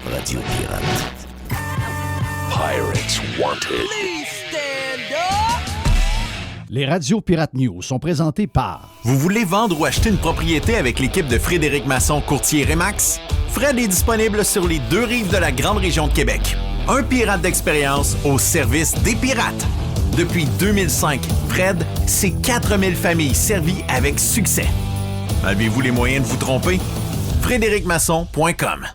Radio Pirate. Pirates Wanted. Please stand up! Les radios Pirate News sont présentés par... Vous voulez vendre ou acheter une propriété avec l'équipe de Frédéric Masson, courtier Remax? Fred est disponible sur les deux rives de la grande région de Québec. Un pirate d'expérience au service des pirates. Depuis 2005, Fred, c'est 4000 familles servies avec succès. Avez-vous les moyens de vous tromper? FrédéricMasson.com.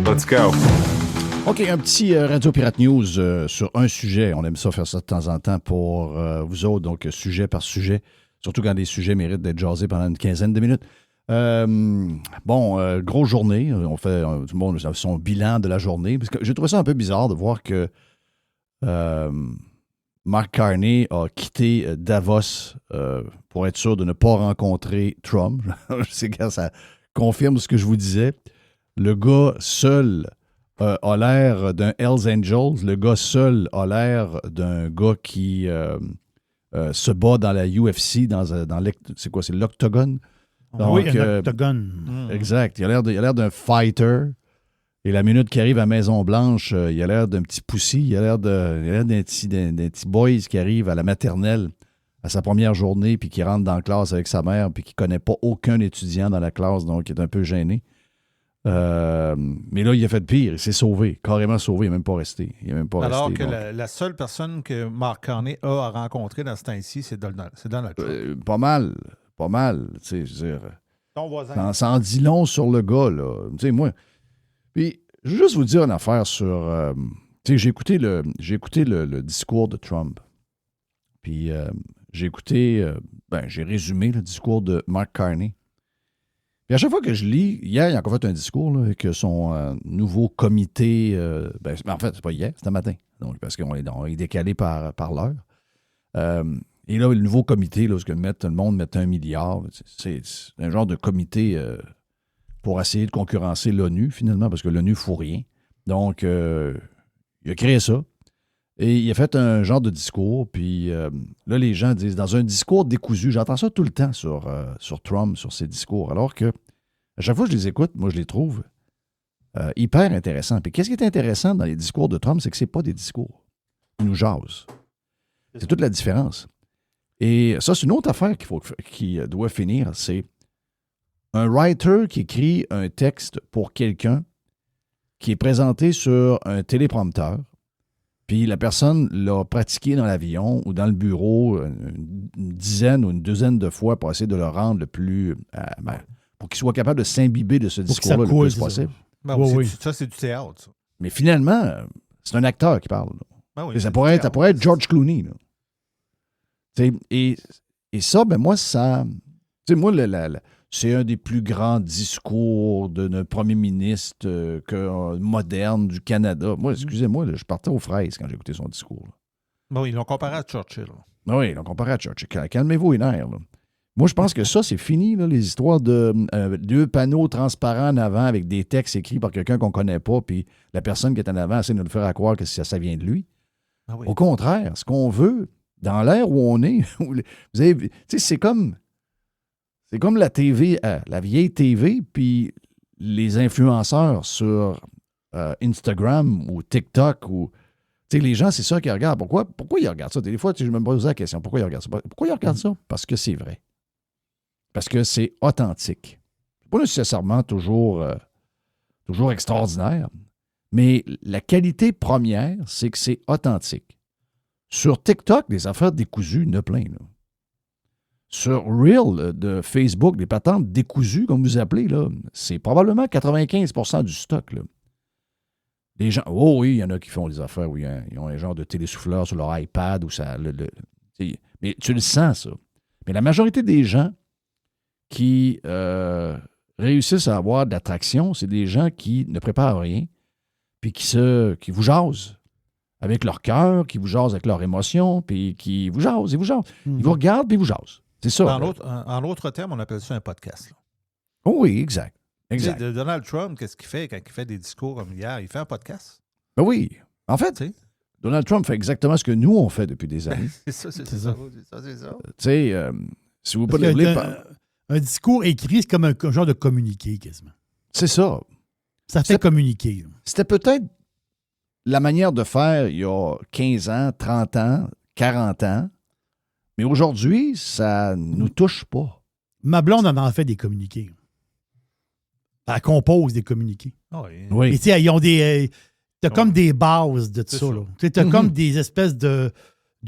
Let's go. OK, un petit Radio Pirate News sur un sujet. On aime ça faire ça de temps en temps pour vous autres, donc sujet par sujet. Surtout quand des sujets méritent d'être jasés pendant une quinzaine de minutes. Grosse journée. On fait tout le monde a son bilan de la journée. Parce que j'ai trouvé ça un peu bizarre de voir que Mark Carney a quitté Davos pour être sûr de ne pas rencontrer Trump. Je sais que ça confirme ce que je vous disais. Le gars seul a l'air d'un Hells Angels. Le gars seul a l'air d'un gars qui se bat dans la UFC, dans c'est quoi, c'est l'Octogone? Donc, oui, un octogone. Exact. Il a l'air d'un fighter. Et la minute qu'il arrive à Maison-Blanche, il a l'air d'un petit poussi. Il a l'air d'un petit boys qui arrive à la maternelle à sa première journée, puis qui rentre dans la classe avec sa mère, puis qui ne connaît pas aucun étudiant dans la classe, donc il est un peu gêné. Mais là, il a fait pire. Il s'est sauvé, carrément sauvé. Il n'est même pas resté. Alors que la seule personne que Mark Carney a rencontrée dans ce temps-ci, c'est Donald Trump. Pas mal. Tu sais, je veux dire. Ton voisin. Ça en dit long sur le gars, là. Tu sais, moi. Puis, je veux juste vous dire une affaire sur. Tu sais, j'ai écouté le discours de Trump. Puis, j'ai résumé le discours de Mark Carney. Puis à chaque fois que je lis, hier, il a encore fait un discours là, avec son nouveau comité. En fait, c'est pas hier, c'était matin. Donc, parce qu'on est décalé par l'heure. Et là, le nouveau comité, là, où le monde met 1 milliard, c'est un genre de comité pour essayer de concurrencer l'ONU, finalement, parce que l'ONU ne fout rien. Donc, il a créé ça. Et il a fait un genre de discours, puis là, les gens disent, dans un discours décousu, j'entends ça tout le temps sur Trump, sur ses discours, alors que à chaque fois que je les écoute, moi, je les trouve hyper intéressants. Puis qu'est-ce qui est intéressant dans les discours de Trump, c'est que ce n'est pas des discours. Il nous jase. C'est toute la différence. Et ça, c'est une autre affaire qui doit finir, c'est un writer qui écrit un texte pour quelqu'un qui est présenté sur un téléprompteur. Puis la personne l'a pratiqué dans l'avion ou dans le bureau une dizaine ou une douzaine de fois pour essayer de le rendre le plus... pour qu'il soit capable de s'imbiber de ce discours-là le plus possible. Oui. Ça, c'est du théâtre, ça. Mais finalement, c'est un acteur qui parle. Oui, ça pourrait être George Clooney. Et ça, moi, ça... Moi, c'est un des plus grands discours d'un premier ministre moderne du Canada. Moi, excusez-moi, je partais aux fraises quand j'ai écouté son discours. Bon, ils l'ont comparé à Churchill. Oui, ils l'ont comparé à Churchill. Calmez-vous les nerfs. Là. Moi, je pense que ça, c'est fini, là, les histoires de 2 panneaux transparents en avant avec des textes écrits par quelqu'un qu'on ne connaît pas, puis la personne qui est en avant essaie de nous faire croire que ça vient de lui. Ah oui. Au contraire, ce qu'on veut, dans l'ère où on est, vous avez, c'est comme la TV, la vieille TV, puis les influenceurs sur Instagram ou TikTok. Les gens, c'est ça qu'ils regardent. Pourquoi ils regardent ça? Des fois, je me pose la question, pourquoi ils regardent ça? Pourquoi ils regardent ça? Parce que c'est vrai. Parce que c'est authentique. C'est pas nécessairement toujours extraordinaire, mais la qualité première, c'est que c'est authentique. Sur TikTok, des affaires décousues, il y en a plein, là. Sur Reel de Facebook, des patentes décousues, comme vous appelez, là, c'est probablement 95% du stock. Là. Les gens, oui, il y en a qui font des affaires où ils ont un genre de télésouffleur sur leur iPad. Ou ça, mais tu le sens, ça. Mais la majorité des gens qui réussissent à avoir de l'attraction, c'est des gens qui ne préparent rien, puis qui vous jasent avec leur cœur, qui vous jasent avec leurs émotions, puis qui vous jasent, ils vous jasent. Ils vous regardent, puis ils vous jasent. C'est ça. En l'autre terme, on appelle ça un podcast. Là. Oh oui, exact. Donald Trump, qu'est-ce qu'il fait quand il fait des discours comme hier? Il fait un podcast. Ben oui. En fait, Donald Trump fait exactement ce que nous, on fait depuis des années. c'est ça. Tu sais, si vous pas l'oublier... Un discours écrit, c'est comme un genre de communiqué, quasiment. C'est ça. Ça fait communiquer. Là. C'était peut-être la manière de faire il y a 15 ans, 30 ans, 40 ans. Mais aujourd'hui, ça nous touche pas. Ma blonde en fait des communiqués. Elle compose des communiqués. Oui. Et tu sais, ils ont des... t'as comme des bases de tout ça. Là. T'as comme des espèces de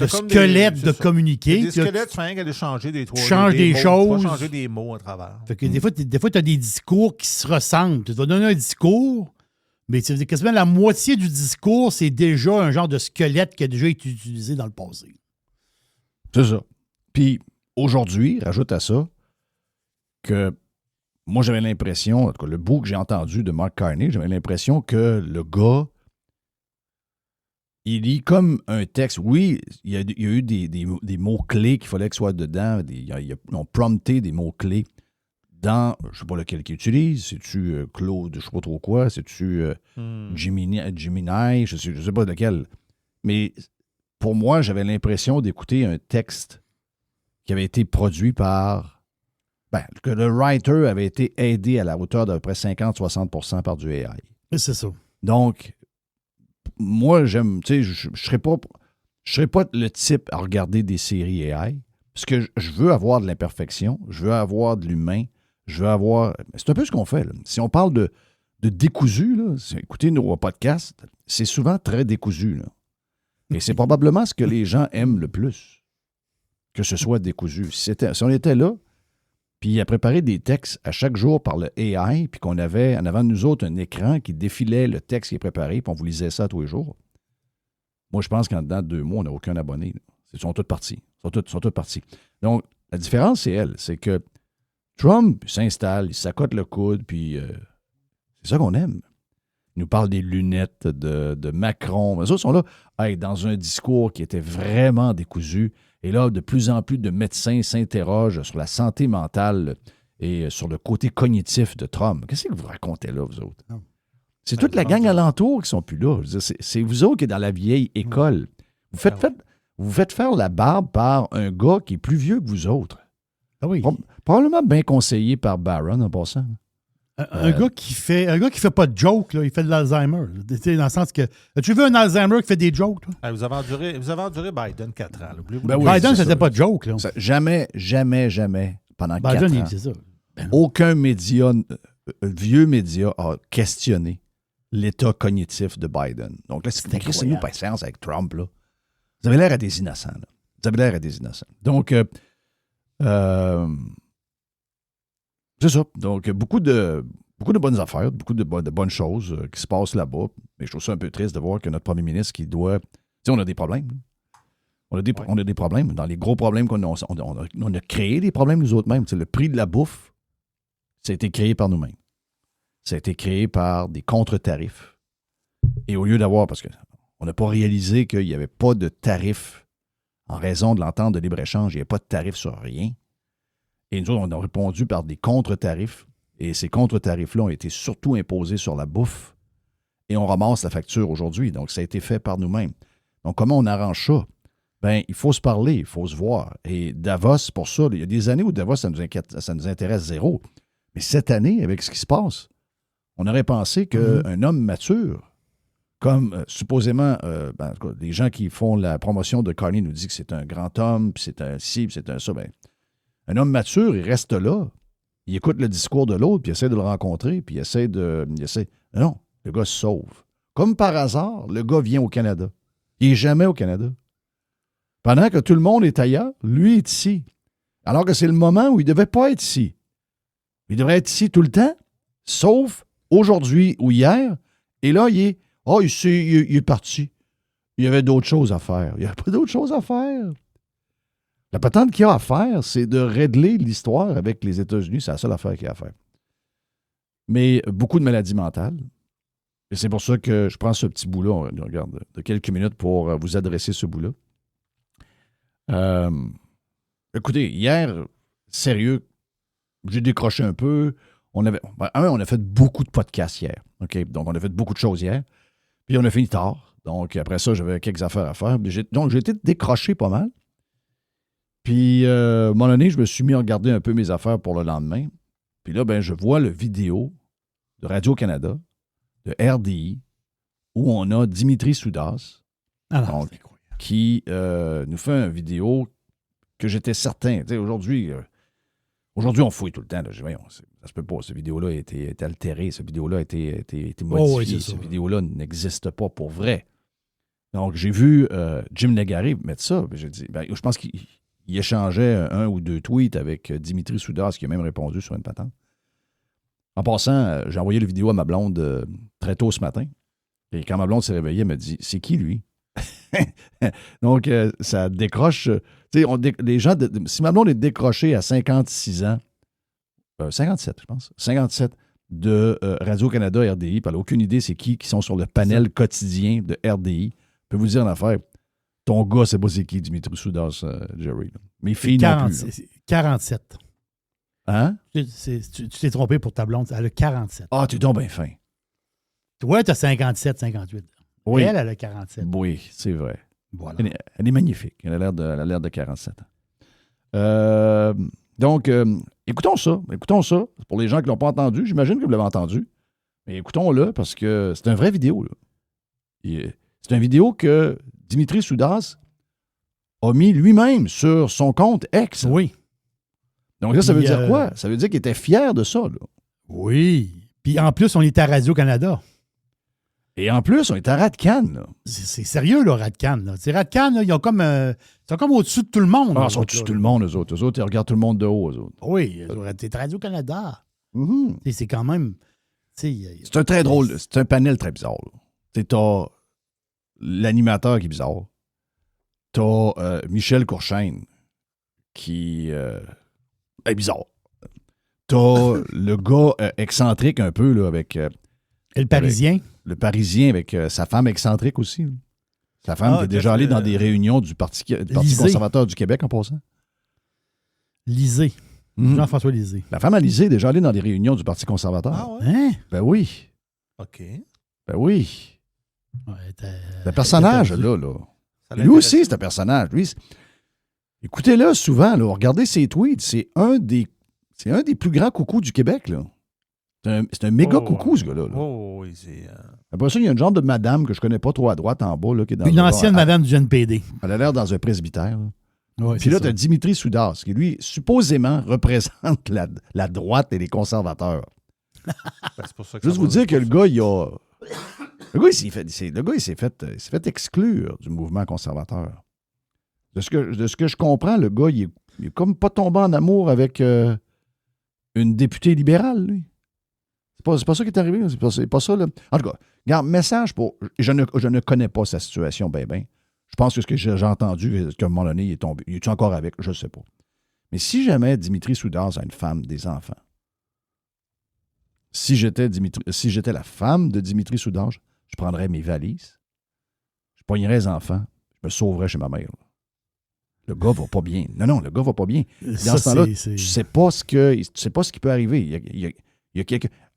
squelettes de communiqués. Des squelettes, tu fais rien qu'aller changer des choses. Tu vas changer des mots à travers. Fait que des fois, tu as des discours qui se ressemblent. Tu vas donner un discours, mais tu quasiment la moitié du discours, c'est déjà un genre de squelette qui a déjà été utilisé dans le passé. C'est ça. Puis aujourd'hui, rajoute à ça que moi, j'avais l'impression, en tout cas, le bout que j'ai entendu de Mark Carney, j'avais l'impression que le gars, il lit comme un texte. Oui, il y a eu des mots-clés qu'il fallait que soient dedans. Ils ont prompté des mots-clés dans, je ne sais pas lequel qu'il utilise. C'est-tu Claude, je ne sais pas trop quoi. C'est-tu Gemini, je ne sais pas lequel. Mais pour moi, j'avais l'impression d'écouter un texte qui avait été produit par... que le writer avait été aidé à la hauteur d'à peu près 50-60% par du AI. C'est ça. Donc, moi, j'aime, tu sais, je ne serais pas le type à regarder des séries AI, parce que je veux avoir de l'imperfection, je veux avoir de l'humain, je veux avoir... C'est un peu ce qu'on fait, là. Si on parle de décousu, là, écoutez nos podcasts, c'est souvent très décousu, là. Et c'est probablement ce que les gens aiment le plus, que ce soit décousu. Si on était là, puis à préparer des textes à chaque jour par le AI, puis qu'on avait en avant de nous autres un écran qui défilait le texte qui est préparé, puis on vous lisait ça tous les jours. Moi, je pense qu'en dedans de 2 mois, on n'a aucun abonné. Là. Ils sont tous partis. Ils sont tous partis. Donc, la différence, c'est que Trump s'installe, il s'accote le coude, puis c'est ça qu'on aime. Il nous parle des lunettes de Macron. Les autres sont là, dans un discours qui était vraiment décousu. Et là, de plus en plus de médecins s'interrogent sur la santé mentale et sur le côté cognitif de Trump. Qu'est-ce que vous racontez là, vous autres? C'est toute la gang alentour qui sont plus là. Je veux dire, c'est vous autres qui êtes dans la vieille école. Vous faites faire la barbe par un gars qui est plus vieux que vous autres. Ah oui. Probablement bien conseillé par Barron en passant. Un gars qui fait pas de joke, là, il fait de l'Alzheimer. Dans le sens que. As-tu vu un Alzheimer qui fait des jokes? Vous avez enduré Biden 4 ans. Oui, Biden, c'était pas de joke. Là. Jamais, pendant 4 ans. C'est ça. Aucun média, vieux média, a questionné l'état cognitif de Biden. Donc là, c'est incroyable. Patience avec Trump, là. Vous avez l'air à des innocents, là. Vous avez l'air à des innocents. Donc, c'est ça. Donc, beaucoup de bonnes affaires, beaucoup de bonnes choses qui se passent là-bas. Mais je trouve ça un peu triste de voir que notre premier ministre qui doit... Tu sais, on a des problèmes. On a des problèmes. Dans les gros problèmes qu'on a, on a créé des problèmes nous autres mêmes. Tu sais, le prix de la bouffe, ça a été créé par nous-mêmes. Ça a été créé par des contre-tarifs. Et au lieu d'avoir... Parce qu'on n'a pas réalisé qu'il n'y avait pas de tarifs en raison de l'entente de libre-échange. Il n'y avait pas de tarifs sur rien. Et nous autres, on a répondu par des contre-tarifs. Et ces contre-tarifs-là ont été surtout imposés sur la bouffe. Et on ramasse la facture aujourd'hui. Donc, ça a été fait par nous-mêmes. Donc, comment on arrange ça? Bien, il faut se parler, il faut se voir. Et Davos, pour ça, il y a des années où Davos, ça nous intéresse zéro. Mais cette année, avec ce qui se passe, on aurait pensé qu'un homme mature, comme supposément, les gens qui font la promotion de Carney nous disent que c'est un grand homme, puis c'est un ci, puis c'est un ça, bien, un homme mature, il reste là, il écoute le discours de l'autre, puis il essaie de le rencontrer, puis il essaie. Non, le gars se sauve. Comme par hasard, le gars vient au Canada. Il n'est jamais au Canada. Pendant que tout le monde est ailleurs, lui est ici. Alors que c'est le moment où il ne devait pas être ici. Il devrait être ici tout le temps, sauf aujourd'hui ou hier. Et là, il est parti. Il y avait d'autres choses à faire. Il n'y a pas d'autres choses à faire. La patente qu'il y a à faire, c'est de régler l'histoire avec les États-Unis. C'est la seule affaire qu'il y a à faire. Mais beaucoup de maladies mentales. Et c'est pour ça que je prends ce petit bout-là, on regarde, de quelques minutes pour vous adresser ce bout-là. Écoutez, hier, sérieux, j'ai décroché un peu. On a fait beaucoup de podcasts hier. Okay? Donc, on a fait beaucoup de choses hier. Puis, on a fini tard. Donc, après ça, j'avais quelques affaires à faire. Donc, j'ai été décroché pas mal. Puis, à un moment donné, je me suis mis à regarder un peu mes affaires pour le lendemain. Puis là, ben, je vois le vidéo de Radio-Canada, de RDI, où on a Dimitri Soudas, Ah non, donc, c'est incroyable. qui nous fait une vidéo que j'étais certain. Tu sais, aujourd'hui, on fouille tout le temps. Là. Voyons, ça se peut pas. Cette vidéo-là a été altérée. Cette vidéo-là a été modifiée. oui, c'est ça. Cette vidéo-là n'existe pas pour vrai. Donc, j'ai vu Jim Légaré mettre ça. J'ai dit, ben, je pense qu'il échangeait un ou deux tweets avec Dimitri Soudas, qui a même répondu sur une patente. En passant, j'ai envoyé la vidéo à ma blonde très tôt ce matin. Et quand ma blonde s'est réveillée, elle m'a dit, c'est qui lui? Donc, ça décroche. Tu sais, les gens, si ma blonde est décrochée à 56 ans, 57, je pense, 57 de Radio-Canada RDI, puis elle n'a aucune idée c'est qui sont sur le panel quotidien de RDI. Je peux vous dire une affaire. Ton gars, c'est pas c'est qui, Dimitri Soudas, Jerry. Là. Mes filles non plus. Là. 47. Hein? Tu t'es trompé pour ta blonde. Elle a 47. Ah, tu es donc bien fin. Toi, tu as 57, 58. Oui. Elle a 47. Oui, c'est vrai. Voilà. Elle est magnifique. Elle a l'air de 47 ans. Donc, écoutons ça. Écoutons ça. Pour les gens qui ne l'ont pas entendu, j'imagine que vous l'avez entendu. Mais écoutons-le parce que c'est une vraie vidéo. Là. C'est une vidéo que Dimitri Soudas a mis lui-même sur son compte X. Oui. Donc là, ça veut dire quoi? Ça veut dire qu'il était fier de ça. Là. Oui. Puis en plus, on est à Radio-Canada. Et en plus, on est à Radcan. Là. C'est sérieux, là, Radcan. C'est Radcan, là, ils sont comme au-dessus de tout le monde. Ah, ils sont au-dessus de tout le monde, eux autres. Eux autres, ils regardent tout le monde de haut, eux autres. Oui, c'est Radio-Canada. Mm-hmm. C'est quand même... C'est un très drôle. C'est un panel très bizarre. T'as l'animateur qui est bizarre. T'as Michel Courchaine qui est bizarre. T'as le gars excentrique un peu, là, avec... Et le Parisien. Le Parisien avec sa femme excentrique aussi. Là. Sa femme qui est déjà allée dans des réunions du Parti conservateur du Québec en passant. Lisée. Jean-François Lisée. La femme à Lisée est déjà allée dans des réunions du Parti conservateur. Ah ouais? Hein? Ben oui. OK. Ben oui. Ouais, Le personnage, là. Lui aussi, c'est un personnage. Lui, écoutez-le souvent, là. Regardez ses tweets. C'est un des plus grands coucous du Québec, là. C'est un méga coucou, ce gars-là. Là. Oh, oui, c'est... Après ça, il y a une genre de madame que je connais pas trop à droite en bas. Là, qui est dans une ancienne madame du NPD. Elle a l'air dans un presbytère. Ouais, puis là, tu as Dimitri Soudas, qui, lui, supposément, représente la droite et les conservateurs. Ben, c'est pour ça que Juste vous dire que le gars, il s'est fait exclure du mouvement conservateur. De ce que je comprends, le gars, il est comme pas tombé en amour avec une députée libérale, lui. C'est pas ça qui est arrivé. C'est pas ça, là. En tout cas, regarde, message pour... Je ne connais pas sa situation, ben. Je pense que ce que j'ai entendu, qu'à un moment donné, il est tombé. Il est encore avec? Je ne sais pas. Mais si jamais Dimitri Soudas a une femme, des enfants, si j'étais la femme de Dimitri Soudas, je prendrais mes valises, je pognerais les enfants, je me sauverais chez ma mère. Le gars va pas bien. Non, le gars va pas bien. Dans ce temps-là, tu sais pas ce qui peut arriver.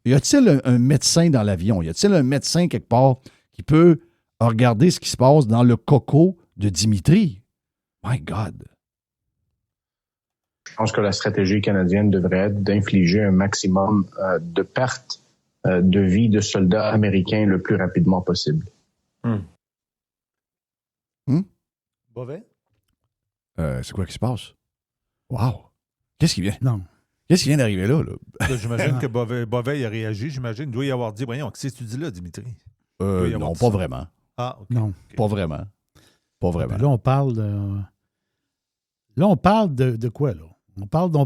Y a-t-il un médecin dans l'avion? Y a-t-il un médecin quelque part qui peut regarder ce qui se passe dans le coco de Dimitri? My God! Je pense que la stratégie canadienne devrait être d'infliger un maximum de pertes de vie de soldats américains le plus rapidement possible. Beauvais? C'est quoi qui se passe? Wow! Qu'est-ce qui vient? Non. Qu'est-ce qui vient d'arriver là? J'imagine que Beauvais il a réagi. J'imagine qu'il doit y avoir dit, voyons, qu'est-ce que tu dis là, Dimitri? Non, pas vraiment. Ah, OK. Non. Okay. Pas vraiment. Pas vraiment. Là, on parle de... Là, on parle de quoi, là? On parle de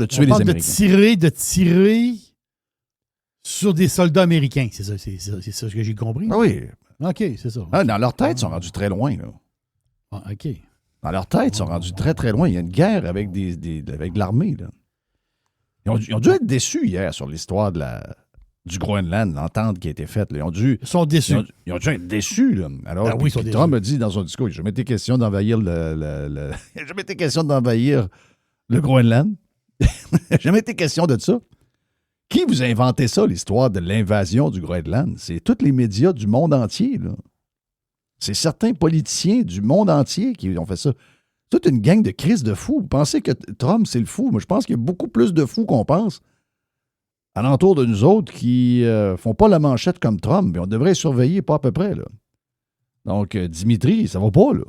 tuer les Américains. De tirer sur des soldats américains. C'est ça que j'ai compris? Ah oui. OK, c'est ça. Ah, dans leur tête, ils sont rendus très loin, là. Ah, OK. Dans leur tête, ils sont rendus très, très loin. Il y a une guerre avec avec l'armée, là. Ils ont dû être déçus hier sur l'histoire du Groenland, l'entente qui a été faite. Là. Ils sont déçus. Ils ont dû être déçus. Là. Alors, oui, ils sont Trump déçus. a dit dans son discours, je m'étais question d'envahir jamais été question d'envahir le Groenland. Jamais été question de ça. Qui vous a inventé ça, l'histoire de l'invasion du Groenland? C'est tous les médias du monde entier, là. C'est certains politiciens du monde entier qui ont fait ça. toute une gang de crises de fous. Vous pensez que Trump, c'est le fou? Moi, je pense qu'il y a beaucoup plus de fous qu'on pense alentour de nous autres qui font pas la manchette comme Trump, mais on devrait surveiller pas à peu près, là. Donc, Dimitri, ça va pas, là.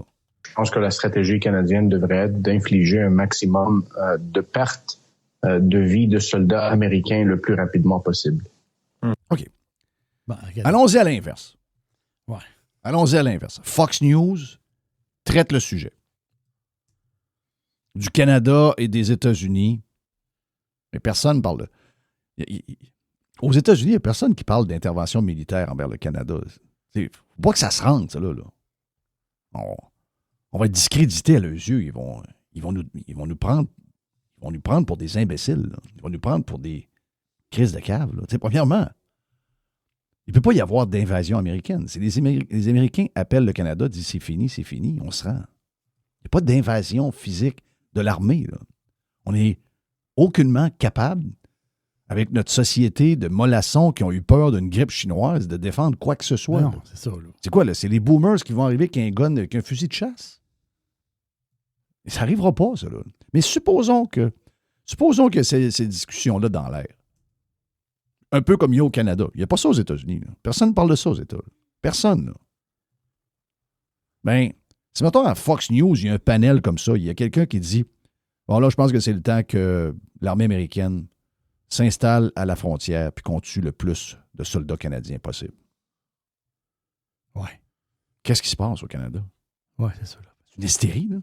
Je pense que la stratégie canadienne devrait être d'infliger un maximum de pertes de vie de soldats américains le plus rapidement possible. OK. Bon, regarde. Allons-y à l'inverse. Ouais. Allons-y à l'inverse. Fox News traite le sujet du Canada et des États-Unis. Mais personne ne parle de... Aux États-Unis, il n'y a personne qui parle d'intervention militaire envers le Canada. Il ne faut pas que ça se rende, ça, là. On va être discrédité à leurs yeux. Ils vont nous prendre pour des imbéciles, là. Ils vont nous prendre pour des crises de cave, là. Premièrement, il ne peut pas y avoir d'invasion américaine. Les Américains appellent le Canada, disent c'est fini, on se rend. Il n'y a pas d'invasion physique de l'armée, là. On n'est aucunement capable, avec notre société de mollassons qui ont eu peur d'une grippe chinoise, de défendre quoi que ce soit. Non, là. c'est ça, là. C'est quoi, là? C'est les boomers qui vont arriver avec un fusil de chasse? Et ça n'arrivera pas, ça, là. Mais supposons que ces discussions-là dans l'air. Un peu comme il y a au Canada. Il n'y a pas ça aux États-Unis, là. Personne ne parle de ça aux États. Personne, là. Ben, si mettons à Fox News, il y a un panel comme ça, il y a quelqu'un qui dit bon, là, je pense que c'est le temps que l'armée américaine s'installe à la frontière puis qu'on tue le plus de soldats canadiens possible. Ouais. Qu'est-ce qui se passe au Canada? Ouais, c'est ça, là. C'est une hystérie, là.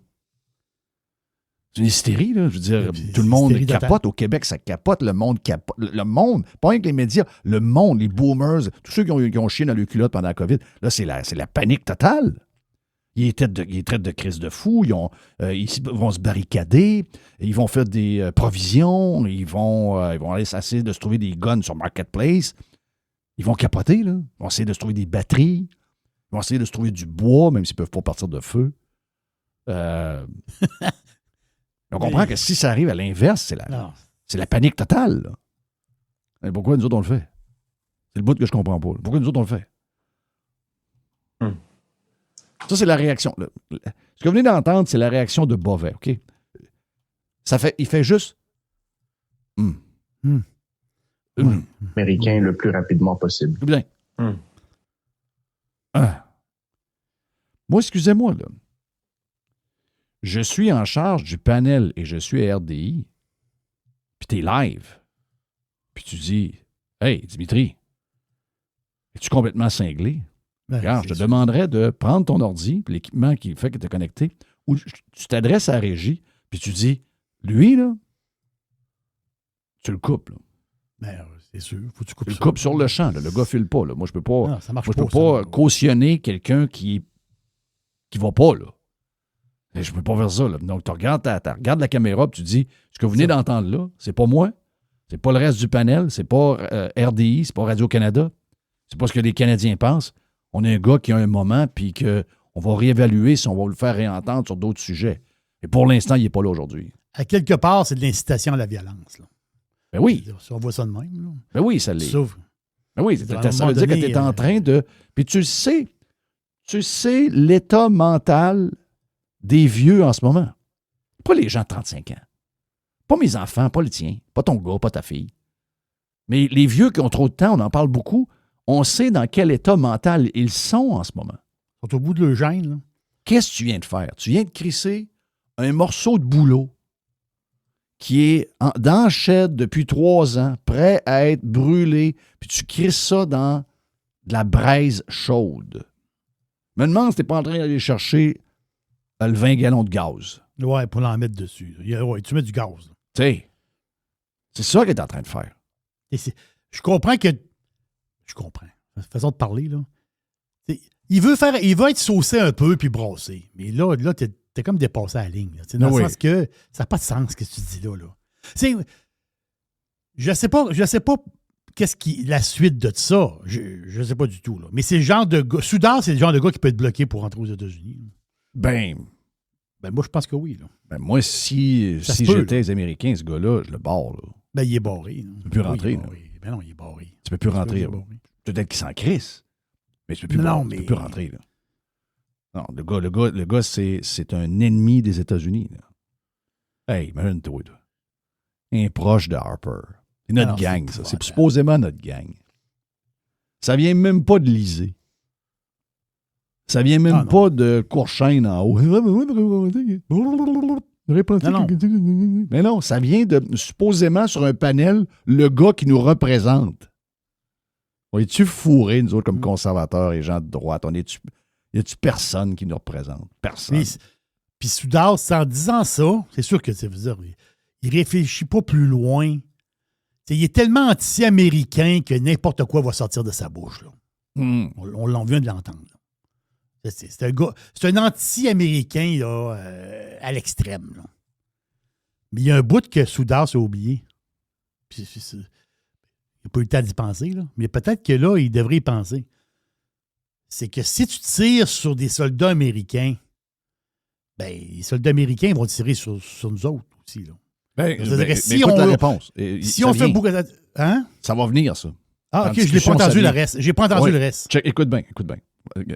C'est une hystérie, là. Je veux dire, Puis, tout le monde hystérie capote. Au Québec, ça capote. Le monde capote. Le monde, pas rien que les médias, le monde, les boomers, tous ceux qui ont chié dans le culotte pendant la COVID, là, c'est la panique totale. Ils traitent de crise de fou. Ils vont se barricader. Ils vont faire des provisions. Ils vont aller essayer de se trouver des guns sur Marketplace. Ils vont capoter, là. Ils vont essayer de se trouver des batteries. Ils vont essayer de se trouver du bois, même s'ils ne peuvent pas partir de feu. On comprend que si ça arrive à l'inverse, c'est la panique totale, là. Et pourquoi nous autres, on le fait? C'est le bout que je comprends pas, là. Pourquoi nous autres, on le fait? Ça, c'est la réaction. Ce que vous venez d'entendre, c'est la réaction de Bovet, OK? Il fait juste... Américain le plus rapidement possible. Bien. Moi, excusez-moi, là. Je suis en charge du panel et je suis à RDI. Puis t'es live. Puis tu dis, hey, Dimitri, es-tu complètement cinglé? Ben, Regarde, je te demanderais de prendre ton ordi, puis l'équipement qui fait que tu es connecté, ou tu t'adresses à la régie, puis tu dis, lui, là, tu le coupes, là. Ben, c'est sûr, faut que tu coupes Tu le ça. coupes sur le champ, là. Le gars file pas, là. Moi, je peux pas, Non, ça marche moi, je peux pas, pas ça. cautionner quelqu'un qui va pas, là. Et je peux pas faire ça, là. Donc, tu regardes la caméra, puis tu dis, ce que vous venez d'entendre là, c'est pas moi, c'est pas le reste du panel, c'est pas RDI, c'est pas Radio-Canada, c'est pas ce que les Canadiens pensent. On a un gars qui a un moment, puis qu'on va réévaluer si on va le faire réentendre sur d'autres sujets. Et pour l'instant, il n'est pas là aujourd'hui. À quelque part, c'est de l'incitation à la violence, là. Ben oui. Si on voit ça de même, là. Ben oui, ça l'est. Sauf, Ben oui, à un ça moment veut dire que donné, tu es en train de... Puis tu sais l'état mental des vieux en ce moment. Pas les gens de 35 ans. Pas mes enfants, pas le tien, pas ton gars, pas ta fille. Mais les vieux qui ont trop de temps, on en parle beaucoup, on sait dans quel état mental ils sont en ce moment. ils sont au bout de leur gêne, là. Qu'est-ce que tu viens de faire? Tu viens de crisser un morceau de boulot qui est dans le shed depuis 3 ans, prêt à être brûlé, puis tu crisses ça dans de la braise chaude. Me demande si tu n'es pas en train d'aller chercher le 20 gallons de gaz. Ouais, pour l'en mettre dessus. Ouais, tu mets du gaz, là. Tu sais, c'est ça qu'il est en train de faire. Et je comprends que... Je comprends. Façon de parler, là. Il veut être saucé un peu puis brasser. Mais là t'es comme dépassé à la ligne. Là, dans le sens que ça n'a pas de sens ce que tu dis là. Je sais pas qu'est-ce qui la suite de ça. Je sais pas du tout. Là. Mais c'est le genre de gars. Soudard, c'est le genre de gars qui peut être bloqué pour rentrer aux États-Unis. Ben, moi, je pense que oui. Là. Ben moi, si j'étais les Américains, ce gars-là, je le barre. Là. Ben, il est barré. Tu peux plus rentrer. Ben non, il est barré. Tu peux plus rentrer. Peut-être qu'il s'en crisse. Mais tu peux plus, tu peux plus rentrer. Là. Non, le gars c'est un ennemi des États-Unis. Là. Hey, imagine-toi. Un proche de Harper. C'est notre gang, ça. C'est supposément notre gang. Ça vient même pas de l'Élysée. Ça vient même pas de Courchaine en haut. Non. Mais non, ça vient de, supposément, sur un panel, le gars qui nous représente. On est-tu fourrés, nous autres, comme conservateurs et gens de droite? Y a-tu personne qui nous représente? Personne. Puis Soudas, en disant ça, c'est sûr que il réfléchit pas plus loin. Il est tellement anti-américain que n'importe quoi va sortir de sa bouche. Là. On vient de l'entendre. C'est un gars, c'est un anti-américain là, à l'extrême. Là. Mais il y a un bout que Soudas a oublié. Puis, il n'a pas eu le temps d'y penser, là. Mais peut-être que là, il devrait y penser. C'est que si tu tires sur des soldats américains, ben, les soldats américains vont tirer sur nous autres aussi. Là. Si écoute la réponse. Si on fait beaucoup... Hein? Ça va venir, ça. Ah, OK, je n'ai pas entendu le reste. J'ai pas entendu le reste. Check, écoute bien.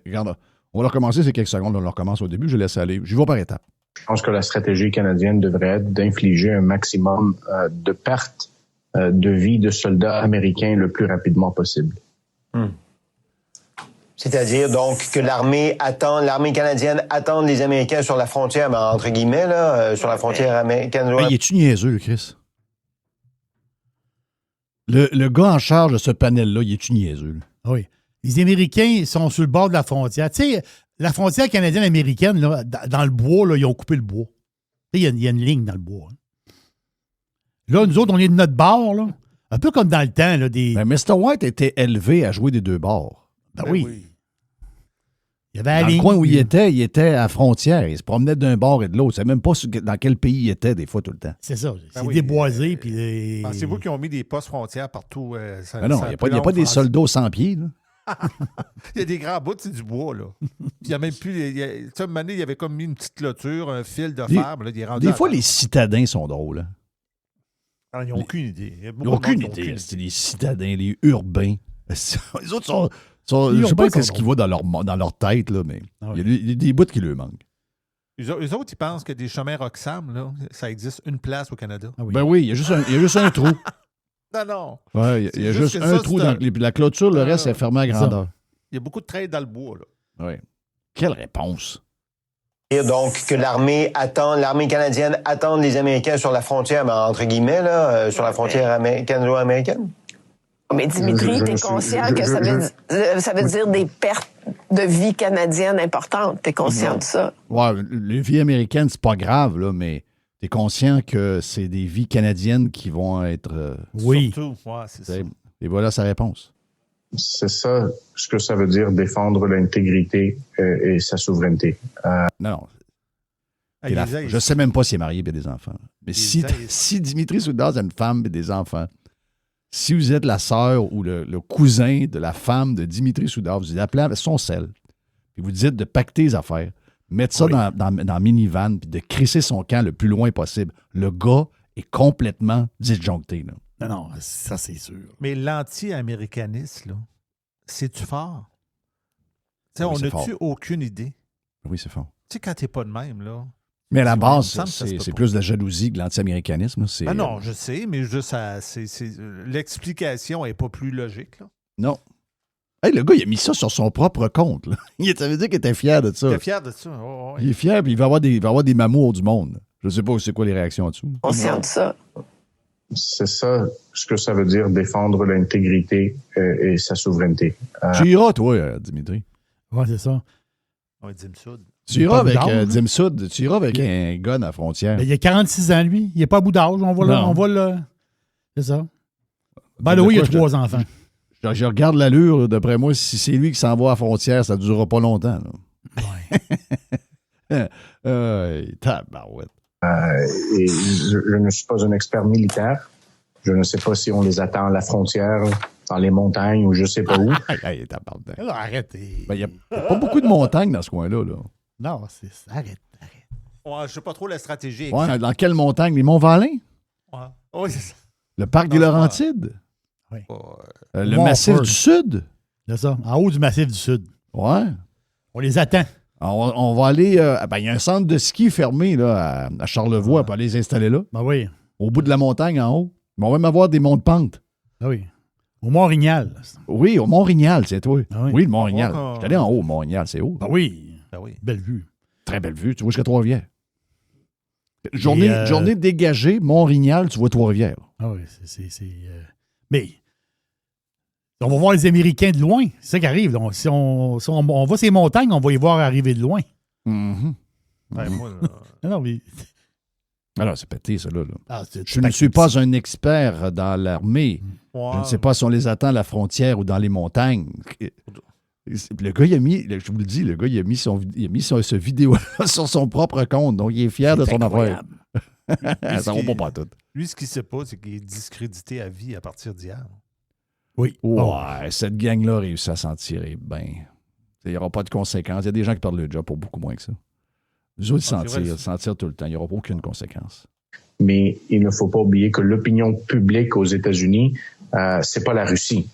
Regarde, on va recommencer, c'est quelques secondes, on le recommence au début, je laisse aller. J'y vais par étapes. Je pense que la stratégie canadienne devrait être d'infliger un maximum de pertes de vie de soldats américains le plus rapidement possible. C'est-à-dire, donc, que l'armée canadienne attend les Américains sur la frontière, mais entre guillemets, là, sur la frontière américaine. Il est-tu niaiseux, Chris? Le gars en charge de ce panel-là, il est-tu niaiseux? Oui. Les Américains sont sur le bord de la frontière. Tu sais, la frontière canadienne-américaine, là, dans le bois, là, ils ont coupé le bois. Tu sais, il y a une ligne dans le bois. Hein. Là, nous autres, on est de notre bord, là. Un peu comme dans le temps, là, des... Ben, Mr. White était élevé à jouer des deux bords. Ben oui. Il y avait dans le coin où il était à frontière. Il se promenait d'un bord et de l'autre. C'est même pas dans quel pays il était, des fois, tout le temps. C'est ça. C'est déboisé. Puis c'est vous qui ont mis des postes frontières partout. Non, il n'y a pas des soldats aux 100 pieds, là. Il y a des grands bouts, c'est du bois, là. Il y a même plus... Tu sais, une année, il y avait comme mis une petite clôture, un fil de fer. Des fois, les citadins sont drôles. Hein. Alors, ils n'ont aucune idée. Ils n'ont aucune idée. C'est les citadins, les urbains. Les autres sont... je ne sais pas ce qui va dans leur tête, là, mais il y a des bouts qui leur manquent. Eux autres, ils pensent que des chemins Roxham, là, ça existe une place au Canada. Ah oui. Ben oui, il y a juste un trou. Non. Ouais, il y a juste un trou dans la clôture, le reste est fermé à grandeur. Il y a beaucoup de traits dans le bois, là. Oui. Quelle réponse? Donc, que l'armée canadienne attend les Américains sur la frontière, mais entre guillemets, là, sur la frontière canado-américaine? Mais Dimitri, t'es conscient que ça veut dire des pertes de vie canadienne importantes. T'es conscient de ça? Ouais, les vies américaines, c'est pas grave, là, mais t'es conscient que c'est des vies canadiennes qui vont être... oui. Surtout, ouais, c'est ça. Et voilà sa réponse. C'est ça ce que ça veut dire, défendre l'intégrité et sa souveraineté. Non. Je sais même pas s'il est marié et des enfants. Mais si Dimitri Soudas a une femme et des enfants, si vous êtes la sœur ou le cousin de la femme de Dimitri Soudas, vous appelez avec son sel, puis vous dites de pacter les affaires, mettre ça dans minivan, puis de crisser son camp le plus loin possible. Le gars est complètement disjoncté. Là. Non, ça c'est sûr. Mais l'anti-américanisme, là, c'est-tu fort? Oui, on n'a-tu aucune idée? Oui, c'est fort. Tu sais, quand t'es pas de même, là... Mais à la base, c'est plus de la jalousie que l'anti-américanisme. Non, je sais, mais juste l'explication n'est pas plus logique. Là. Non. Hey, le gars, il a mis ça sur son propre compte. Là. Ça veut dire qu'il était fier de ça. Il est fier de ça. Oh, il est fier, puis il va avoir des mamours du monde. Je ne sais pas c'est quoi les réactions là-dessous. Conscient de ça. C'est ça ce que ça veut dire, défendre l'intégrité et sa souveraineté. Tu iras, toi, Dimitri. Oui, c'est ça. Oui, Dimsoud. Tu iras avec Dimsoud, tu iras avec un gun à la frontière. Ben, il a 46 ans, lui. Il n'est pas à bout d'âge. On va le... C'est ça. Ben oui, il a 3 enfants. Je regarde l'allure, d'après moi, si c'est lui qui s'en va à la frontière, ça ne durera pas longtemps. Tabarouette. Et je ne suis pas un expert militaire. Je ne sais pas si on les attend à la frontière, dans les montagnes ou je ne sais pas où. Arrêtez. Il n'y a pas beaucoup de montagnes dans ce coin-là. Là. Non, arrête. Ouais, je ne sais pas trop la stratégie. Ouais, dans quelle montagne? Les Monts-Valin? Ouais. Oui, c'est ça. Le parc des Laurentides? Oui. Le Massif du Sud? C'est ça, en haut du Massif du Sud. Ouais. On les attend. On va aller... il y a un centre de ski fermé là, à Charlevoix. On peut aller les installer là. Ben oui. Au bout de la montagne, en haut. Mais on va même avoir des monts de pente. Ben oui. Au Mont-Rignal. Oui, au Mont-Rignal, c'est toi. Ah oui. Oui, le Mont-Rignal. Oh. Je suis allé en haut au Mont-Rignal, c'est haut. Ben oui. Ben oui. Belle vue. Très belle vue. Tu vois jusqu'à Trois-Rivières. Journée dégagée, Mont-Rignal, tu vois Trois-Rivières. Ah oui, Mais on va voir les Américains de loin. C'est ça qui arrive. Là. Si on va ces montagnes, on va y voir arriver de loin. Mm-hmm. Ben, moi, là, Non, mais... Alors, c'est pété, ça, là. Ah, Je ne suis pas un expert dans l'armée. Je ne sais pas si on les attend à la frontière ou dans les montagnes. Le gars, je vous le dis, il a mis ce vidéo sur son propre compte. Donc, il est fier de son affaire. Ça ne va pas tout. lui, ce qu'il ne sait pas, c'est qu'il est discrédité à vie à partir d'hier. Oui. Ouais, cette gang-là réussit à s'en tirer bien. Il n'y aura pas de conséquences. Il y a des gens qui perdent le job pour beaucoup moins que ça. Les autres s'en tirent tout le temps. Il n'y aura aucune conséquence. Mais il ne faut pas oublier que l'opinion publique aux États-Unis, c'est pas la Russie.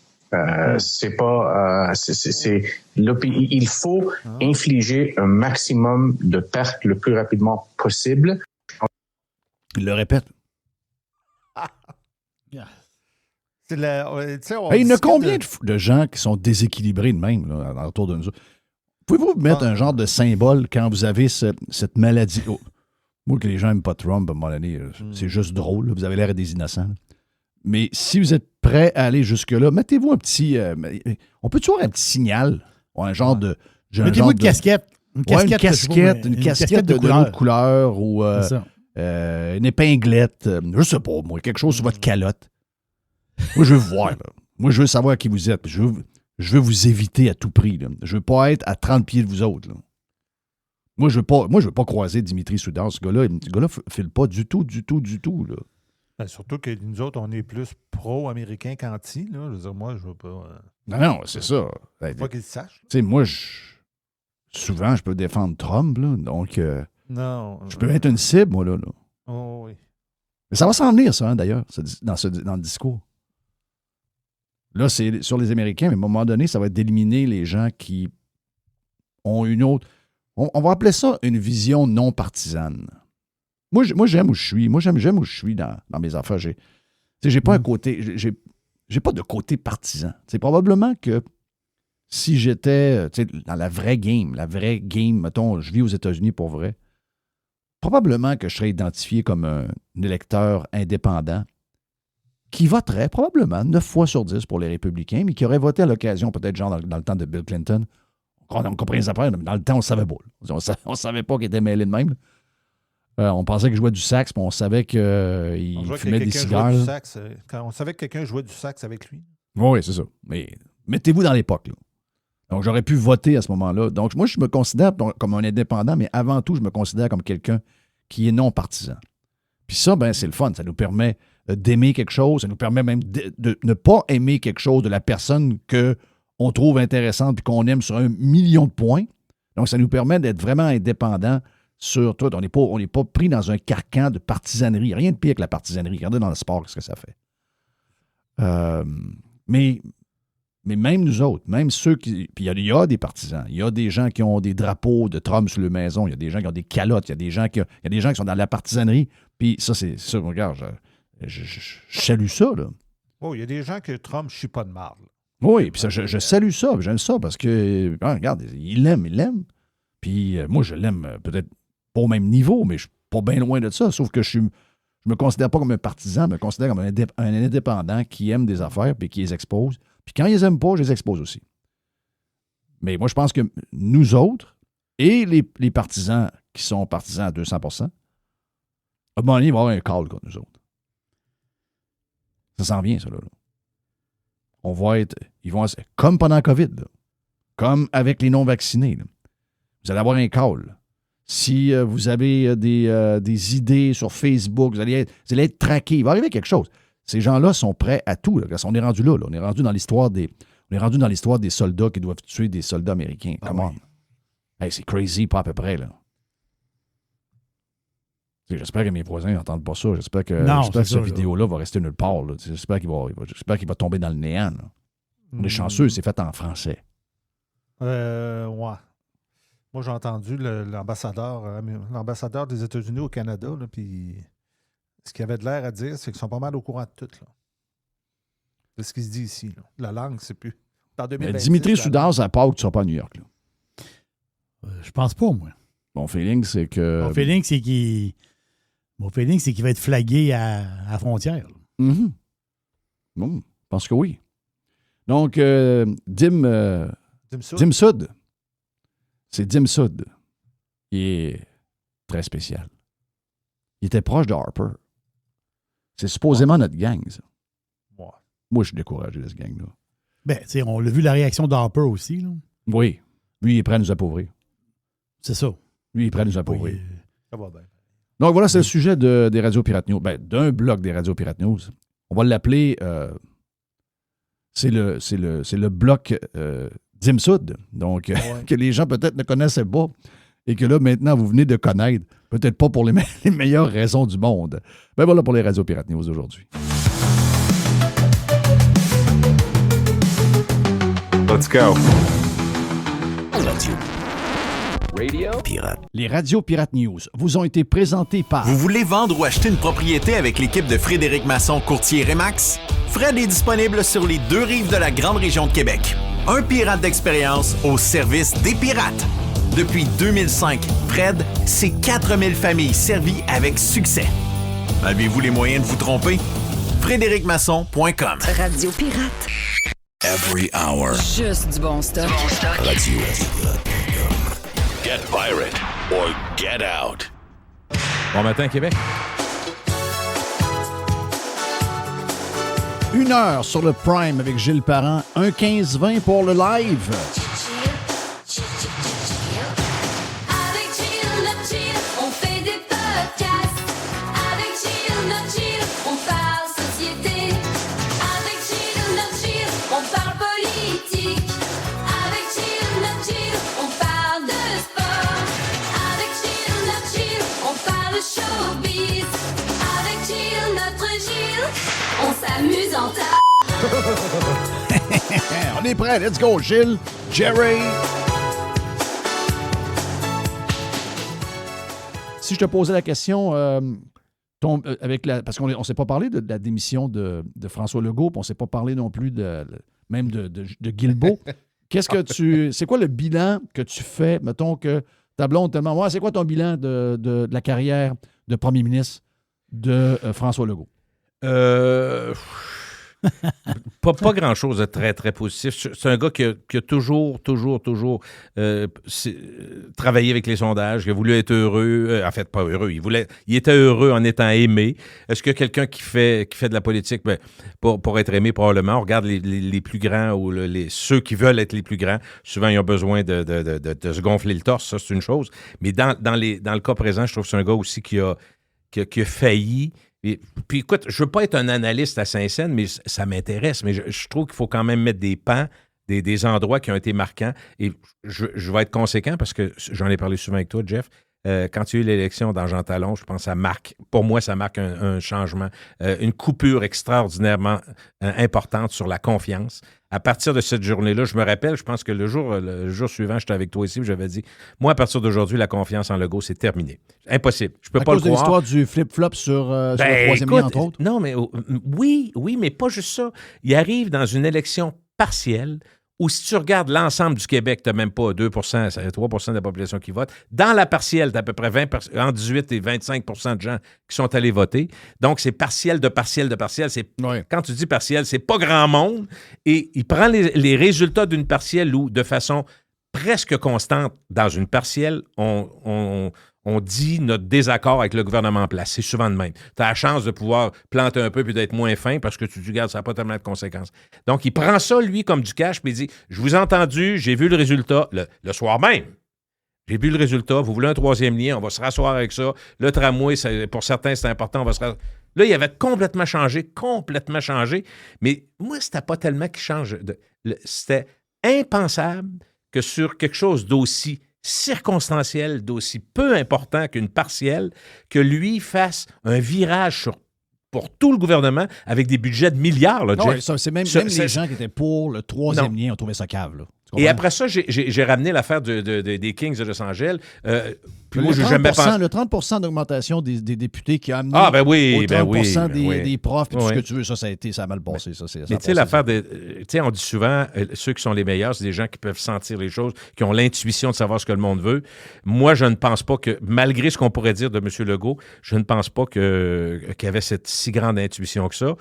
C'est pas. Il faut infliger un maximum de pertes le plus rapidement possible. Il le répète. Il y en a combien de gens qui sont déséquilibrés de même là, autour de nous? Pouvez-vous mettre un genre de symbole quand vous avez cette maladie? Oh, moi, que les gens n'aiment pas Trump, à un moment donné, c'est juste drôle. Là, vous avez l'air des innocents. Là. Mais si vous êtes prêts à aller jusque-là, mettez-vous un petit... on peut-tu avoir un petit signal? Un genre de... Mettez-vous une casquette. Une casquette de l'autre couleur ou une épinglette. Je sais pas, moi, quelque chose sur votre calotte. Moi, je veux vous voir. Là. Moi, je veux savoir qui vous êtes. Je veux vous éviter à tout prix. Là. Je veux pas être à 30 pieds de vous autres. Là. Moi, je veux pas croiser Dimitri Soudar. Ce gars-là ne file pas du tout. Là. Ben, surtout que nous autres, on est plus pro-américain qu'anti. Là. Je veux dire, moi, je veux pas... Non, c'est ça. Faut pas qu'ils le sachent. Tu sais, moi, souvent, je peux défendre Trump. Là, donc, non. Je peux être une cible, moi, là. Oh, oui. Mais ça va s'en venir, ça, hein, d'ailleurs, dans le discours. Là, c'est sur les Américains, mais à un moment donné, ça va être d'éliminer les gens qui ont une autre... On va appeler ça une vision non partisane. Moi j'aime où je suis. Moi, j'aime où je suis dans mes affaires. J'ai pas un côté... J'ai pas de côté partisan. C'est probablement que si j'étais dans la vraie game, mettons, je vis aux États-Unis pour vrai, probablement que je serais identifié comme un électeur indépendant qui voterait probablement 9 fois sur 10 pour les républicains, mais qui aurait voté à l'occasion, peut-être genre dans le temps de Bill Clinton. On comprenait les affaires, mais dans le temps, on ne savait pas. On ne savait pas qu'il était mêlé de même. On pensait qu'il jouait du sax, puis on savait qu'il fumait des cigares. On savait que quelqu'un jouait du sax avec lui. Oui, c'est ça. Mais mettez-vous dans l'époque. Là. Donc, j'aurais pu voter à ce moment-là. Donc, moi, je me considère comme un indépendant, mais avant tout, je me considère comme quelqu'un qui est non partisan. Puis ça, ben, c'est le fun. Ça nous permet d'aimer quelque chose. Ça nous permet même de ne pas aimer quelque chose de la personne qu'on trouve intéressante et qu'on aime sur 1 million de points. Donc, ça nous permet d'être vraiment indépendant sur tout. On n'est pas pris dans un carcan de partisanerie. Rien de pire que la partisanerie. Regardez dans le sport ce que ça fait. Mais même nous autres, même ceux qui... Puis il y a des partisans. Il y a des gens qui ont des drapeaux de Trump sur leur maison. Il y a des gens qui ont des calottes. Il y a des gens qui sont dans la partisanerie. Puis ça, c'est ça. Regarde, je salue ça, là. Oh, il y a des gens que Trump, je suis pas de marde. Oui, puis ça, je salue ça. J'aime ça parce que, regarde, il l'aime. Puis moi, je l'aime peut-être pas au même niveau, mais je suis pas bien loin de ça. Sauf que je me considère pas comme un partisan, je me considère comme un indépendant qui aime des affaires puis qui les expose. Puis quand ils les aiment pas, je les expose aussi. Mais moi, je pense que nous autres et les partisans qui sont partisans à 200%, à un moment donné, il va y avoir un call contre nous autres. Ça s'en vient, ça, là. Ils vont être comme pendant la COVID, là. Comme avec les non-vaccinés. Là. Vous allez avoir un call. Là. Si vous avez des idées sur Facebook, vous allez être traqués. Il va arriver quelque chose. Ces gens-là sont prêts à tout. Là. On est rendu là. On est rendu dans l'histoire des soldats qui doivent tuer des soldats américains. Comment? Hey, c'est crazy, pas à peu près, là. J'espère que mes voisins n'entendent pas ça. J'espère que cette vidéo-là va rester nulle part. Là. J'espère qu'il va tomber dans le néant. Là. On est chanceux, c'est fait en français. Ouais. Moi, j'ai entendu l'ambassadeur des États-Unis au Canada, là, puis ce qu'il avait de l'air à dire, c'est qu'ils sont pas mal au courant de tout. Là. De ce qui se dit ici. Là. La langue, c'est plus. Dimitri Soudard, à Pâques, tu ne seras pas à New York. Là. Je pense pas, moi. Mon feeling, c'est que. Mon feeling, c'est qu'il va être flagué à la frontière. Mm-hmm. Bon, je pense que oui. Donc, Dim Soud. C'est Dim Soud. Il est très spécial. Il était proche de Harper. C'est supposément notre gang, ça. Moi, je suis découragé de ce gang-là. Ben, tu sais, on l'a vu la réaction d'Harper aussi, là. Oui. Lui, il est prêt à nous appauvrir. C'est ça. Lui, il est prêt à nous appauvrir. Oui. Ça va bien. Donc, voilà, c'est le sujet des radios Pirate News. Ben, d'un bloc des radios Pirate News. On va l'appeler... c'est le bloc Dim Soud. Donc, que les gens peut-être ne connaissaient pas et que là, maintenant, vous venez de connaître. Peut-être pas pour les meilleures raisons du monde. Ben voilà pour les radios Pirate News aujourd'hui. Let's go. Radio Pirate. Les radios Pirate News vous ont été présentés par... Vous voulez vendre ou acheter une propriété avec l'équipe de Frédéric Masson, courtier Remax? Fred est disponible sur les 2 rives de la grande région de Québec. Un pirate d'expérience au service des pirates. Depuis 2005, Fred, c'est 4000 familles servies avec succès. Avez-vous les moyens de vous tromper? FrédéricMasson.com. Radio Pirate. Every hour. Juste du bon stock. Radio Get pirate or get out. Bon matin, Québec. 1 heure sur le Prime avec Gilles Parent. 1,15-20 pour le live. Avec Gilles, notre Gilles, on fait des podcasts. Avec Gilles, notre Gilles, on parle société. Avec Gilles, notre Gilles, on parle politique. Avec Gilles, notre Gilles, on parle de sport. Avec Gilles, notre Gilles, on parle showbiz. Avec Gilles, notre Gilles, on s'amuse en tas. On est prêt, let's go, Gilles, Jerry. Si je te posais la question, parce qu'on ne s'est pas parlé de la démission de François Legault, puis on ne s'est pas parlé non plus de Guilbeault. C'est quoi le bilan que tu fais, mettons que ta blonde te demande, c'est quoi ton bilan de la carrière de premier ministre de François Legault? Pas grand-chose de très, très positif. C'est un gars qui a toujours travaillé avec les sondages, qui a voulu être heureux. En fait, pas heureux. Il était heureux en étant aimé. Est-ce que quelqu'un qui fait de la politique, pour être aimé, probablement, on regarde les plus grands ou ceux qui veulent être les plus grands, souvent, ils ont besoin de se gonfler le torse. Ça, c'est une chose. Mais dans le cas présent, je trouve que c'est un gars aussi qui a failli. Puis écoute, je veux pas être un analyste à Saint-Saëns, mais ça m'intéresse. Mais je trouve qu'il faut quand même mettre des pans, des endroits qui ont été marquants. Et je vais être conséquent parce que j'en ai parlé souvent avec toi, Jeff. Quand il y a eu l'élection dans Jean Talon, je pense que ça marque, pour moi, ça marque un changement, une coupure extraordinairement importante sur la confiance. À partir de cette journée-là, je me rappelle, je pense que le jour suivant, j'étais avec toi ici, j'avais dit, moi, à partir d'aujourd'hui, la confiance en Legault, c'est terminé. Impossible. Je peux pas le croire. À cause de l'histoire du flip-flop sur le troisième lien, entre autres? Non, mais oui, mais pas juste ça. Il arrive dans une élection partielle où si tu regardes l'ensemble du Québec, tu n'as même pas 2 3 de la population qui vote. Dans la partielle, tu as à peu près entre 18 et 25 de gens qui sont allés voter. Donc, c'est partiel de partiel de partiel. Quand tu dis partiel, c'est pas grand monde. Et il prend les résultats d'une partielle où, de façon presque constante, dans une partielle, on dit notre désaccord avec le gouvernement en place. C'est souvent de même. Tu as la chance de pouvoir planter un peu puis d'être moins fin parce que tu te dis, regarde, ça n'a pas tellement de conséquences. Donc, il prend ça, lui, comme du cash, puis il dit, je vous ai entendu, j'ai vu le résultat le soir même. J'ai vu le résultat, vous voulez un troisième lien, on va se rasseoir avec ça. Le tramway, pour certains, c'est important, on va se rasseoir. Là, il avait complètement changé. Mais moi, c'était pas tellement qu'il change. C'était impensable que sur quelque chose d'aussi circonstanciel, d'aussi peu important qu'une partielle, que lui fasse un virage pour tout le gouvernement avec des budgets de milliards. Là, non, c'est même les gens qui étaient pour le troisième lien ont trouvé ça cave. Là. Et après ça, j'ai ramené l'affaire des Kings de Los Angeles. Puis moi, le je n'ai jamais pensé. Le 30 d'augmentation des députés qui a amené au 30 oui. des profs, puis tout ce que tu veux, ça a mal passé. Mais tu sais, l'affaire tu sais, on dit souvent, ceux qui sont les meilleurs, c'est des gens qui peuvent sentir les choses, qui ont l'intuition de savoir ce que le monde veut. Moi, je ne pense pas que, malgré ce qu'on pourrait dire de M. Legault, je ne pense pas qu'il y avait cette si grande intuition que ça.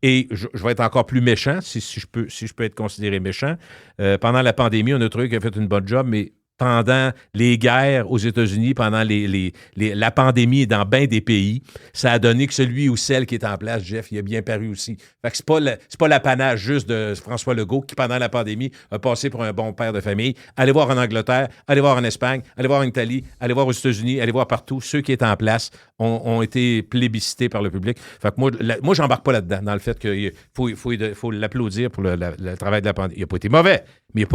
Et je vais être encore plus méchant, si je peux être considéré méchant. Pendant la pandémie, on a trouvé qu'il a fait une bonne job, mais pendant les guerres aux États-Unis, pendant la pandémie dans bien des pays, ça a donné que celui ou celle qui est en place, Jeff, il a bien paru aussi. Fait que c'est pas l'apanage juste de François Legault qui, pendant la pandémie, a passé pour un bon père de famille. Allez voir en Angleterre, allez voir en Espagne, allez voir en Italie, allez voir aux États-Unis, allez voir partout. Ceux qui étaient en place ont été plébiscités par le public. Fait que moi j'embarque pas là-dedans, dans le fait qu'il faut l'applaudir pour le travail de la pandémie. Il n'a pas été mauvais, mais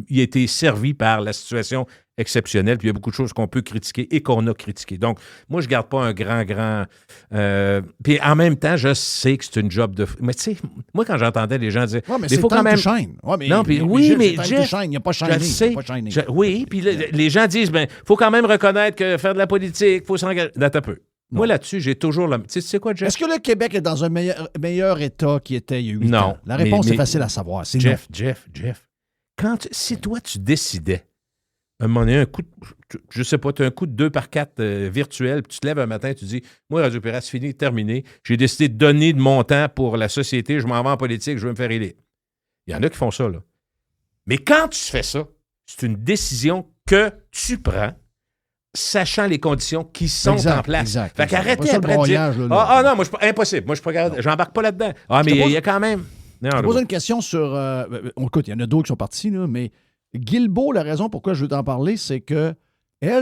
il a été servi par la situation exceptionnelle, puis il y a beaucoup de choses qu'on peut critiquer et qu'on a critiquées. Donc, moi, je ne garde pas un grand... puis en même temps, je sais que c'est une job de... Mais tu sais, moi, quand j'entendais les gens dire... Ouais, mais c'est faut quand même... Ouais, non, puis oui, mais Jeff... Il n'y a pas shiné. Oui, puis les gens disent, il faut quand même reconnaître que faire de la politique, il faut s'engager... Attends un peu. Non. Moi, là-dessus, j'ai toujours... Tu sais quoi, Jeff? Est-ce que le Québec est dans un meilleur état qu'il était il y a 8 ans? La réponse est facile à savoir. C'est Jeff, si toi, tu décidais, à un moment donné, je sais pas, tu as un coup de 2x4 virtuel, puis tu te lèves un matin et tu dis, moi, Radio Pirate, c'est fini, terminé. J'ai décidé de donner de mon temps pour la société, je m'en vais en politique, je veux me faire élire. Il y en a qui font ça, là. Mais quand tu fais ça, c'est une décision que tu prends, sachant les conditions qui sont en place. Exact. Fait qu'arrêtez après de dire, non, moi, impossible, moi, j'embarque pas là-dedans. Ah, mais il y a quand même... Je te pose une question sur... écoute, il y en a d'autres qui sont partis, là, mais Guilbeault, la raison pourquoi je veux t'en parler, c'est que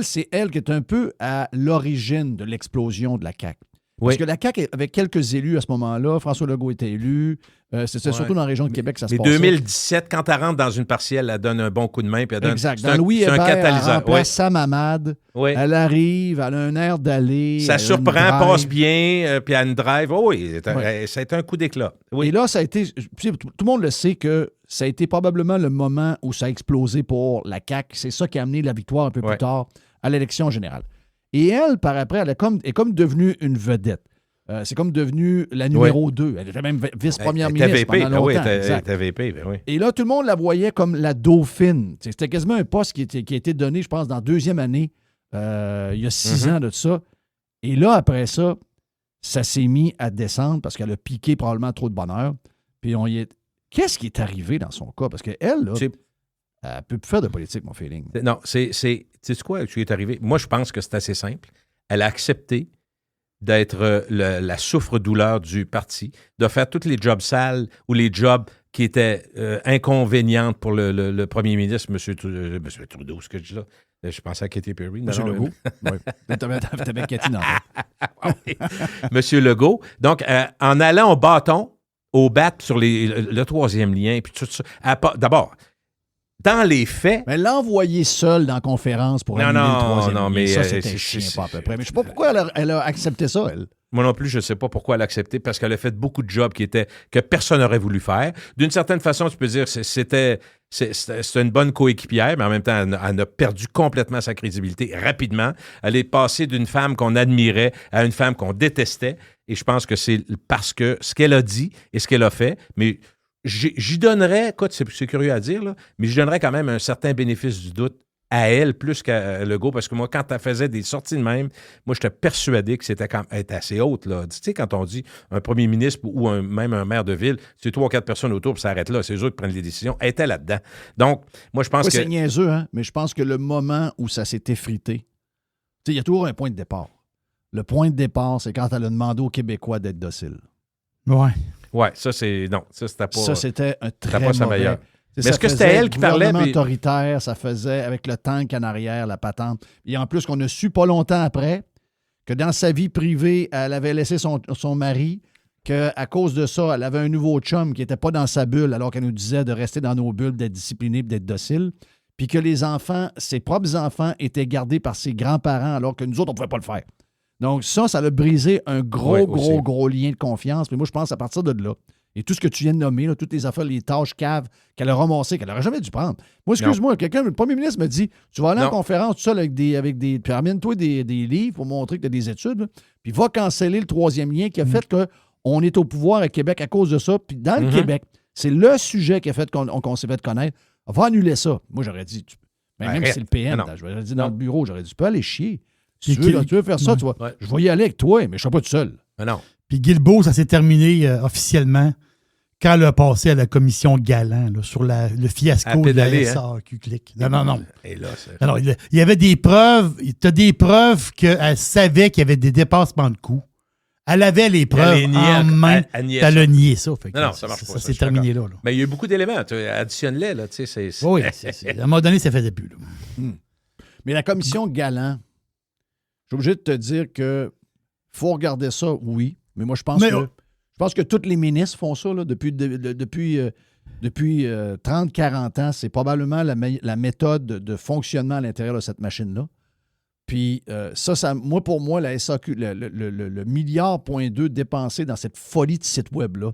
c'est elle qui est un peu à l'origine de l'explosion de la CAQ. Parce que la CAQ avait quelques élus à ce moment-là. François Legault était élu. C'était surtout dans la région de Québec que ça se passait. Mais 2017, quand elle rentre dans une partielle, elle donne un bon coup de main. Puis elle donne, exact. Dans Louis Hébert, elle remplace Sam Hamad. Oui. Elle arrive, elle a un air d'aller. Ça surprend, passe bien, puis elle a une drive. Oh oui, ça a été un coup d'éclat. Oui. Et là, ça a été... Tout le monde le sait que ça a été probablement le moment où ça a explosé pour la CAQ. C'est ça qui a amené la victoire un peu plus tard à l'élection générale. Et elle, par après, elle est comme devenue une vedette. C'est comme devenue la numéro 2. Elle était même vice-première ministre pendant longtemps. Elle était VP, ben oui. Et là, tout le monde la voyait comme la dauphine. C'était quasiment un poste qui a été donné, je pense, dans la deuxième année, il y a 6 ans de ça. Et là, après ça, ça s'est mis à descendre parce qu'elle a piqué probablement trop de bonheur. Puis qu'est-ce qui est arrivé dans son cas? Parce qu'elle, là, elle ne peut plus faire de politique, mon feeling. Non, tu sais quoi ce qui est arrivé? Moi, je pense que c'est assez simple. Elle a accepté d'être la souffre-douleur du parti, de faire tous les jobs sales ou les jobs qui étaient inconvénients pour le premier ministre, M. Trudeau, ce que je dis là. Je pensais à Katy Perry. M. Legault. Oui. T'avais Katy dans M. Legault. Donc, en allant au bâton, au bat sur le troisième lien, puis tout ça. D'abord, dans les faits... Mais l'envoyer seul dans la conférence pour annuler le troisième lien, mais ça, c'était chien pas à peu près. Mais je ne sais pas pourquoi elle a accepté ça, elle. Moi non plus, je ne sais pas pourquoi elle a accepté, parce qu'elle a fait beaucoup de jobs que personne n'aurait voulu faire. D'une certaine façon, tu peux dire que c'était une bonne coéquipière, mais en même temps, elle a perdu complètement sa crédibilité rapidement. Elle est passée d'une femme qu'on admirait à une femme qu'on détestait. Et je pense que c'est parce que ce qu'elle a dit et ce qu'elle a fait, mais j'y donnerais, écoute, c'est curieux à dire, là, mais j'y donnerais quand même un certain bénéfice du doute à elle plus qu'à Legault, parce que moi, quand elle faisait des sorties de même, moi, j'étais persuadé que c'était quand même assez haute, là. Tu sais, quand on dit un premier ministre ou même un maire de ville, c'est 3 ou 4 personnes autour, puis ça arrête là. C'est eux qui prennent les décisions. Elle était là-dedans. Donc, moi, je pense que... C'est niaiseux, hein? Mais je pense que le moment où ça s'est effrité, tu sais, il y a toujours un point de départ. Le point de départ, c'est quand elle a demandé aux Québécois d'être dociles. Ouais. Ouais, ça, c'est... Non, ça, c'était pas... Ça, c'était un très mauvais... sa meilleure. Mais est-ce que c'était elle qui parlait? Gouvernement autoritaire, ça faisait avec le tank en arrière, la patente. Et en plus, qu'on a su pas longtemps après que dans sa vie privée, elle avait laissé son mari, qu'à cause de ça, elle avait un nouveau chum qui n'était pas dans sa bulle, alors qu'elle nous disait de rester dans nos bulles, d'être discipliné, d'être docile. Puis que les enfants, ses propres enfants, étaient gardés par ses grands-parents, alors que nous autres, on ne pouvait pas le faire. Donc ça a brisé un gros lien de confiance. Mais moi, je pense à partir de là, Et tout ce que tu viens de nommer, là, toutes les affaires, les tâches caves qu'elle a ramassées, qu'elle n'aurait jamais dû prendre. Moi, excuse-moi, le premier ministre me dit, tu vas aller en conférence tout seul avec des puis ramène-toi des livres pour montrer que tu as des études, là, puis va canceller le troisième lien qui a fait qu'on est au pouvoir à Québec à cause de ça. Puis dans le Québec, c'est le sujet qui a fait qu'on s'est fait connaître. On va annuler ça. Moi, j'aurais dit, même si c'est le PM, j'aurais dit dans le bureau, j'aurais dit, tu peux aller chier. Si tu veux faire ça, tu vois, je vais y aller avec toi, mais je ne serai pas tout seul. Non. Puis Guilbeault, ça s'est terminé officiellement quand elle a passé à la commission Galland là, sur le fiasco de la SAQ Clic. Non. Et là, alors, il y avait des preuves. Tu as des preuves qu'elle savait qu'il y avait des dépassements de coûts. Elle avait les preuves en main. Elle a nié ça. Fait que non, ça marche pas. Ça s'est terminé là. Mais il y a eu beaucoup d'éléments. Additionne-les. Là, oui, à un moment donné, ça faisait plus. Là. Mais la commission Galland, je suis obligé de te dire que faut regarder ça, oui. Mais moi, je pense que tous les ministres font ça là, depuis 30-40 ans. C'est probablement la méthode de fonctionnement à l'intérieur de cette machine-là. Puis pour moi, la SAQ, le milliard point 2 dépensé dans cette folie de site web-là,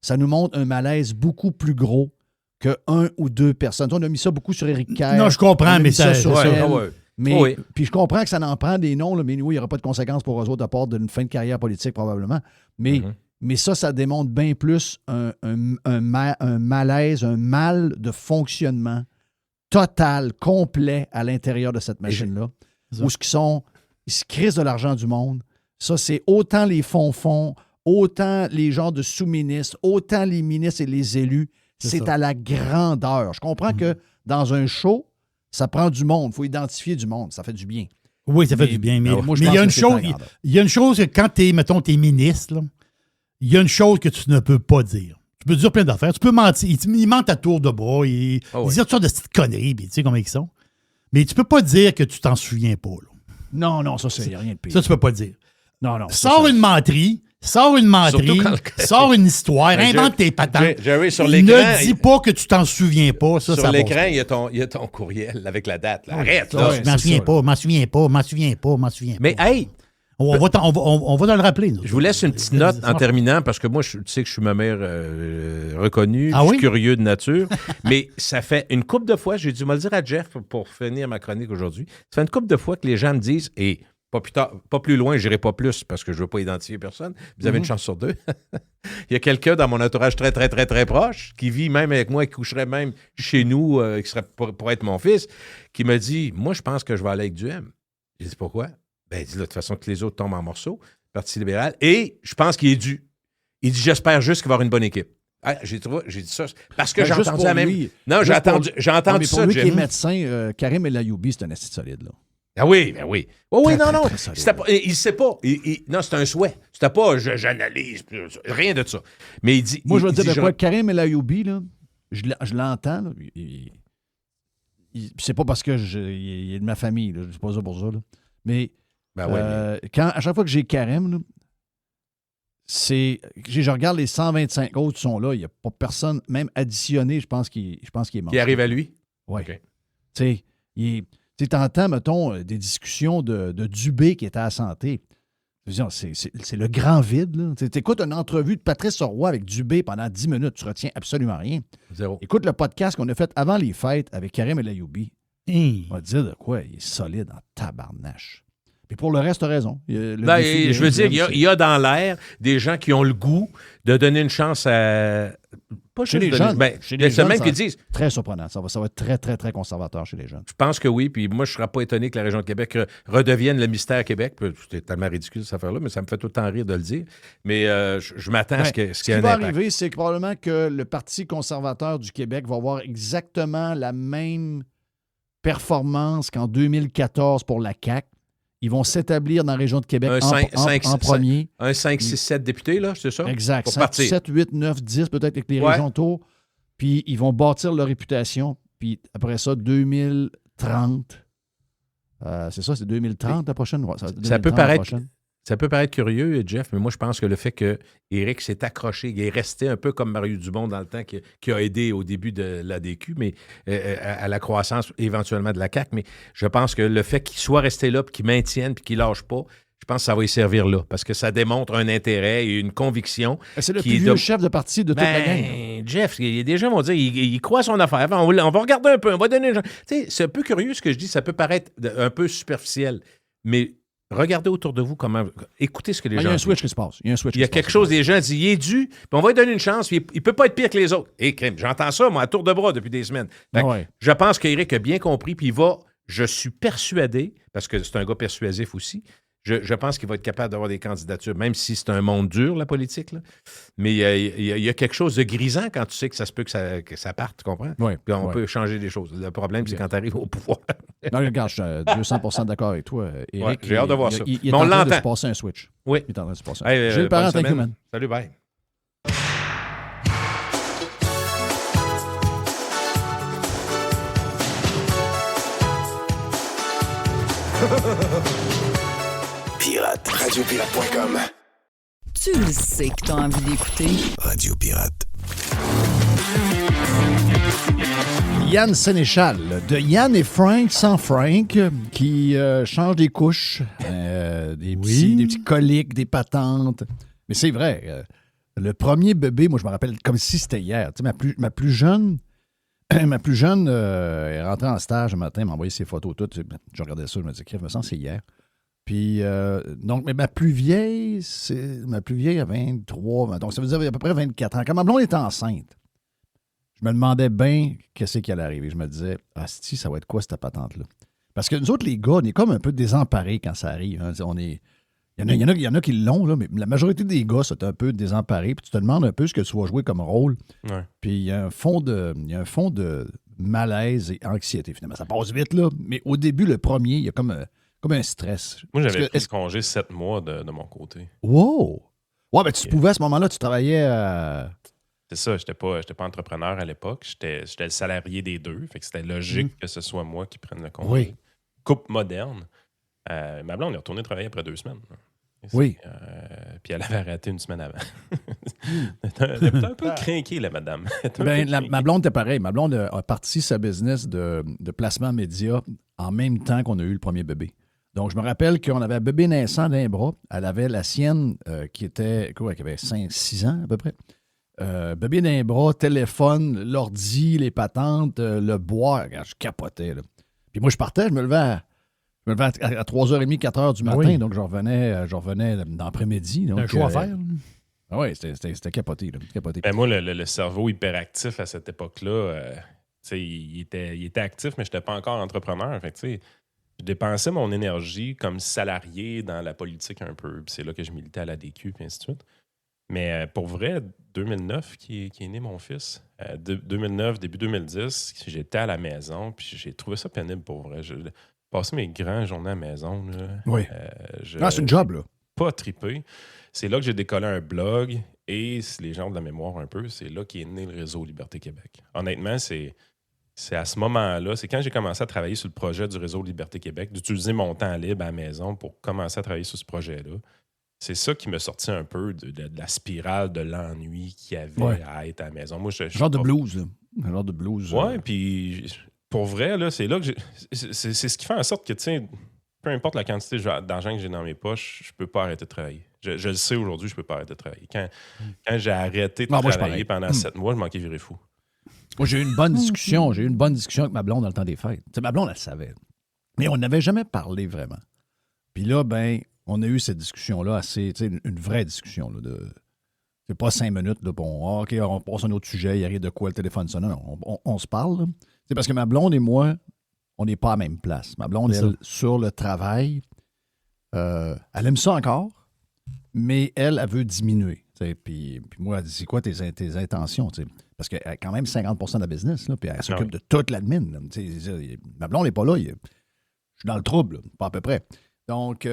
ça nous montre un malaise beaucoup plus gros que 1 ou 2 personnes. On a mis ça beaucoup sur Éric Kerr. Non, je comprends, mais ça... Mais, puis je comprends que ça en prend des noms, là, mais oui, il n'y aura pas de conséquences pour eux autres à part d'une fin de carrière politique probablement. Mais ça démontre bien plus un malaise, un mal de fonctionnement total, complet à l'intérieur de cette machine-là. Où ils se crissent de l'argent du monde. Ça, c'est autant les fonds, autant les genres de sous-ministres, autant les ministres et les élus. C'est à la grandeur. Je comprends que dans un show, ça prend du monde. Il faut identifier du monde. Ça fait du bien. Oui, ça fait du bien. Mais il y a une chose que quand mettons, t'es ministre, là, il y a une chose que tu ne peux pas dire. Tu peux dire plein d'affaires. Tu peux mentir. Ils mentent à tour de bras. Ils disent toutes sortes de petites conneries. Tu sais comment ils sont. Mais tu peux pas dire que tu t'en souviens pas. Là. Non, ça, c'est rien de pire. Ça, tu peux pas le dire. Non. Sors une menterie, sors une histoire, invente tes patentes. Jerry, sur l'écran, ne dis pas que tu t'en souviens pas. Ça, sur l'écran, il y a ton courriel avec la date. Là. Arrête, là. Je m'en souviens pas. Mais hey! On va te le rappeler. Je vous laisse une petite note en terminant, parce que moi, tu sais que je suis ma mère reconnue, je suis curieux de nature, mais ça fait une couple de fois, j'ai dû me le dire à Jeff pour finir ma chronique aujourd'hui, ça fait une couple de fois que les gens me disent, et pas plus loin, je n'irai pas plus, parce que je ne veux pas identifier personne, vous avez une chance sur 2. Il y a quelqu'un dans mon entourage très, très, très, très proche, qui vit même avec moi, qui coucherait même chez nous, qui serait pour être mon fils, qui me dit, moi, je pense que je vais aller avec Duhem. J'ai dit, pourquoi? Ben, il dit, de toute façon, que les autres tombent en morceaux, Parti libéral, et je pense qu'il est dû. Il dit, j'espère juste qu'il va y avoir une bonne équipe. Ah, j'ai dit ça parce que j'ai entendu la même... Non, j'ai entendu ça. Pour lui qui est médecin, Karim El Ayoubi, c'est un esti solide, là. Ah oui, ben oui. Oh, oui, non. Il ne sait pas. Non, c'est un souhait. C'était pas, j'analyse, rien de ça. Mais il dit... Moi, je veux dire de quoi, Karim El Ayoubi, là, je l'entends, là, c'est pas parce que il est de ma famille, là, je dis pas ça pour ça, là. Mais... à chaque fois que j'ai Karim, là, je regarde les 125 autres qui sont là, il n'y a pas personne, même additionné, je pense qu'il est mort. Qui arrive à lui? Oui. Okay. Tu sais, t'entends, mettons, des discussions de Dubé qui était à la santé. C'est le grand vide. Tu écoutes une entrevue de Patrice Roy avec Dubé pendant 10 minutes, tu retiens absolument rien. Zéro. Écoute le podcast qu'on a fait avant les fêtes avec Karim El Ayoubi. On va te dire de quoi, il est solide en tabarnache. Puis pour le reste, tu as raison. Je veux dire, il y a dans l'air des gens qui ont le goût de donner une chance à... Pas chez les jeunes. Chez les jeunes, même qui disent... Très surprenant. Ça va être très, très, très conservateur chez les jeunes. Je pense que oui. Puis moi, je ne serais pas étonné que la région de Québec redevienne le mystère Québec. C'est tellement ridicule, cette affaire-là, mais ça me fait tout le temps rire de le dire. Mais je m'attends à ce qu'il y ait un impact. Ce qui va arriver, c'est que probablement que le Parti conservateur du Québec va avoir exactement la même performance qu'en 2014 pour la CAQ. Ils vont s'établir dans la région de Québec en premier. Un 5, 6, 7 députés, là, c'est ça? Exact. 7, 8, 9, 10 peut-être avec les régions autour. Puis ils vont bâtir leur réputation. Puis après ça, 2030. C'est ça, c'est 2030 la prochaine? Ouais, ça peut paraître curieux, Jeff, mais moi, je pense que le fait qu'Éric s'est accroché, il est resté un peu comme Mario Dumont dans le temps qui a aidé au début de l'ADQ, mais à la croissance éventuellement de la CAQ, mais je pense que le fait qu'il soit resté là, puis qu'il maintienne, puis qu'il ne lâche pas, Je pense que ça va y servir là, parce que ça démontre un intérêt et une conviction. C'est le plus vieux chef de parti de toute la gang. Jeff, des gens vont dire, il croit son affaire. On va regarder un peu, on va donner... Tu sais, c'est un peu curieux ce que je dis, ça peut paraître un peu superficiel, mais regardez autour de vous comment... Écoutez ce que les gens... Il y a un switch qui se passe. Il y a quelque chose, des gens disent, il est dû, puis on va lui donner une chance, puis il peut pas être pire que les autres. Crime, j'entends ça, moi, à tour de bras depuis des semaines. Je pense qu'Éric a bien compris, puis il va... Je suis persuadé, parce que c'est un gars persuasif aussi, je pense qu'il va être capable d'avoir des candidatures, même si c'est un monde dur, la politique. Là. Mais il y a quelque chose de grisant quand tu sais que ça se peut que ça parte, tu comprends? Oui. Puis on peut changer des choses. Le problème, c'est quand tu arrives au pouvoir. Non, regarde, je suis 200% d'accord avec toi, Éric. J'ai hâte de voir ça. Il est en train de se passer un switch. Oui. Il est en train de se passer un switch. Gilles Parent, thank you, man. Salut, bye. Pirate. Radiopirate.com. Tu le sais que t'as envie d'écouter. Radio Pirate. Yann Sénéchal, de Yann et Frank sans Frank, qui change des couches, des petits coliques, des patentes. Mais c'est vrai, le premier bébé, moi je me rappelle comme si c'était hier. Tu sais, ma plus jeune est rentrée en stage un matin, m'a envoyé ses photos toutes. Je regardais ça, je me disais, je me sens c'est hier. Puis, donc, mais ma plus vieille a 23, donc ça veut dire à peu près 24 ans. Quand ma blonde était enceinte, je me demandais bien qu'est-ce qui allait arriver. Je me disais, asti, ça va être quoi cette patente-là? Parce que nous autres, les gars, on est comme un peu désemparés quand ça arrive. Hein. Il y en a qui l'ont, là, mais la majorité des gars sont un peu désemparés. Puis tu te demandes un peu ce que tu vas jouer comme rôle. Ouais. Puis il y a un fond de malaise et anxiété, finalement. Ça passe vite, là. Mais au début, le premier, il y a comme un stress. Moi, j'avais pris congé 7 mois de mon côté. Wow! Ouais, ben tu pouvais, à ce moment-là, tu travaillais C'est ça, j'étais pas entrepreneur à l'époque. J'étais le salarié des deux. Fait que c'était logique que ce soit moi qui prenne le congé. Oui. Couple moderne. Ma blonde est retournée travailler après 2 semaines. Oui. Puis elle avait arrêté 1 semaine avant. Elle était un peu crinquée, la madame. Ma blonde était pareil. Ma blonde a parti sa business de placement média en même temps qu'on a eu le premier bébé. Donc, je me rappelle qu'on avait un bébé naissant d'un bras. Elle avait la sienne qui avait 5-6 ans à peu près. Bébé d'un bras, téléphone, l'ordi, les patentes, le bois. Regarde, je capotais. Là. Puis moi, je partais, je me levais à 3h30, 4h du matin. Oui. Donc, je revenais dans l'après-midi. Un choix à faire. Oui, c'était capoté. Là, capoté. Ben moi, le cerveau hyperactif à cette époque-là, il était actif, mais je n'étais pas encore entrepreneur. Fait que, je dépensais mon énergie comme salarié dans la politique un peu. Puis c'est là que je militais à la DQ, puis ainsi de suite. Mais pour vrai, 2009, qui est né mon fils, 2009, début 2010, j'étais à la maison, puis j'ai trouvé ça pénible pour vrai. J'ai passé mes grandes journées à la maison. Là. Oui. C'est une job, là. Pas trippé. C'est là que j'ai décollé un blog, et si les gens ont de la mémoire un peu, c'est là qu'est né le réseau Liberté Québec. Honnêtement, c'est à ce moment-là, c'est quand j'ai commencé à travailler sur le projet du réseau Liberté Québec, d'utiliser mon temps libre à la maison pour commencer à travailler sur ce projet-là. C'est ça qui m'a sorti un peu de la spirale de l'ennui qu'il y avait à être à la maison. Moi, genre de blues, là. Un genre de blues. Oui, puis pour vrai, là, c'est là que c'est ce qui fait en sorte que, tu sais, peu importe la quantité d'argent que j'ai dans mes poches, je peux pas arrêter de travailler. Je le sais aujourd'hui, je peux pas arrêter de travailler. Quand j'ai arrêté de travailler pendant 7 mois, je manquais virer fou. Moi, j'ai eu une bonne discussion. J'ai eu une bonne discussion avec ma blonde dans le temps des fêtes. T'sais, ma blonde, elle savait. Mais on n'avait jamais parlé vraiment. Puis là, ben, on a eu cette discussion-là assez, une vraie discussion. Là, c'est pas 5 minutes, là, bon, OK, on passe à un autre sujet, il arrive de quoi le téléphone sonne. Non, on se parle. C'est parce que ma blonde et moi, on n'est pas à la même place. Ma blonde, elle, sur le travail, elle aime ça encore, mais elle veut diminuer. Puis moi, elle dit, c'est quoi tes intentions? T'sais? Parce qu'elle a quand même 50% de la business, là, puis elle s'occupe de toute l'admin. Ma blonde n'est pas là. Je suis dans le trouble, là, pas à peu près. Donc,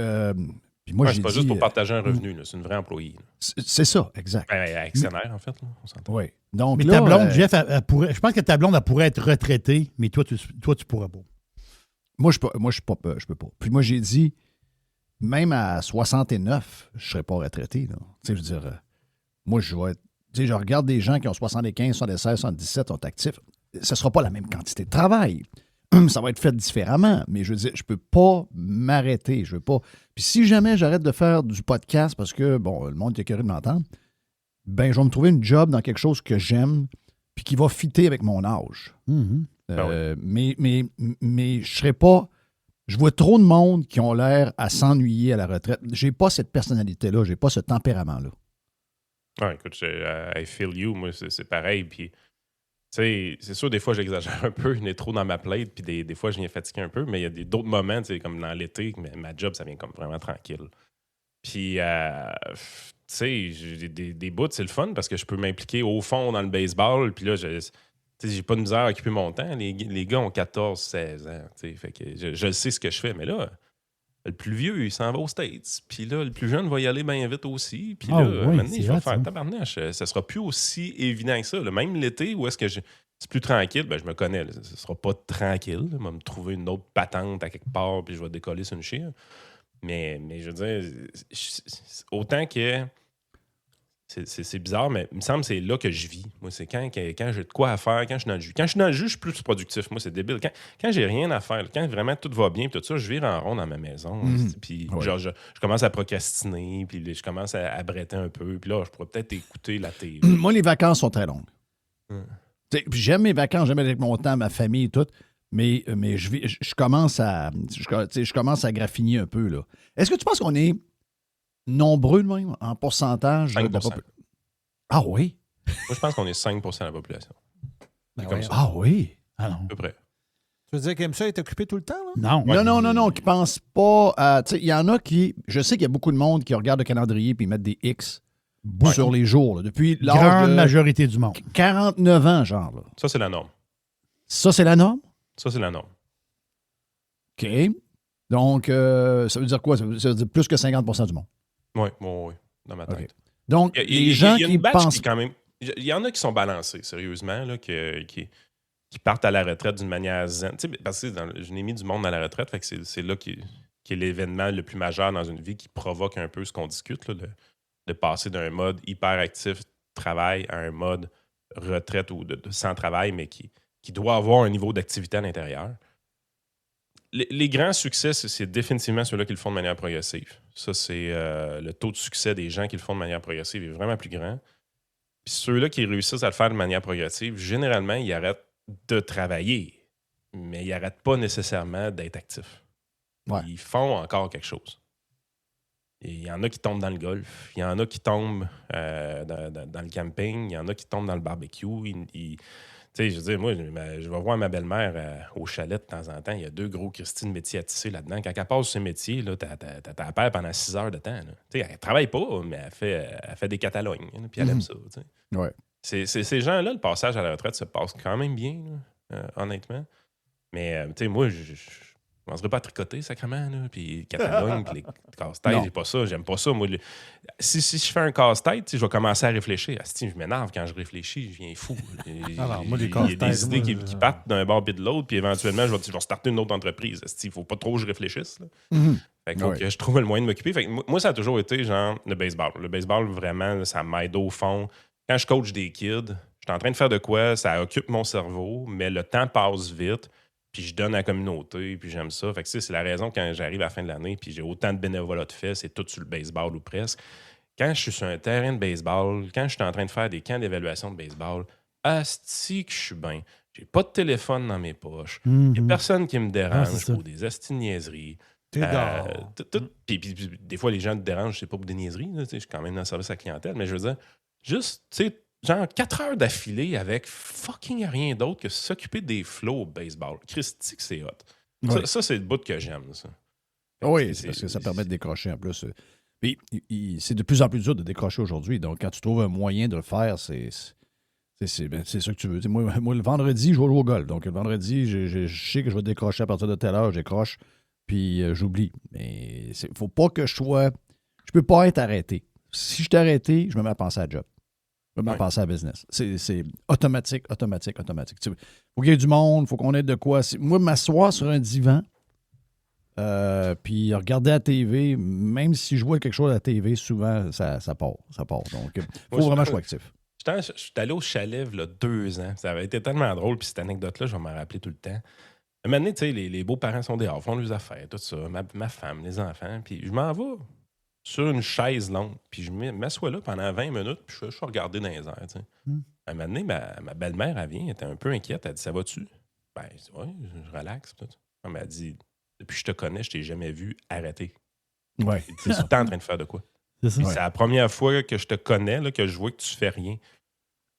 puis moi, j'ai c'est pas dit, juste pour partager un revenu, c'est une vraie employée. C'est ça, exact. Actionnaire, en fait. Là, on s'entend. Oui. Donc, mais là, ta blonde, Jeff, je pense que ta blonde, elle pourrait être retraitée, mais toi, tu pourras pas. Moi, je peux pas. Puis moi, j'ai dit, même à 69, je ne serais pas retraité. Là. Je veux dire, moi, je vais être. Je regarde des gens qui ont 75, 76, 77, sont actifs. Ce ne sera pas la même quantité de travail. ça va être fait différemment. Mais je veux dire, je peux pas m'arrêter. Je veux pas. Puis si jamais j'arrête de faire du podcast parce que, bon, le monde est curieux de m'entendre, ben, je vais me trouver une job dans quelque chose que j'aime puis qui va fitter avec mon âge. Mais je serais pas... Je vois trop de monde qui ont l'air à s'ennuyer à la retraite. J'ai pas cette personnalité-là, j'ai pas ce tempérament-là. Ah, écoute, I feel you, moi, c'est pareil. Puis, tu sais, c'est sûr, des fois, j'exagère un peu, je n'ai trop dans ma plate, puis des fois, je viens fatiguer un peu, mais il y a d'autres moments, tu sais, comme dans l'été, ma job, ça vient comme vraiment tranquille. Puis, tu sais, j'ai des bouts, c'est le fun parce que je peux m'impliquer au fond dans le baseball, puis là, j'ai pas de misère à occuper mon temps. Les gars ont 14, 16 ans. Fait que je sais ce que je fais. Mais là, le plus vieux, il s'en va aux States. Puis là, le plus jeune va y aller bien vite aussi. Puis là, maintenant, je vais faire tabarnache. Ça sera plus aussi évident que ça. Là. Même l'été, où est-ce que c'est plus tranquille, ben, je me connais. Là. Ce sera pas tranquille. Je vais me trouver une autre patente à quelque part, puis je vais décoller sur une chire. Mais je veux dire, autant que... C'est bizarre, mais il me semble que c'est là que je vis. Moi, c'est quand j'ai de quoi à faire, quand je suis dans le jus. Quand je suis dans le jus, je suis plus productif. Moi, c'est débile. Quand j'ai rien à faire, quand vraiment tout va bien, tout ça, je vire en rond dans ma maison. Puis genre, je commence à procrastiner, puis je commence à bretter un peu. Puis là, je pourrais peut-être écouter la télé. Moi, les vacances sont très longues. J'aime mes vacances, j'aime avec mon temps, ma famille et tout, mais je commence à graffiner un peu. Là. Est-ce que tu penses qu'on est nombreux de même, en pourcentage? 5%. Ah oui? Moi, je pense qu'on est 5% de la population. Ben ouais. Ah oui? Ah non. À peu près. Tu veux dire qu'aime ça être occupé tout le temps? Là? Non. Non, qui ne pensent pas à... Tu sais, il y en a qui... Je sais qu'il y a beaucoup de monde qui regarde le calendrier et ils mettent des X sur les jours. Là, depuis l'âge grande de majorité du monde. 49 ans, genre. Là. Ça, c'est la norme. Ça, c'est la norme? Ça, c'est la norme. OK. Donc, ça veut dire quoi? Ça veut dire plus que 50% du monde. Oui, dans ma tête. Okay. Donc, les gens qui pensent... Il y en a qui sont balancés, sérieusement, là, qui partent à la retraite d'une manière zen. Parce que je n'ai mis du monde à la retraite, fait que c'est là qui est l'événement le plus majeur dans une vie qui provoque un peu ce qu'on discute, là, de passer d'un mode hyperactif travail à un mode retraite ou sans travail, mais qui doit avoir un niveau d'activité à l'intérieur. Les grands succès, c'est définitivement ceux-là qui le font de manière progressive. Ça, c'est le taux de succès des gens qui le font de manière progressive est vraiment plus grand. Puis ceux-là qui réussissent à le faire de manière progressive, généralement, ils arrêtent de travailler, mais ils n'arrêtent pas nécessairement d'être actifs. Ouais. Ils font encore quelque chose. Il y en a qui tombent dans le golf, il y en a qui tombent dans le camping, il y en a qui tombent dans le barbecue. Tu sais, je veux dire, moi, je vais voir ma belle-mère au chalet de temps en temps. Il y a 2 gros Christine métiers à tisser là-dedans. Quand elle passe sur ses métiers, là, t'as à paire pendant 6 heures de temps. Tu sais, elle travaille pas, mais elle fait des Catalognes. Là, puis elle aime ça. Tu sais. Ouais. Ces gens-là, le passage à la retraite se passe quand même bien, là, honnêtement. Mais, tu sais, moi, je ne commencerai pas à tricoter, sacrément, là, puis Catalogne, puis les casse-têtes, j'ai pas ça, j'aime pas ça. Moi, si je fais un casse-tête, je vais commencer à réfléchir. Je m'énerve quand je réfléchis, je viens fou. Il y a des idées qui partent d'un bord et de l'autre, puis éventuellement, je vais starter une autre entreprise. Il ne faut pas trop que je réfléchisse. Fait faut que je trouve le moyen de m'occuper. Fait que moi, ça a toujours été genre le baseball. Le baseball, vraiment, ça m'aide au fond. Quand je coach des kids, je suis en train de faire de quoi, ça occupe mon cerveau, mais le temps passe vite. Puis je donne à la communauté, puis j'aime ça. Fait que c'est la raison quand j'arrive à la fin de l'année, puis j'ai autant de bénévolat de fait, c'est tout sur le baseball ou presque. Quand je suis sur un terrain de baseball, quand je suis en train de faire des camps d'évaluation de baseball, asti que je suis bien. J'ai pas de téléphone dans mes poches. Il n'y a personne qui me dérange pour des asti de niaiseries. Puis des fois, les gens te dérangent, c'est pas pour des niaiseries. Là, je suis quand même dans le service à la clientèle, mais je veux dire, juste, tu sais, genre 4 heures d'affilée avec fucking rien d'autre que s'occuper des flots au baseball. Christy, que c'est hot. Oui. Ça, c'est le bout que j'aime, ça. Oui, c'est parce que ça permet de décrocher en plus. Puis, c'est de plus en plus dur de décrocher aujourd'hui. Donc, quand tu trouves un moyen de le faire, c'est ça que tu veux. Moi, le vendredi, je vais jouer au golf. Donc, le vendredi, je sais que je vais décrocher à partir de telle heure, je décroche, puis j'oublie. Mais il ne faut pas que je sois... Je peux pas être arrêté. Si je suis arrêté, je me mets à penser à job. Je me mets à penser à business. C'est automatique. Il faut qu'il y ait du monde, il faut qu'on ait de quoi. Moi, m'asseoir sur un divan, puis regarder la TV, même si je vois quelque chose à la TV, souvent, ça part. Donc, il faut vraiment que je sois actif. Je suis allé au chalet il y a 2 ans. Ça avait été tellement drôle, puis cette anecdote-là, je vais m'en rappeler tout le temps. un moment donné, tu sais, les beaux-parents sont dehors, font leurs affaires, tout ça, ma femme, les enfants, puis je m'en vais sur une chaise longue, puis je m'assois là pendant 20 minutes, puis je suis regardé dans les airs, tu sais. À un moment donné, ma belle-mère, elle vient, elle était un peu inquiète, elle dit « Ça va-tu? » Ben, je dis « Oui, je relaxe. » Elle m'a dit « Depuis que je te connais, je t'ai jamais vu arrêter. » Ouais. Tu es tout le temps en train de faire de quoi? C'est la première fois que je te connais, là, que je vois que tu fais rien.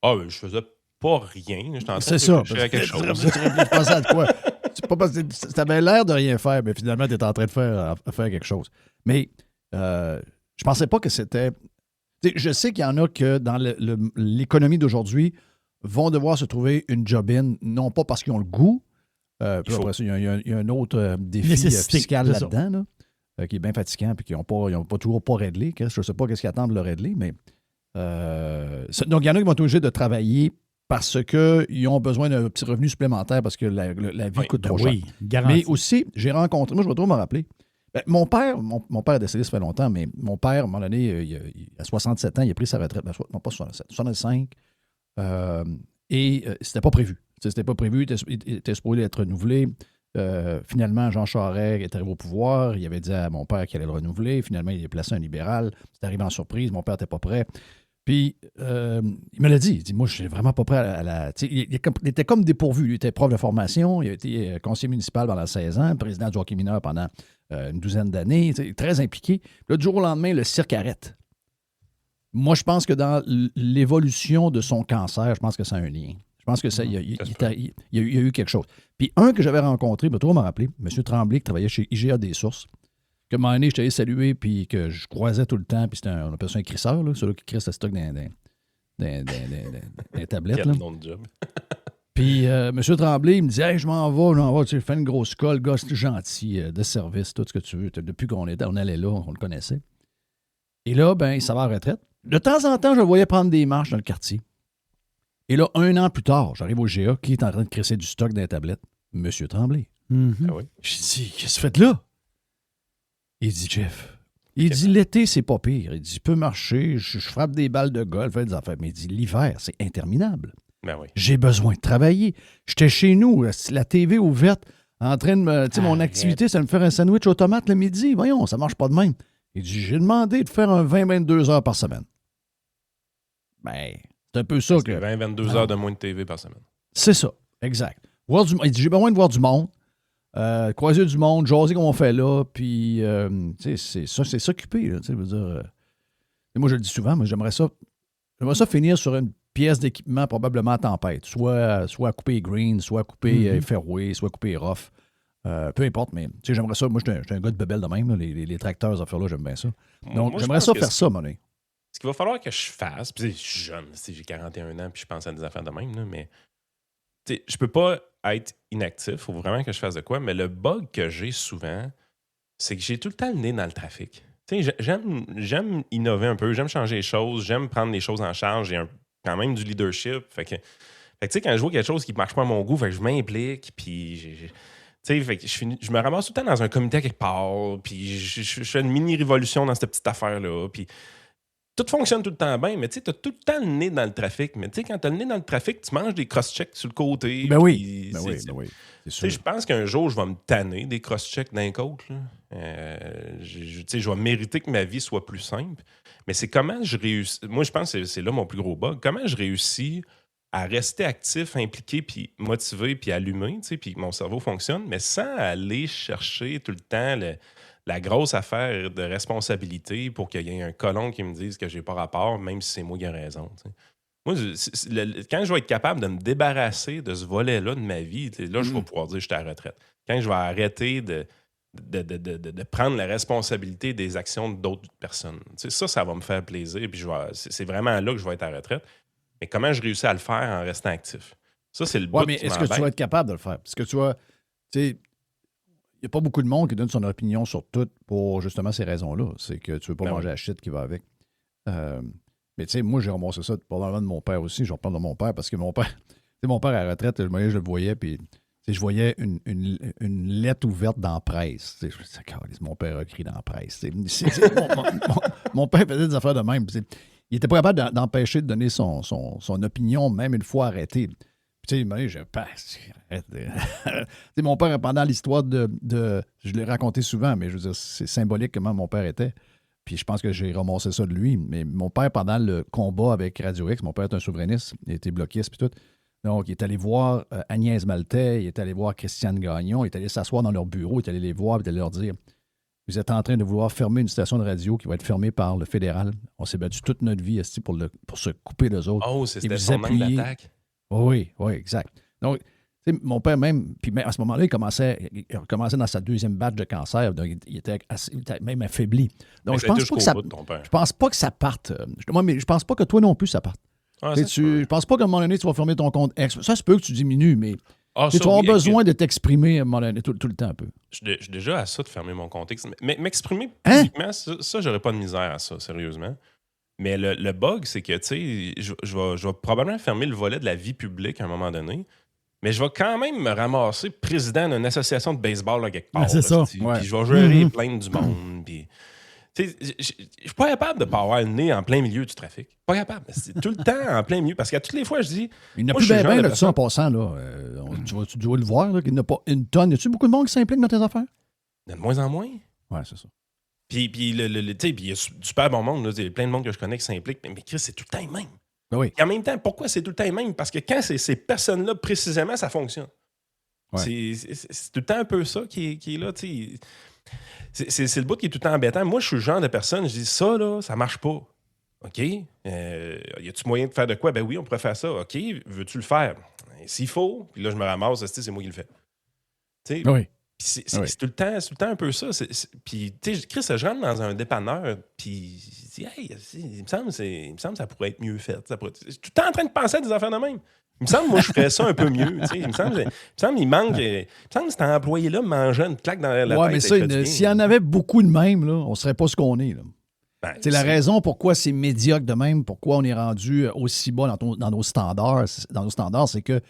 Ah, ben, je faisais pas rien. J'étais en train de réfléchir à quelque chose. Je pensais à quoi? C'est pas parce que tu avais l'air de rien faire, mais finalement, tu étais en train de faire quelque chose. Mais je pensais pas que c'était... Je sais qu'il y en a que dans l'économie d'aujourd'hui vont devoir se trouver une job-in, non pas parce qu'ils ont le goût. Puis après ça, il y a un autre défi fiscal là-dedans, là, qui est bien fatigant et qu'ils n'ont pas toujours pas réglé. Je ne sais pas qu'est-ce qu'ils attendent de le régler, mais... donc, il y en a qui vont être obligés de travailler parce qu'ils ont besoin d'un petit revenu supplémentaire parce que la vie coûte trop cher. Mais aussi, j'ai rencontré... Moi, je vais toujours me rappeler. Mon père est décédé, ça fait longtemps, mais mon père, à un moment donné, il a 67 ans, il a pris sa retraite. Non, pas 67, 65. Et c'était pas prévu. C'était pas prévu, il était supposé être renouvelé. Finalement, Jean Charest est arrivé au pouvoir. Il avait dit à mon père qu'il allait le renouveler. Finalement, il est placé un libéral. C'est arrivé en surprise. Mon père n'était pas prêt. Puis, il me l'a dit. Il dit, moi, je suis vraiment pas prêt à la... Il était comme dépourvu. Il était prof de formation. Il a été conseiller municipal pendant 16 ans, président du hockey mineur pendant une douzaine d'années. Très impliqué. Puis là, du jour au lendemain, le cirque arrête. Moi, je pense que dans l'évolution de son cancer, je pense que ça a un lien. Je pense que ça, il y a eu quelque chose. Puis un que j'avais rencontré, je vais toujours me rappeler, M. Tremblay, qui travaillait chez IGA des Sources, que à un moment donné, je t'avais salué, puis que je croisais tout le temps, puis on appelle ça un crisseur, là, celui qui crisse le stock dans les tablettes. Quel nom de job. Puis M. Tremblay, il me dit « Hey, je m'en vais, tu fais une grosse colle, gars, c'est gentil, de service, tout ce que tu veux. » Depuis qu'on allait là, on le connaissait. Et là, ben, il s'en va à la retraite. De temps en temps, je le voyais prendre des marches dans le quartier. Et là, 1 an plus tard, j'arrive au GA, qui est en train de crisser du stock dans les tablettes? M. Tremblay. Ah oui. Je dis, qu'est-ce que tu fais là? Il dit, Jeff, il dit, l'été, c'est pas pire. Il dit, je peux marcher, je frappe des balles de golf, fais des affaires. Mais il dit, l'hiver, c'est interminable. Ben oui. J'ai besoin de travailler. J'étais chez nous, la TV ouverte, en train de me... Tu sais, mon activité, c'est de me faire un sandwich aux tomates le midi. Voyons, ça marche pas de même. Il dit, j'ai demandé de faire un 20-22 heures par semaine. Ben... C'est un peu ça que... 20-22 heures de moins de TV par semaine. C'est ça, exact. Il dit, j'ai besoin de voir du monde, croiser du monde, jaser comme on fait là, puis, c'est s'occuper, là, tu sais, je veux dire... moi, je le dis souvent, mais j'aimerais ça finir sur une pièce d'équipement probablement à tempête, soit à couper green, soit à couper fairway, soit à couper rough, peu importe, mais, tu sais, j'aimerais ça, moi, j'étais un gars de bebelle de même, là, les tracteurs, à faire là, j'aime bien ça. Donc, moi, j'aimerais ça faire ça, monnaie. Ce qu'il va falloir que je fasse, puis je suis jeune, j'ai 41 ans, puis je pense à des affaires de même, là, mais je peux pas être inactif, il faut vraiment que je fasse de quoi, mais le bug que j'ai souvent, c'est que j'ai tout le temps le nez dans le trafic. J'aime innover un peu, j'aime changer les choses, j'aime prendre les choses en charge, j'ai quand même du leadership. Fait que quand je vois quelque chose qui ne marche pas à mon goût, fait que je m'implique, puis je me ramasse tout le temps dans un comité quelque part, puis je fais une mini-révolution dans cette petite affaire-là, puis tout fonctionne tout le temps bien, mais tu as tout le temps le nez dans le trafic. Mais tu sais, quand tu as le nez dans le trafic, tu manges des cross-checks sur le côté. Ben oui, c'est sûr. Je pense qu'un jour, je vais me tanner des cross-checks d'un côté. Je vais mériter que ma vie soit plus simple. Mais c'est comment je réussis... Moi, je pense que c'est là mon plus gros bug. Comment je réussis à rester actif, impliqué, puis motivé, puis allumé, puis que mon cerveau fonctionne, mais sans aller chercher tout le temps... la grosse affaire de responsabilité pour qu'il y ait un colon qui me dise que j'ai pas rapport, même si c'est moi qui ai raison. T'sais. Moi, quand je vais être capable de me débarrasser de ce volet-là de ma vie, là, je vais pouvoir dire que je suis à la retraite. Quand je vais arrêter de prendre la responsabilité des actions d'autres personnes. Ça va me faire plaisir. Puis c'est vraiment là que je vais être à la retraite. Mais comment je réussis à le faire en restant actif? Ça, c'est le bout mais est-ce que tu vas être capable de le faire? Parce que tu vois, il n'y a pas beaucoup de monde qui donne son opinion sur tout pour justement ces raisons-là. C'est que tu ne veux pas manger la shit qui va avec. Mais tu sais, moi, j'ai ramassé ça probablement de mon père aussi. Je reparle de mon père parce que mon père à la retraite, je le voyais, puis je voyais une lettre ouverte dans la presse. Mon père a écrit dans la presse. Mon père faisait des affaires de même. Il n'était pas capable d'empêcher de donner son opinion, même une fois arrêté. Tu sais, mon père, pendant l'histoire de je l'ai raconté souvent, mais je veux dire, c'est symbolique comment mon père était. Puis je pense que j'ai ramassé ça de lui. Mais mon père, pendant le combat avec Radio X, mon père est un souverainiste, il était bloquiste, puis tout. Donc, il est allé voir Agnès Maltais, il est allé voir Christiane Gagnon, il est allé s'asseoir dans leur bureau, il est allé les voir, il est allé leur dire: vous êtes en train de vouloir fermer une station de radio qui va être fermée par le fédéral. On s'est battu toute notre vie pour se couper d'eux autres. Oh, c'était son angle d'attaque. Oui, exact. Donc, tu sais, mon père même, puis à ce moment-là, il commençait dans sa deuxième batch de cancer. Donc, il était même affaibli. Donc, je pense pas que ça parte. Mais je pense pas que toi non plus, ça parte. Je pense pas qu'à un moment donné, tu vas fermer ton compte X. Ça se peut que tu diminues, mais tu vas avoir besoin de t'exprimer à un moment donné tout le temps un peu. Je suis déjà à ça de fermer mon compte X. Mais m'exprimer publiquement, ça, j'aurais pas de misère à ça, sérieusement. Mais le bug, c'est que, tu sais, je vais probablement fermer le volet de la vie publique à un moment donné, mais je vais quand même me ramasser président d'une association de baseball là, quelque part. C'est ça. Puis je vais gérer les plaintes du monde. Puis, tu sais, je suis pas capable de pas avoir le nez en plein milieu du trafic. Pas capable. C'est tout le temps en plein milieu. Parce qu'à toutes les fois, je dis... Il n'y a plus bien de ça en passant. Là. Tu dois le voir, là, qu'il n'y a pas une tonne. Y a-tu beaucoup de monde qui s'implique dans tes affaires? Il y a de moins en moins. Oui, c'est ça. Puis il y a du super bon monde. Il y a plein de monde que je connais qui s'implique. Mais Chris, c'est tout le temps les mêmes. Oui. Et en même temps, pourquoi c'est tout le temps les mêmes? Parce que quand c'est ces personnes-là, précisément, ça fonctionne. Ouais. C'est tout le temps un peu ça qui est là. C'est le bout qui est tout le temps embêtant. Moi, je suis le genre de personne, je dis ça, là, ça marche pas. OK? Y a-tu moyen de faire de quoi? Ben oui, on pourrait faire ça. OK, veux-tu le faire? S'il faut, puis là, je me ramasse, c'est moi qui le fais. Oui. C'est tout le temps un peu ça. Puis, tu sais, Chris, je rentre dans un dépanneur, puis je dis, hey, il me semble que ça pourrait être mieux fait. Je suis tout le temps en train de penser à des affaires de même. Il me semble, moi, je ferais ça un peu mieux. Il me semble, il manque. Il me semble que cet employé-là mangeait une claque dans la tête. Oui, mais ça, s'il y en avait beaucoup de même, là, on ne serait pas ce qu'on est. Là. C'est la raison pourquoi c'est médiocre de même, pourquoi on est rendu aussi bas dans nos standards. Dans nos standards, c'est que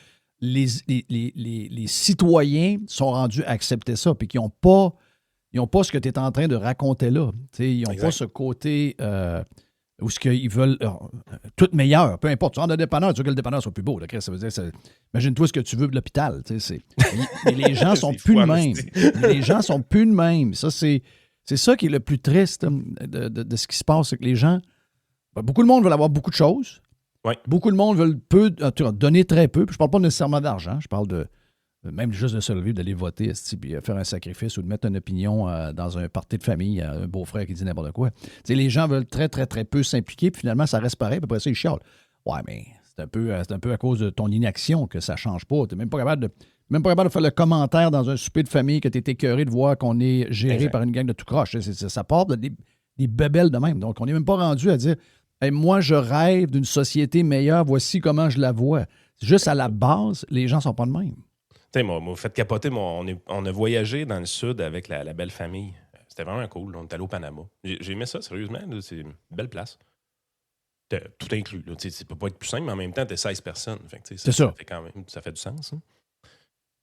les citoyens sont rendus à accepter ça, puis qu'ils n'ont pas ce que tu es en train de raconter là. Ils n'ont pas ce côté où ils veulent tout meilleur, peu importe. Tu rentres dans le dépanneur, tu veux que le dépanneur soit plus beau. Là, ça veut dire, imagine-toi ce que tu veux de l'hôpital. Mais les gens sont plus de même. Les gens sont plus de même. Ça, c'est ça qui est le plus triste de ce qui se passe, c'est que les gens, beaucoup de monde veulent avoir beaucoup de choses. Ouais. Beaucoup de monde veulent donner très peu. Puis je parle pas nécessairement d'argent. Je parle de même juste de se lever, d'aller voter, puis faire un sacrifice ou de mettre une opinion dans un party de famille, un beau-frère qui dit n'importe quoi. T'sais, les gens veulent très, très, très peu s'impliquer, puis finalement, ça reste pareil, puis après ça, ils chialent. Ouais, mais c'est un peu à cause de ton inaction que ça ne change pas. Tu n'es même pas capable de faire le commentaire dans un souper de famille que tu es écœuré de voir qu'on est géré par une gang de tout croche. Ça part des bébelles de même. Donc, on n'est même pas rendu à dire hey, moi, je rêve d'une société meilleure, voici comment je la vois. Juste à la base, les gens ne sont pas de même. Moi, vous faites capoter. On a voyagé dans le sud avec la belle famille. C'était vraiment cool. On est allé au Panama. J'ai aimé ça, sérieusement. Là, c'est une belle place. Tout inclus. Là, ça peut pas être plus simple, mais en même temps, t'es 16 personnes. Fait, c'est ça. Ça fait du sens. Hein?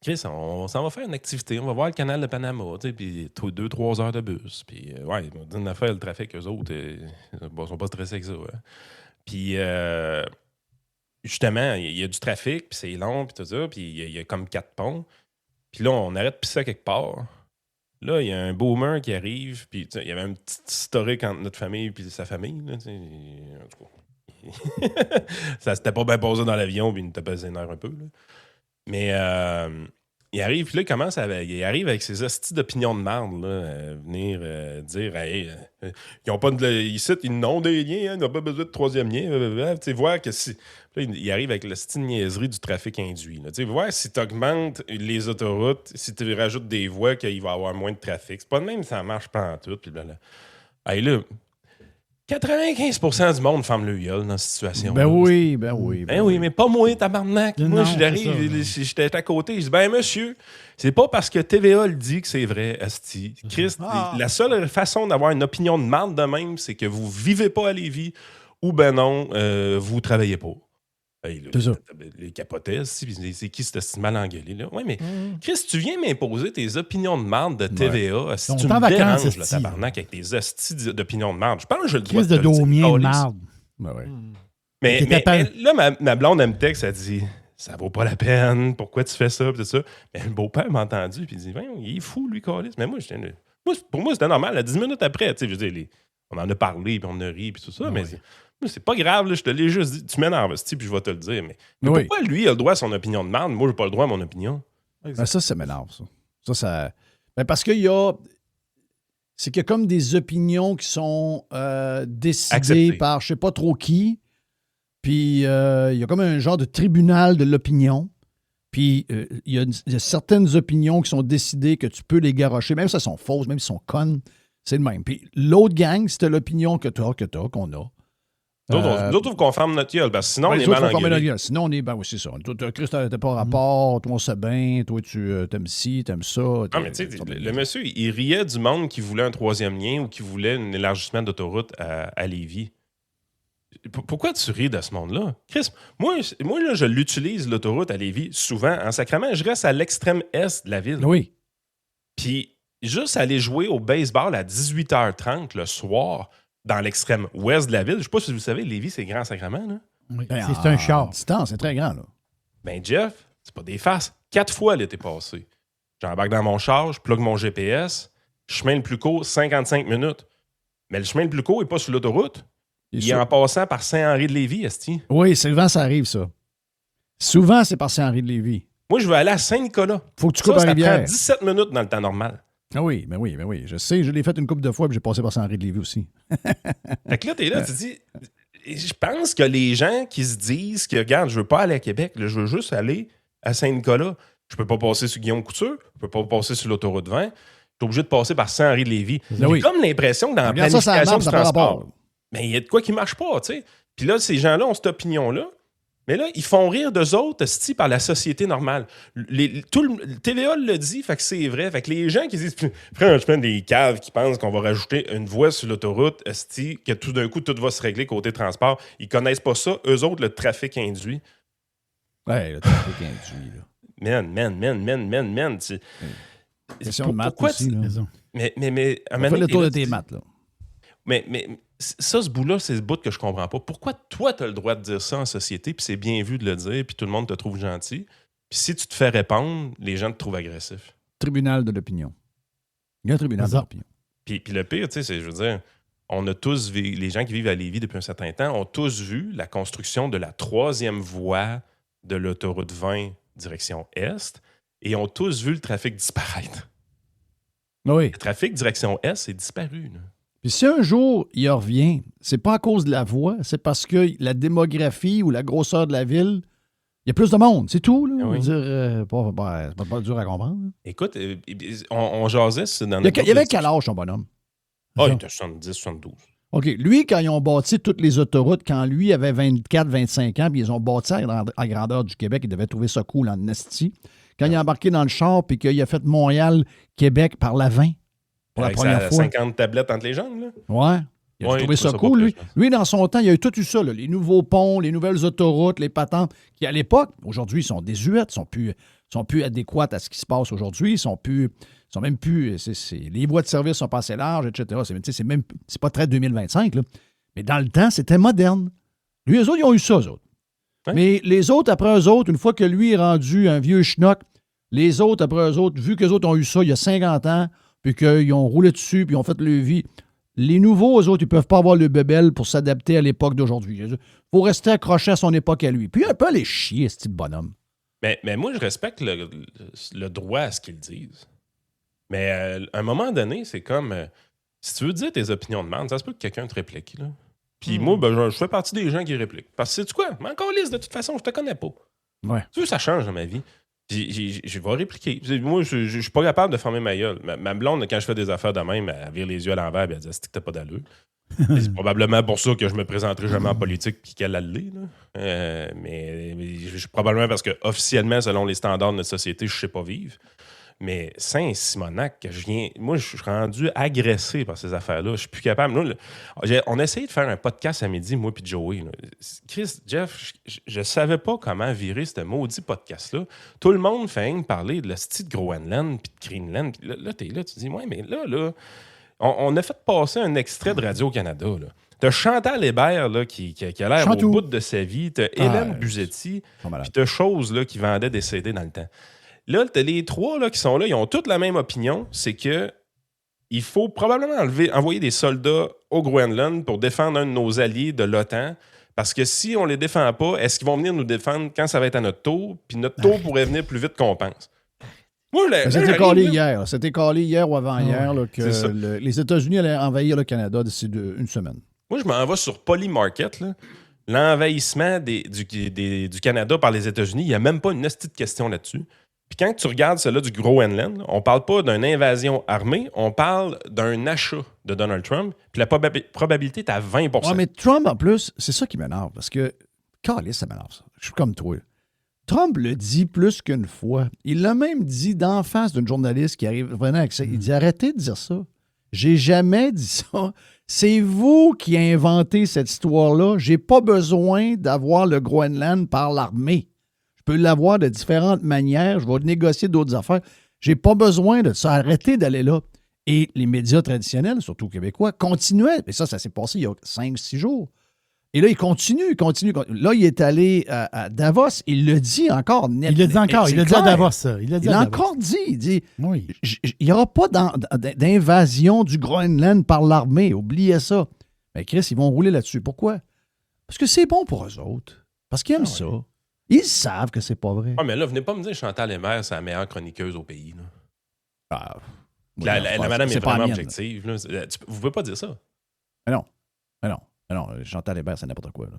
Chris, on s'en va faire une activité. On va voir le canal de Panama. Puis 2-3 heures de bus. Puis, ouais, ils m'ont dit une affaire, le trafic, eux autres, ils sont pas stressés avec ça. Hein? Puis, justement, il y a du trafic, puis c'est long, puis tout ça, puis il y a comme 4 ponts. Puis là, on arrête de pisser quelque part. Là, il y a un boomer qui arrive, puis il y avait un petit historique entre notre famille et sa famille. Là, en tout cas. Ça s'était pas bien posé dans l'avion, puis il nous tapait les nerfs un peu. Là. Mais il arrive, puis là, il arrive avec ses hosties d'opinion de marde, là, venir dire hey, ils n'ont pas ils n'ont des liens, hein, ils n'ont pas besoin de troisième lien. Tu sais, voir que si. Là, il arrive avec le style niaiserie du trafic induit. Tu sais, voir si tu augmentes les autoroutes, si tu rajoutes des voies, qu'il va y avoir moins de trafic. C'est pas de même, ça marche pas en tout. Puis là, hey, là, 95% du monde ferme le gueule dans cette situation. Ben oui. Oui, mais pas moi, tabarnak. Moi, j'arrive, j'étais à côté, je dis, ben monsieur, c'est pas parce que TVA le dit que c'est vrai, asti. Christ, la seule façon d'avoir une opinion de marde de même, c'est que vous vivez pas à Lévis ou ben non, vous travaillez pas. Hey, là, c'est ça. Les capotés, c'est qui ce mal engueulé là? Oui, mais Chris, tu viens m'imposer tes opinions de marde de TVA. Si tu me déranges, le tabarnak, avec tes hosties d'opinions de marde. Je pense que je le dois de Daumier de marde. Ben ouais. Mais là, ma blonde, elle me texte, elle dit ça vaut pas la peine, pourquoi tu fais ça, pis tout ça. Mais le beau-père m'a entendu, puis il dit, il est fou, lui, câlisse. Mais moi, pour moi, c'était normal. À 10 minutes après, tu sais, je veux dire, on en a parlé, puis on a ri, puis tout ça, mais c'est pas grave, là, je te l'ai juste dit. Tu m'énerves, puis je vais te le dire. Mais pourquoi lui, il a le droit à son opinion de merde? Moi, j'ai pas le droit à mon opinion. Ben ça m'énerve, ça. Ben parce qu'il y a... C'est qu'il y a comme des opinions qui sont décidées par je sais pas trop qui. Puis il y a comme un genre de tribunal de l'opinion. Puis il y a certaines opinions qui sont décidées que tu peux les garrocher, même si elles sont fausses, même si elles sont connes. C'est le même. Puis l'autre gang, c'était l'opinion qu'on a. D'autres, qu'on ferme notre gueule, parce que sinon, on est mal engueulé. Sinon, on est... Ben oui, c'est ça. Toi, Chris, t'as pas rapport. Toi, on sait bien. Toi, tu t'aimes ci, t'aimes ça. Non, mais tu sais, le monsieur, il riait du monde qui voulait un troisième lien ou qui voulait un élargissement d'autoroute à Lévis. Pourquoi tu ris de ce monde-là? Chris, moi là, je l'utilise, l'autoroute à Lévis, souvent. En sacrament, je reste à l'extrême est de la ville. Oui. Puis, juste aller jouer au baseball à 18h30 le soir... dans l'extrême ouest de la ville. Je ne sais pas si vous savez, Lévis, c'est grand sacrement, là. Oui. C'est un char. Distance, c'est très grand, là. Ben, Jeff, c'est pas des farces. 4 fois l'été passé. J'embarque dans mon char, je plug mon GPS, chemin le plus court, 55 minutes. Mais le chemin le plus court n'est pas sur l'autoroute. Il est en passant par Saint-Henri-de-Lévis, esti. Oui, souvent, ça arrive, ça. Souvent, c'est par Saint-Henri-de-Lévis. Moi, je veux aller à Saint-Nicolas. Faut que tu coupes à Rivière. Ça prend 17 minutes dans le temps normal. Ah oui, mais oui. Je sais, je l'ai fait une couple de fois puis j'ai passé par Saint-Henri-de-Lévis aussi. Fait que là, t'es là, tu te dis... Je pense que les gens qui se disent que, regarde, je veux pas aller à Québec, là, je veux juste aller à Saint-Nicolas. Je peux pas passer sur Guillaume Couture, je peux pas passer sur l'autoroute 20, je suis obligé de passer par Saint-Henri-de-Lévis. J'ai comme l'impression que dans la planification du transport, mais il y a de quoi qui marche pas, tu sais. Puis là, ces gens-là ont cette opinion-là. Mais là, ils font rire d'eux autres, esti, par la société normale. Le TVA le dit, fait que c'est vrai. Fait que les gens qui disent, franchement, des caves qui pensent qu'on va rajouter une voie sur l'autoroute, esti, que tout d'un coup, tout va se régler côté transport, ils connaissent pas ça. Eux autres, le trafic induit. Ouais, le trafic induit, là. Man. Question de maths aussi, là. Mais on fait le tour de tes maths, là. Mais ça, ce bout-là, c'est ce bout que je comprends pas. Pourquoi toi, tu as le droit de dire ça en société, puis c'est bien vu de le dire, puis tout le monde te trouve gentil, puis si tu te fais répondre, les gens te trouvent agressif? Tribunal de l'opinion. Il y a un tribunal de l'opinion. Puis le pire, tu sais, c'est, je veux dire, on a tous vu, les gens qui vivent à Lévis depuis un certain temps ont tous vu la construction de la 3e voie de l'autoroute 20 direction Est, et ont tous vu le trafic disparaître. Oui. Le trafic direction Est, c'est disparu, là. Puis si un jour il revient, c'est pas à cause de la voie, c'est parce que la démographie ou la grosseur de la ville, il y a plus de monde, c'est tout. Là. Oui. Je veux dire, c'est pas dur à comprendre. Là. Écoute, on jasait dans notre... Il y avait quel âge, ton bonhomme? Ah, il était 70, 72. OK. Lui, quand ils ont bâti toutes les autoroutes, quand lui avait 24, 25 ans, puis ils ont bâti à grandeur du Québec, il devait trouver ça cool en esti. Quand il est embarqué dans le char, puis qu'il a fait Montréal-Québec par la 20, pour avec la première fois. 50 tablettes entre les jambes, là? Ouais. Il a trouvé ça cool, lui. Lui, dans son temps, il a eu tout eu ça, là, les nouveaux ponts, les nouvelles autoroutes, les patentes, qui, à l'époque, aujourd'hui, sont désuètes, sont plus adéquates à ce qui se passe aujourd'hui, sont même plus... les voies de service sont pas assez larges, etc. C'est pas très 2025, là. Mais dans le temps, c'était moderne. Lui, eux autres, ils ont eu ça, eux autres. Ouais. Mais les autres, après eux autres, une fois que lui est rendu un vieux schnock, les autres, après eux autres, vu qu'eux autres ont eu ça il y a 50 ans, puis qu'ils ont roulé dessus, puis ils ont fait le vie. Les nouveaux, eux autres, ils ne peuvent pas avoir le bébel pour s'adapter à l'époque d'aujourd'hui. Il faut rester accroché à son époque à lui. Puis un peu aller chier, ce type bonhomme. Mais moi, je respecte le droit à ce qu'ils disent. Mais à un moment donné, c'est comme... si tu veux dire tes opinions de merde, ça se peut que quelqu'un te réplique. Là. Puis moi, ben, je fais partie des gens qui répliquent. Parce que sais-tu quoi? Mais encore lisse, de toute façon, je te connais pas. Ouais. Tu veux, ça change dans ma vie. Je vais répliquer. Moi, je suis pas capable de fermer ma gueule. Ma blonde, quand je fais des affaires de même, elle vire les yeux à l'envers et elle dit « C'est que t'as pas d'allure. » C'est probablement pour ça que je me présenterai jamais en politique puis qu'elle l'est. Mais probablement parce que officiellement, selon les standards de notre société, je sais pas vivre. Mais Saint-Simonac, moi, je suis rendu agressé par ces affaires-là. Je suis plus capable. Nous, on a essayé de faire un podcast à midi, moi puis Joey. Là. Chris, Jeff, je savais pas comment virer ce maudit podcast-là. Tout le monde fait parler de la style de Groenland puis de Greenland. Puis là, t'es là, tu dis, ouais, mais là, on a fait passer un extrait de Radio-Canada. Là. T'as Chantal Hébert là, qui a l'air Chantou. au bout de sa vie. T'as Hélène Buzetti. Puis t'as Chose là, qui vendait des CD dans le temps. Là, t'as les trois là, qui sont là. Ils ont toutes la même opinion. C'est que il faut probablement envoyer des soldats au Groenland pour défendre un de nos alliés de l'OTAN. Parce que si on les défend pas, est-ce qu'ils vont venir nous défendre quand ça va être à notre tour? Puis notre tour pourrait venir plus vite qu'on pense. Moi, c'était calé hier. C'était calé hier ou avant-hier là, que les États-Unis allaient envahir le Canada d'ici une semaine. Moi, je m'en vais sur Polymarket. Là. L'envahissement du Canada par les États-Unis, il n'y a même pas une hostie de question là-dessus. Puis quand tu regardes celle-là du Groenland, là, on parle pas d'une invasion armée, on parle d'un achat de Donald Trump. Puis la probabilité est à 20 %. Ouais, mais Trump, en plus, c'est ça qui m'énerve. Parce que, calé, ça m'énerve, ça. Je suis comme toi. Trump le dit plus qu'une fois. Il l'a même dit d'en face d'une journaliste qui venait avec ça. Il dit, arrêtez de dire ça. J'ai jamais dit ça. C'est vous qui inventez cette histoire-là. J'ai pas besoin d'avoir le Groenland par l'armée. Je peux l'avoir de différentes manières. Je vais négocier d'autres affaires. J'ai pas besoin de ça. Arrêtez d'aller là. Et les médias traditionnels, surtout québécois, continuaient. Mais ça s'est passé il y a 5-6 jours. Et là, il continue. Là, il est allé à Davos. Il le dit encore net. Il le dit encore. Il le dit à Davos, ça. Il a encore dit. Il dit, il n'y aura pas d'invasion du Groenland par l'armée. Oubliez ça. Mais Chris, ils vont rouler là-dessus. Pourquoi? Parce que c'est bon pour eux autres. Parce qu'ils aiment ça. Ils savent que c'est pas vrai. Ah, mais là, venez pas me dire que Chantal Hébert, c'est la meilleure chroniqueuse au pays. Là. La madame est vraiment objective. Là. Vous pouvez pas dire ça. Mais non. Non, Chantal Hébert, c'est n'importe quoi. Là.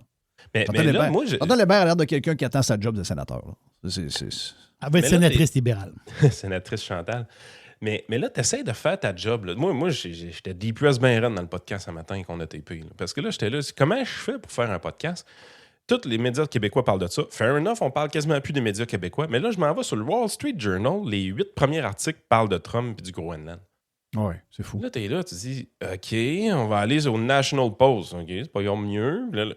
Mais Chantal là, moi, Hébert a l'air de quelqu'un qui attend sa job de sénateur. Elle va être sénatrice libérale. Sénatrice Chantal. Mais là, tu essaies de faire ta job. Là. Moi j'étais deep press bien raide dans le podcast ce matin qu'on a tapé. Là. Parce que là, j'étais là. Comment je fais pour faire un podcast? Tous les médias québécois parlent de ça. Fair enough, on parle quasiment plus des médias québécois. Mais là, je m'en vais sur le Wall Street Journal. Les 8 premiers articles parlent de Trump et du Groenland. Oui, c'est fou. Là, t'es là, tu dis, OK, on va aller au National Post. OK, c'est pas mieux. Là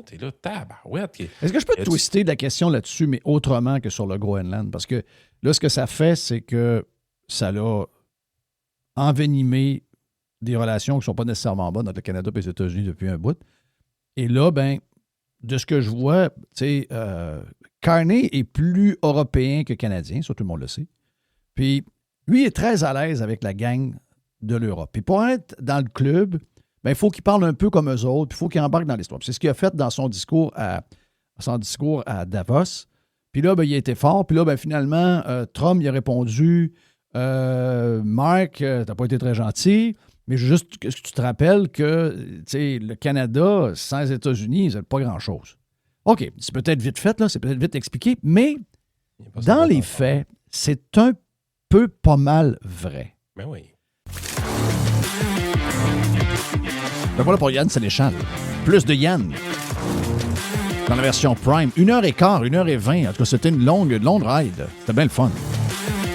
t'es là, tabarouette. Est-ce que je peux te twister la question là-dessus, mais autrement que sur le Groenland? Parce que là, ce que ça fait, c'est que ça l'a envenimé des relations qui ne sont pas nécessairement bonnes entre le Canada et les États-Unis depuis un bout. Et là, ben, de ce que je vois, tu sais, Carney est plus européen que canadien, ça tout le monde le sait. Puis, lui est très à l'aise avec la gang de l'Europe. Puis pour être dans le club, ben, il faut qu'il parle un peu comme eux autres, puis il faut qu'il embarque dans l'histoire. Puis c'est ce qu'il a fait dans son discours à Davos. Puis là, ben, il a été fort. Puis là, ben, finalement, Trump, il a répondu « Marc, t'as pas été très gentil, mais juste que tu te rappelles que le Canada, sans les États-Unis, ils n'ont pas grand-chose. » OK, c'est peut-être vite fait, là, c'est peut-être vite expliqué, mais dans les faits, c'est un peu pas mal vrai. Ben oui. Ben voilà pour Yann Sénéchal. Plus de Yann. Dans la version Prime. 1h15, 1h20. En tout cas, c'était une longue ride. C'était bien le fun.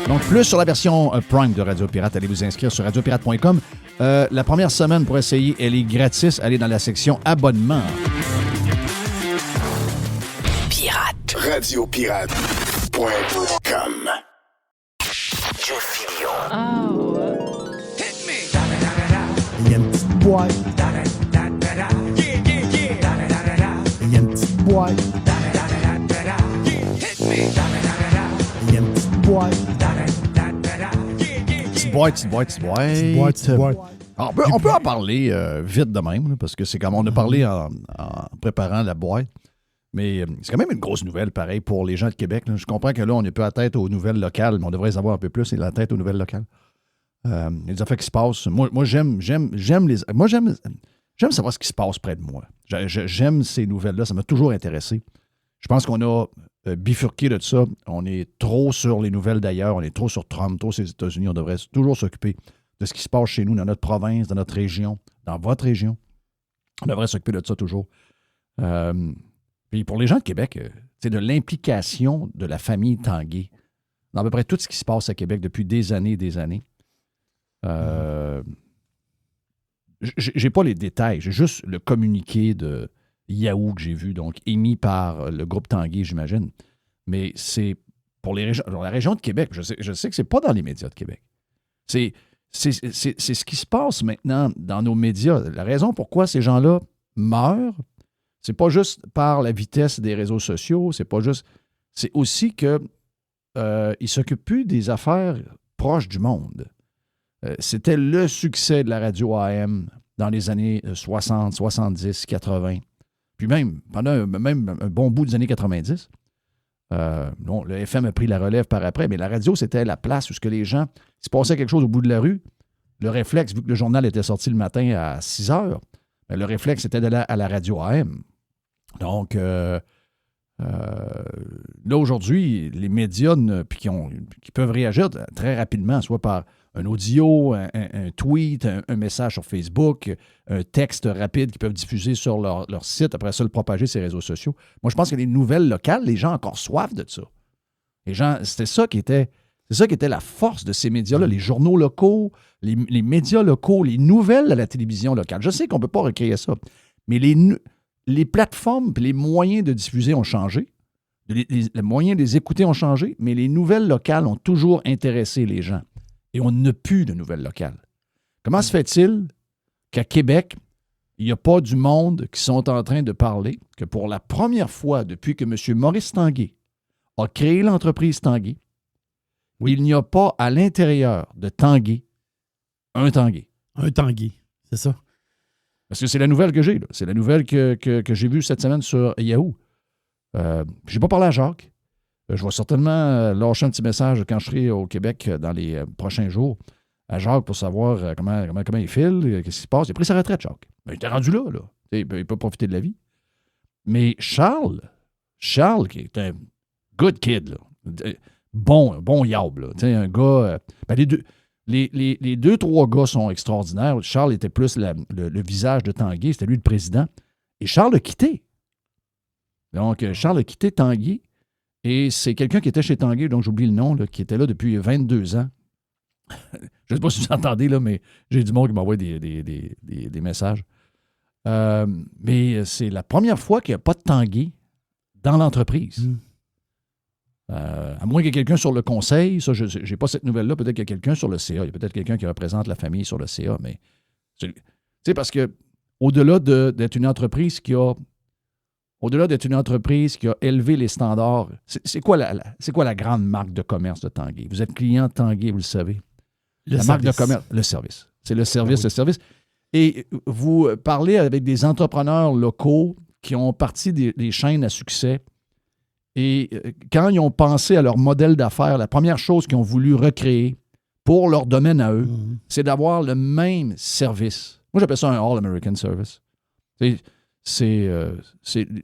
Donc, plus sur la version Prime de Radio Pirate. Allez vous inscrire sur radiopirate.com. La première semaine pour essayer, elle est gratis. Allez dans la section abonnement. Pirate. Radiopirate.com. Il y a une petite boîte. Il y a une petite boîte. Il y a une petite boîte. Petite boîte. On peut en parler vite de même, là, parce que c'est comme on a parlé en préparant la boîte. Mais c'est quand même une grosse nouvelle, pareil, pour les gens de Québec. Là. Je comprends que là, on n'est pas à tête aux nouvelles locales, mais on devrait les avoir un peu plus, c'est la tête aux nouvelles locales. Les affaires qui se passent. Moi j'aime savoir ce qui se passe près de moi. J'aime ces nouvelles-là. Ça m'a toujours intéressé. Je pense qu'on a bifurqué de ça. On est trop sur les nouvelles d'ailleurs. On est trop sur Trump, trop sur les États-Unis. On devrait toujours s'occuper de ce qui se passe chez nous, dans notre province, dans notre région, dans votre région. On devrait s'occuper de ça toujours. Puis pour les gens de Québec, c'est de l'implication de la famille Tanguay dans à peu près tout ce qui se passe à Québec depuis des années et des années. J'ai pas les détails, j'ai juste le communiqué de Yahoo que j'ai vu, donc émis par le groupe Tanguay, j'imagine. Mais c'est pour la région de Québec. Je sais que c'est pas dans les médias de Québec. C'est ce qui se passe maintenant dans nos médias. La raison pourquoi ces gens-là meurt, c'est pas juste par la vitesse des réseaux sociaux, c'est aussi que il s'occupe plus des affaires proches du monde. C'était le succès de la radio AM dans les années 60, 70, 80, puis même pendant un bon bout des années 90. Le FM a pris la relève par après, mais la radio, c'était la place où les gens, s'il se passait quelque chose au bout de la rue, le réflexe, vu que le journal était sorti le matin à 6 heures, le réflexe, c'était d'aller à la radio AM. Donc, là, aujourd'hui, les médias qui peuvent réagir très rapidement, soit par un audio, un tweet, un message sur Facebook, un texte rapide qu'ils peuvent diffuser sur leur site, après ça, le propager sur les réseaux sociaux. Moi, je pense que les nouvelles locales, les gens ont encore soif de ça. Les gens, c'est ça qui était la force de ces médias-là, les journaux locaux, les médias locaux, les nouvelles à la télévision locale. Je sais qu'on ne peut pas recréer ça, mais les plateformes et les moyens de diffuser ont changé. Les moyens de les écouter ont changé, mais les nouvelles locales ont toujours intéressé les gens. Et on n'a plus de nouvelles locales. Comment se fait-il qu'à Québec, il n'y a pas du monde qui sont en train de parler que pour la première fois depuis que M. Maurice Tanguay a créé l'entreprise Tanguay, il n'y a pas à l'intérieur de Tanguay un Tanguay. Un Tanguay, c'est ça. Parce que c'est la nouvelle que j'ai. Là. C'est la nouvelle que j'ai vue cette semaine sur Yahoo. Je n'ai pas parlé à Jacques. Je vais certainement lâcher un petit message quand je serai au Québec dans les prochains jours à Jacques pour savoir comment il file, qu'est-ce qui se passe. Il a pris sa retraite, Jacques. Il était rendu là. Il peut profiter de la vie. Mais Charles, qui est un good kid, là, bon yab, un gars... les deux, trois gars sont extraordinaires. Charles était plus le visage de Tanguay, c'était lui le président. Et Charles a quitté. Donc, Charles a quitté Tanguay. Et c'est quelqu'un qui était chez Tanguay, donc j'oublie le nom, là, qui était là depuis 22 ans. Je ne sais pas si vous entendez, là, mais j'ai du monde qui m'envoie des messages. Mais c'est la première fois qu'il n'y a pas de Tanguay dans l'entreprise. À moins qu'il y ait quelqu'un sur le conseil, ça, je n'ai pas cette nouvelle-là, peut-être qu'il y a quelqu'un sur le CA, il y a peut-être quelqu'un qui représente la famille sur le CA, mais c'est parce que au-delà d'être une entreprise qui a élevé les standards, c'est quoi la grande marque de commerce de Tanguay? Vous êtes client de Tanguay, vous le savez. Marque de commerce, le service. C'est le service, le service. Et vous parlez avec des entrepreneurs locaux qui ont parti des chaînes à succès. Et quand ils ont pensé à leur modèle d'affaires, la première chose qu'ils ont voulu recréer pour leur domaine à eux, c'est d'avoir le même service. Moi, j'appelle ça un All-American Service. C'est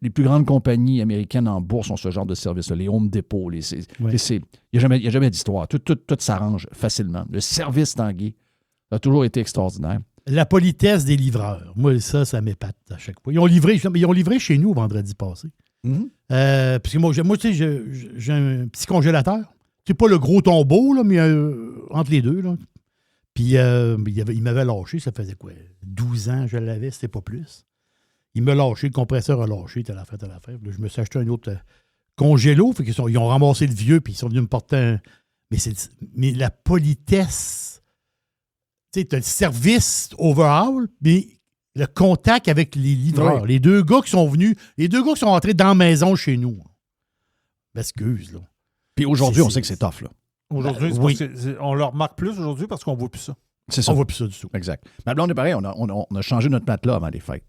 les plus grandes compagnies américaines en bourse ont ce genre de service-là. Les Home Depot. Il n'y a jamais d'histoire. Tout s'arrange facilement. Le service Tanguay a toujours été extraordinaire. La politesse des livreurs. Moi, ça m'épate à chaque fois. Ils ont livré chez nous vendredi passé. Parce que moi, tu sais, j'ai un petit congélateur. C'est pas le gros tombeau, là, mais entre les deux. Là. Puis il m'avait lâché, ça faisait quoi? 12 ans, je l'avais, c'était pas plus. Il m'a lâché, le compresseur a lâché, t'as l'affaire. Là, je me suis acheté un autre congélo, fait ils ont ramassé le vieux, puis ils sont venus me porter un... Mais la politesse, tu sais, t'as le service overall, mais le contact avec les livreurs. Oui. Les deux gars qui sont rentrés dans la maison chez nous. M'excuse, là. Puis aujourd'hui, on sait que c'est tough, là. Aujourd'hui, on le remarque plus aujourd'hui parce qu'on ne voit plus ça. C'est ça. On ne voit plus ça du tout. Exact. Ma blonde est pareil, on a changé notre matelas avant les fêtes.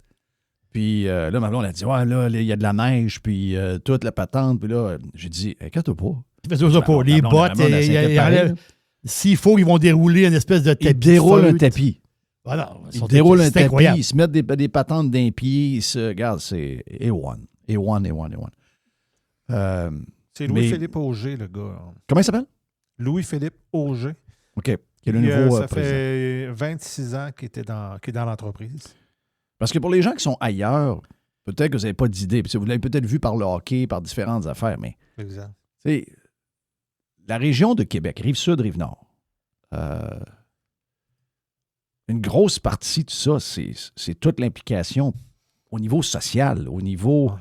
Puis là, ma blonde a dit, ouais, là, il y a de la neige, puis toute la patente. Puis là, j'ai dit, inquiète-toi pas. Fais ça pas. Les bottes, s'il faut, ils vont dérouler une espèce de tapis. Ils déroulent un tapis. Voilà. Ils déroulent un tapis, ils se mettent des patentes d'un pied. Regarde, c'est A1. C'est Louis-Philippe Auger, le gars. Comment il s'appelle? Louis-Philippe Auger. OK. Qui est le nouveau ça fait 26 ans qu'il est dans l'entreprise. Parce que pour les gens qui sont ailleurs, peut-être que vous n'avez pas d'idée. Vous l'avez peut-être vu par le hockey, par différentes affaires, mais... Exact. La région de Québec, Rive-Sud, Rive-Nord, une grosse partie de ça, c'est toute l'implication au niveau social, au niveau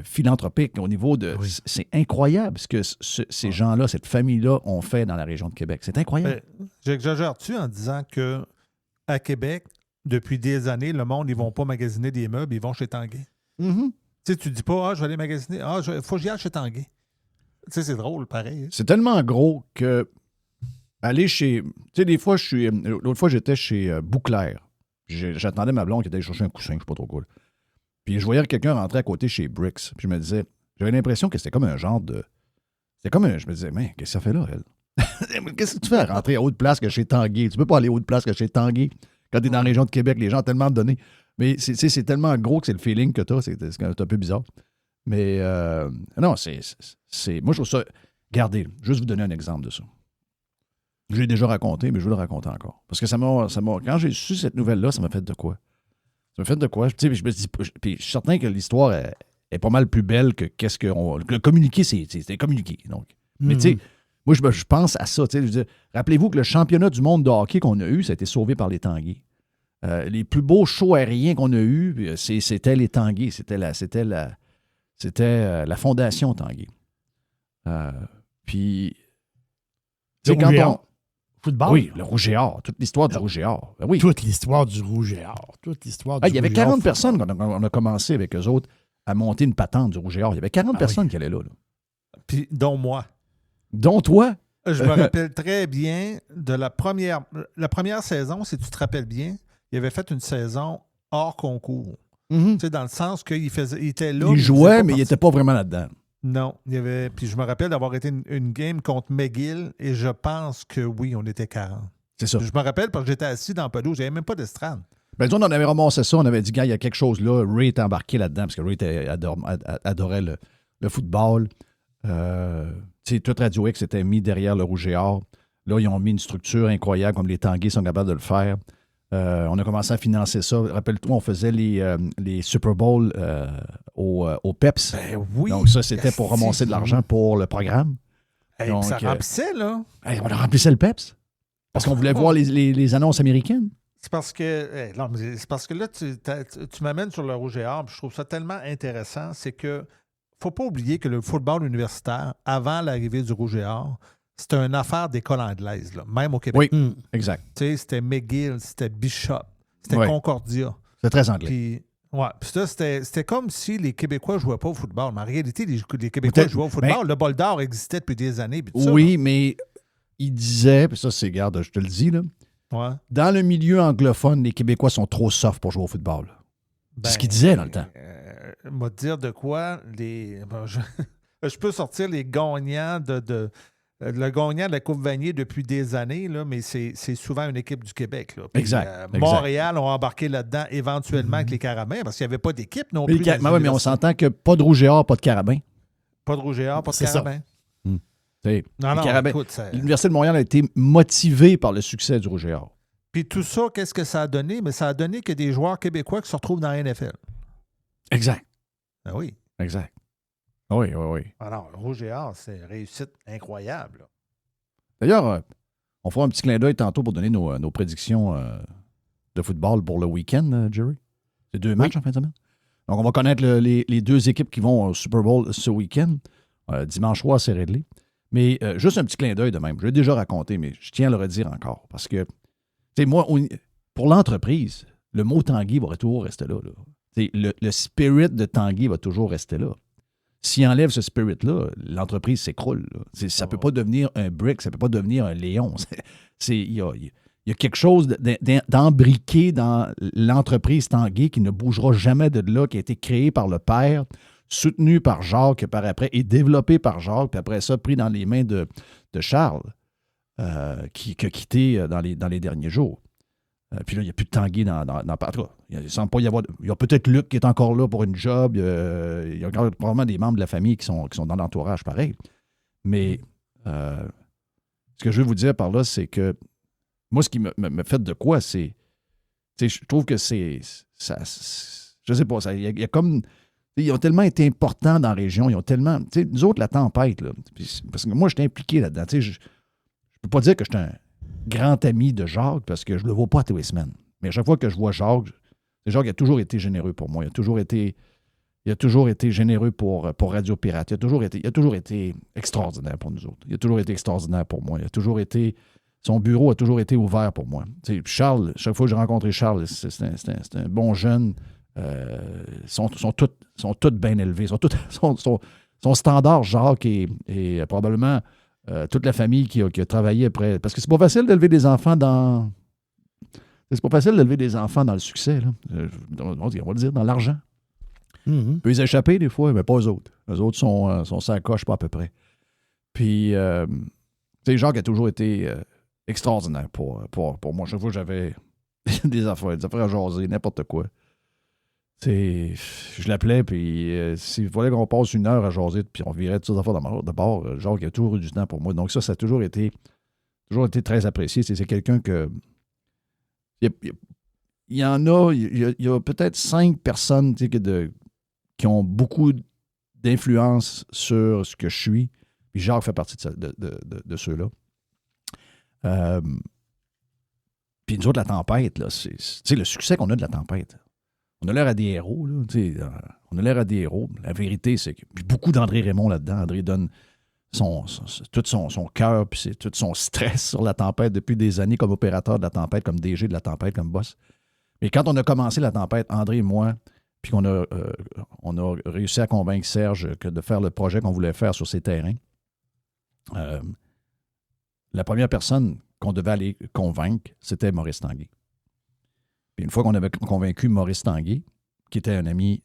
philanthropique, au niveau de... Oui. C'est incroyable ce que ces gens-là, cette famille-là ont fait dans la région de Québec. C'est incroyable. J'exagère-tu en disant qu'à Québec, depuis des années, le monde, ils vont pas magasiner des meubles, ils vont chez Tanguay. Mm-hmm. Tu sais, tu dis pas, je vais aller magasiner. Faut que j'y aille chez Tanguay. Tu sais, c'est drôle, pareil. C'est tellement gros que aller chez... Tu sais, des fois, l'autre fois, j'étais chez Bouclair. J'attendais ma blonde qui était allée chercher un coussin, je sais pas trop quoi. Puis je voyais quelqu'un rentrer à côté chez Bricks. Puis je me disais, j'avais l'impression que c'était comme un genre de... Je me disais, mais qu'est-ce que ça fait là, elle? Qu'est-ce que tu fais à rentrer à haute place que chez Tanguay? Tu peux pas aller à haute place que chez Tanguay. Quand tu es dans la région de Québec, les gens ont tellement donné. Mais c'est tellement gros que c'est le feeling que tu as. C'est un peu bizarre. Mais non, moi, je trouve ça... Regardez, juste vous donner un exemple de ça. Je l'ai déjà raconté, mais je vais le raconter encore. Parce que quand j'ai su cette nouvelle-là, ça m'a fait de quoi? Ça m'a fait de quoi? Tu sais, je me dis... Puis je suis certain que l'histoire est pas mal plus belle que qu'est-ce qu'on... Le communiqué, c'est communiqué, donc. Mais tu sais... Moi, je pense à ça. Rappelez-vous que le championnat du monde de hockey qu'on a eu, ça a été sauvé par les Tanguay. Les plus beaux shows aériens qu'on a eus, c'était les Tanguay. C'était la fondation Tanguay. Puis... Football? Oui, le Rouge et Or. Toute l'histoire du Rouge et Or. Ben oui. Toute l'histoire du Rouge et Or. Il y avait 40 personnes quand on a commencé avec eux autres à monter une patente du Rouge et Or. Il y avait 40 personnes qui allaient là. Puis, dont moi. Dont toi? Je me rappelle très bien de la première saison, si tu te rappelles bien, il avait fait une saison hors concours. Mm-hmm. Tu sais, dans le sens qu'il était là. Il jouait, mais il n'était pas vraiment là-dedans. Non. Puis je me rappelle d'avoir été une game contre McGill et je pense que oui, on était 40. C'est ça. Je me rappelle parce que j'étais assis dans le pelouse, j'avais même pas d'estrade. Ben, on avait ramassé ça, on avait dit, gars, il y a quelque chose là. Ray était embarqué là-dedans parce que Ray adorait le football. Tout Radio X s'était mis derrière le Rouge et Or. Là, ils ont mis une structure incroyable, comme les Tanguay sont capables de le faire. On a commencé à financer ça. Rappelle-toi, on faisait les Super Bowl au PEPS. Ben oui. Donc ça, c'était pour ramasser de l'argent pour le programme. Donc, ça remplissait, là. On remplissait le PEPS. Parce qu'on voulait voir les annonces américaines. C'est parce que là, tu m'amènes sur le Rouge et Or, puis je trouve ça tellement intéressant, c'est que faut pas oublier que le football universitaire, avant l'arrivée du Rouge et Or, c'était une affaire d'école anglaise, là, même au Québec. Oui, exact. Tu sais, c'était McGill, c'était Bishop, c'était Concordia. C'était très anglais. Puis ça, c'était comme si les Québécois ne jouaient pas au football. Mais en réalité, les Québécois jouaient au football. Le bol d'or existait depuis des années. Oui, mais il disait, puis ça, c'est, garde, je te le dis, là, dans le milieu anglophone, les Québécois sont trop soft pour jouer au football. C'est ce qu'il disait dans le temps. Moi, dire de quoi, je peux sortir les gagnants le gagnant de la Coupe Vanier depuis des années, là, mais c'est souvent une équipe du Québec. Là. Puis, exact. Montréal ont embarqué là-dedans éventuellement avec les Carabins parce qu'il n'y avait pas d'équipe non plus. Mais on s'entend que pas de Rouge et Or, pas de Carabins. Pas de Rouge et Or, pas de Carabins. Écoute, l'Université de Montréal a été motivée par le succès du Rouge et Or. Puis tout ça, qu'est-ce que ça a donné? Mais ça a donné que des joueurs québécois qui se retrouvent dans la NFL. Exact. Ah oui. Exact. Oui. Alors, le Rouge et Or, c'est une réussite incroyable. D'ailleurs, on fera un petit clin d'œil tantôt pour donner nos prédictions de football pour le week-end, Jerry. C'est 2 matchs en fin de semaine. Donc, on va connaître les 2 équipes qui vont au Super Bowl ce week-end. Dimanche soir, c'est réglé. Mais juste un petit clin d'œil de même. Je l'ai déjà raconté, mais je tiens à le redire encore. Parce que, tu sais, moi, pour l'entreprise, le mot Tanguay va toujours rester là. Le spirit de Tanguay va toujours rester là. S'il enlève ce spirit-là, l'entreprise s'écroule. Ça ne peut pas devenir un Brick, ça ne peut pas devenir un Léon. Il y a quelque chose d'embriqué dans l'entreprise Tanguay qui ne bougera jamais de là, qui a été créé par le père, soutenu par Jacques par après et développé par Jacques, puis après ça, pris dans les mains de Charles, qui a quitté dans les derniers jours. Puis là, il n'y a plus de Tanguay dans en tout cas, il semble pas y avoir. Il y a peut-être Luc qui est encore là pour une job. Il y a encore probablement des membres de la famille qui sont dans l'entourage, pareil. Mais ce que je veux vous dire par là, c'est que moi, ce qui me fait de quoi, c'est. Je trouve que c'est. Je sais pas, il y a comme. Ils ont tellement été importants dans la région. Ils ont tellement. Nous autres, la tempête, là. Parce que moi, j'étais impliqué là-dedans. Je peux pas dire que j'étais un grand ami de Jacques parce que je le vois pas tous les semaines. Mais à chaque fois que je vois Jacques a toujours été généreux pour moi. Il a toujours été généreux pour Radio Pirate. Il a toujours été extraordinaire pour nous autres. Il a toujours été extraordinaire pour moi. Il a toujours été son bureau a toujours été ouvert pour moi. Tu sais, Charles, chaque fois que j'ai rencontré Charles, c'est un bon jeune. Sont toutes bien élevés. Son standard, Jacques, et probablement toute la famille qui a travaillé après. Parce que c'est pas facile d'élever des enfants dans. C'est pas facile d'élever des enfants dans le succès. Là. On va le dire, dans l'argent. Mm-hmm. Ils peuvent échapper des fois, mais pas eux autres. Eux autres sont sacoches, pas à peu près. Puis, tu sais, Jacques a toujours été extraordinaire pour moi. Chaque fois que j'avais des affaires à jaser, n'importe quoi. Je l'appelais, puis s'il fallait qu'on passe 1 heure à jaser, puis on virait toutes ces affaires de bord, Jacques a toujours eu du temps pour moi. Donc ça a toujours été très apprécié. C'est quelqu'un que... Il y a peut-être 5 personnes qui ont beaucoup d'influence sur ce que je suis. Puis Jacques fait partie de ceux-là. Puis nous autres, la tempête, là, c'est le succès qu'on a de la tempête. On a l'air à des héros, là. On a l'air à des héros. La vérité, c'est que beaucoup d'André Raymond là-dedans. André donne tout son cœur puis tout son stress sur la tempête depuis des années comme opérateur de la tempête, comme DG de la tempête, comme boss. Mais quand on a commencé la tempête, André et moi, puis qu'on a réussi à convaincre Serge de faire le projet qu'on voulait faire sur ces terrains, la première personne qu'on devait aller convaincre, c'était Maurice Tanguay. Puis une fois qu'on avait convaincu Maurice Tanguay, qui était un ami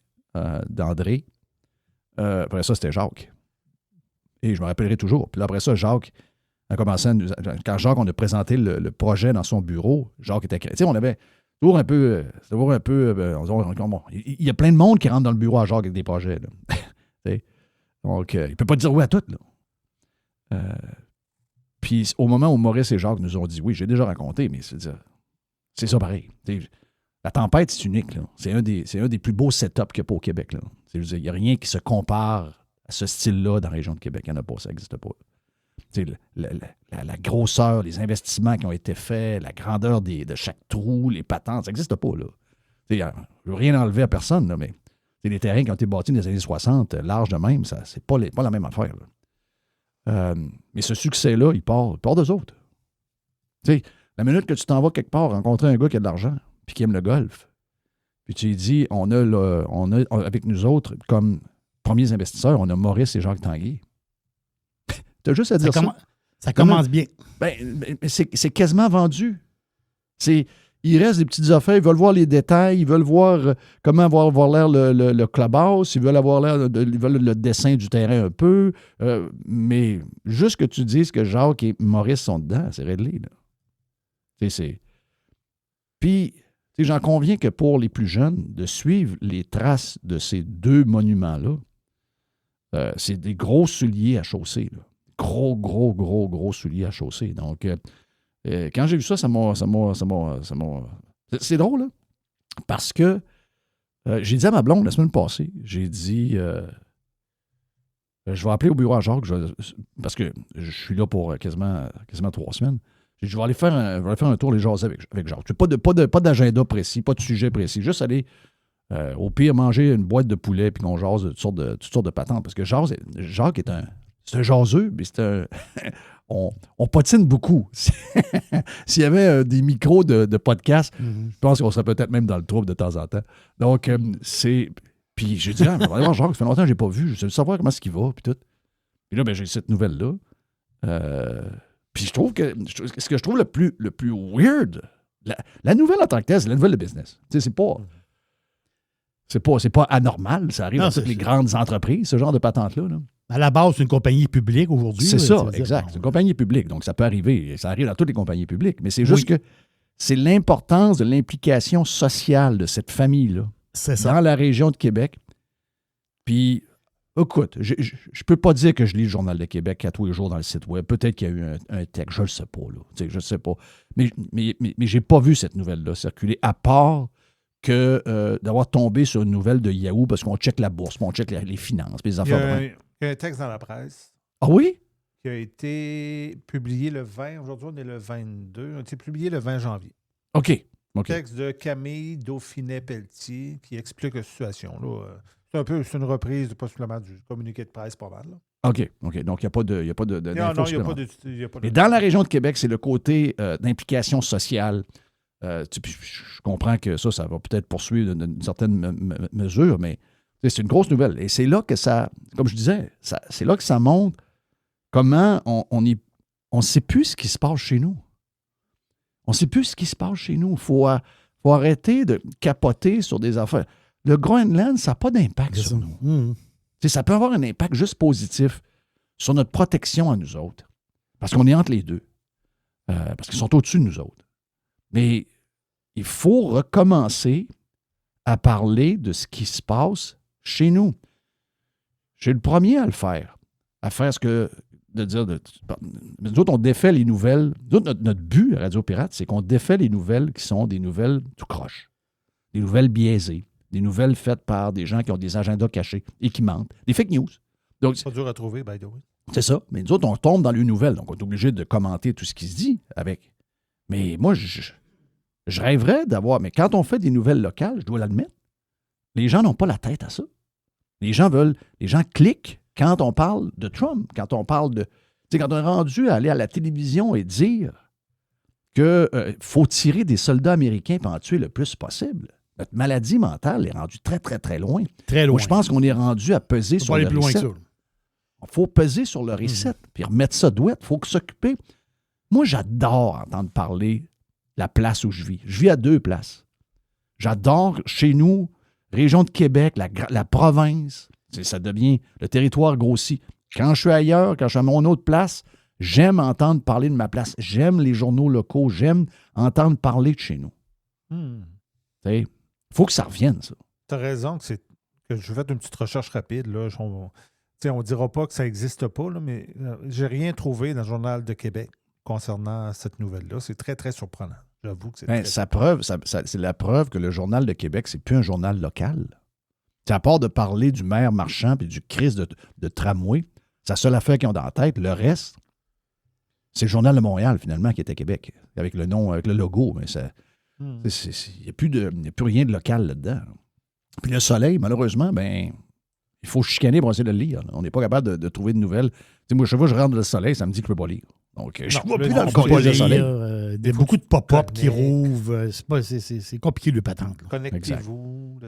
d'André, après ça, c'était Jacques. Et je me rappellerai toujours. Puis après ça, Jacques a commencé quand Jacques, on a présenté le projet dans son bureau, Jacques était... Tu sais, on avait toujours un peu... il y a plein de monde qui rentre dans le bureau à Jacques avec des projets. Là. Donc, il ne peut pas dire oui à tout. Là. Puis au moment où Maurice et Jacques nous ont dit oui, j'ai déjà raconté, mais c'est ça pareil. La tempête, c'est unique. Là. C'est un des plus beaux setups qu'il n'y a pas au Québec. Là. Il n'y a rien qui se compare à ce style-là dans la région de Québec. Il n'y en a pas, ça n'existe pas. La grosseur, les investissements qui ont été faits, la grandeur de chaque trou, les patentes, ça n'existe pas. Là. Je ne veux rien enlever à personne, là, mais les terrains qui ont été bâtis dans les années 60, large de même, c'est pas la même affaire. Là. Mais ce succès-là, il part d'eux autres. T'sais, la minute que tu t'en vas quelque part rencontrer un gars qui a de l'argent puis qui aime le golf, puis tu lui dis, on a avec nous autres, comme premiers investisseurs, on a Maurice et Jacques Tanguay. Tu as juste à dire ça. Ça commence bien. C'est quasiment vendu. Il reste des petites affaires, ils veulent voir les détails, ils veulent voir comment va avoir l'air le clubhouse, ils veulent avoir ils veulent le dessin du terrain un peu, mais juste que tu dises que Jacques et Maurice sont dedans, c'est réglé. Là. Puis, j'en conviens que pour les plus jeunes, de suivre les traces de ces 2 monuments-là, c'est des gros souliers à chausser. Là. Gros souliers à chausser. Donc, quand j'ai vu ça, c'est drôle, hein? Parce que j'ai dit à ma blonde la semaine passée, j'ai dit, je vais appeler au bureau à Jacques, parce que je suis là pour quasiment 3 semaines. J'ai dit, je vais aller faire un tour les jaser avec Jacques. Pas d'agenda précis, pas de sujet précis, juste aller, au pire, manger une boîte de poulet puis qu'on jase de toutes sortes de patentes. Parce que Jacques est un jaseux, mais c'est un... On patine beaucoup. S'il y avait des micros de podcast, je pense qu'on serait peut-être même dans le trouble de temps en temps. Donc, c'est... Puis j'ai dit, on va aller voir Jacques, ça fait longtemps que je n'ai pas vu, je veux savoir comment est-ce qu'il va, puis tout. Puis là, j'ai cette nouvelle-là. Puis je trouve que... Ce que je trouve le plus weird, la nouvelle en tant que telle, c'est la nouvelle de business. Tu sais, c'est pas anormal, ça arrive dans toutes les grandes entreprises, ce genre de patente-là, là. À la base, c'est une compagnie publique aujourd'hui. C'est ça, exact. C'est une compagnie publique, donc ça peut arriver. Ça arrive dans toutes les compagnies publiques. Mais c'est juste que c'est l'importance de l'implication sociale de cette famille-là dans la région de Québec. Puis, écoute, je peux pas dire que je lis le Journal de Québec à tous les jours dans le site web. Peut-être qu'il y a eu un texte, je le sais pas. Là. Je sais pas. Mais j'ai pas vu cette nouvelle-là circuler, à part que d'avoir tombé sur une nouvelle de Yahoo parce qu'on check la bourse, on check les finances, les affaires. Il y a un texte dans la presse. Ah oui? Qui a été publié le 20. Aujourd'hui, on est le 22. Il a été publié le 20 janvier. OK. Un texte de Camille Dauphinet-Pelletier qui explique la situation. Là. C'est une reprise possiblement du communiqué de presse pas mal. Là. OK. Donc, il n'y a pas de. Non, il n'y a pas de. Mais dans la région de Québec, c'est le côté d'implication sociale. Je comprends que ça va peut-être poursuivre d'une certaine mesure, mais c'est une grosse nouvelle. Et c'est là que ça, comme je disais, c'est là que ça montre comment on ne sait plus ce qui se passe chez nous. On ne sait plus ce qui se passe chez nous. Il faut arrêter de capoter sur des affaires. Le Groenland, ça n'a pas d'impact sur nous. Mmh. Ça peut avoir un impact juste positif sur notre protection à nous autres. Parce qu'on est entre les deux. Parce qu'ils sont au-dessus de nous autres. Mais il faut recommencer à parler de ce qui se passe chez nous. Je suis le premier à le faire. À faire ce que... Nous autres, on défait les nouvelles. Notre but à Radio Pirate, c'est qu'on défait les nouvelles qui sont des nouvelles tout croche. Des nouvelles biaisées. Des nouvelles faites par des gens qui ont des agendas cachés et qui mentent. Des fake news. Donc, c'est pas dur à trouver, by the way. C'est ça. Mais nous autres, on tombe dans les nouvelles. Donc, on est obligé de commenter tout ce qui se dit avec. Mais moi, je rêverais d'avoir... Mais quand on fait des nouvelles locales, je dois l'admettre, les gens n'ont pas la tête à ça. Les gens cliquent quand on parle de Trump, quand on parle de... Tu sais, quand on est rendu à aller à la télévision et dire qu'il faut tirer des soldats américains et en tuer le plus possible, notre maladie mentale est rendue très, très, très loin. Très loin. Moi, je pense qu'on est rendu à peser sur le reset. Il faut peser sur le reset, puis remettre ça douette. Il faut s'occuper. Moi, j'adore entendre parler de la place où je vis. Je vis à 2 places. J'adore, chez nous, région de Québec, la province. Ça devient... Le territoire grossit. Quand je suis ailleurs, quand je suis à mon autre place, j'aime entendre parler de ma place. J'aime les journaux locaux. J'aime entendre parler de chez nous. Il faut que ça revienne, ça. Tu as raison que je vais faire une petite recherche rapide. Là. On ne dira pas que ça n'existe pas, là, mais j'ai rien trouvé dans le Journal de Québec concernant cette nouvelle-là. C'est très, très surprenant. J'avoue que c'est c'est la preuve que le Journal de Québec, c'est plus un journal local. À part de parler du maire Marchand et du crise de tramway, c'est la seule affaire qu'ils ont dans la tête. Le reste, c'est le Journal de Montréal, finalement, qui est à Québec, avec le nom, avec le logo. Mais il n'y a plus rien de local là-dedans. Puis le Soleil, malheureusement, il faut chicaner pour essayer de le lire. On n'est pas capable de trouver de nouvelles. Moi, chaque fois que je rentre dans le Soleil, ça me dit que je ne peux pas lire. Donc, je ne vois plus dans le courrier du Soleil. Il y a beaucoup de pop-up qui rouvrent. C'est compliqué, le patente. Là. Connectez-vous.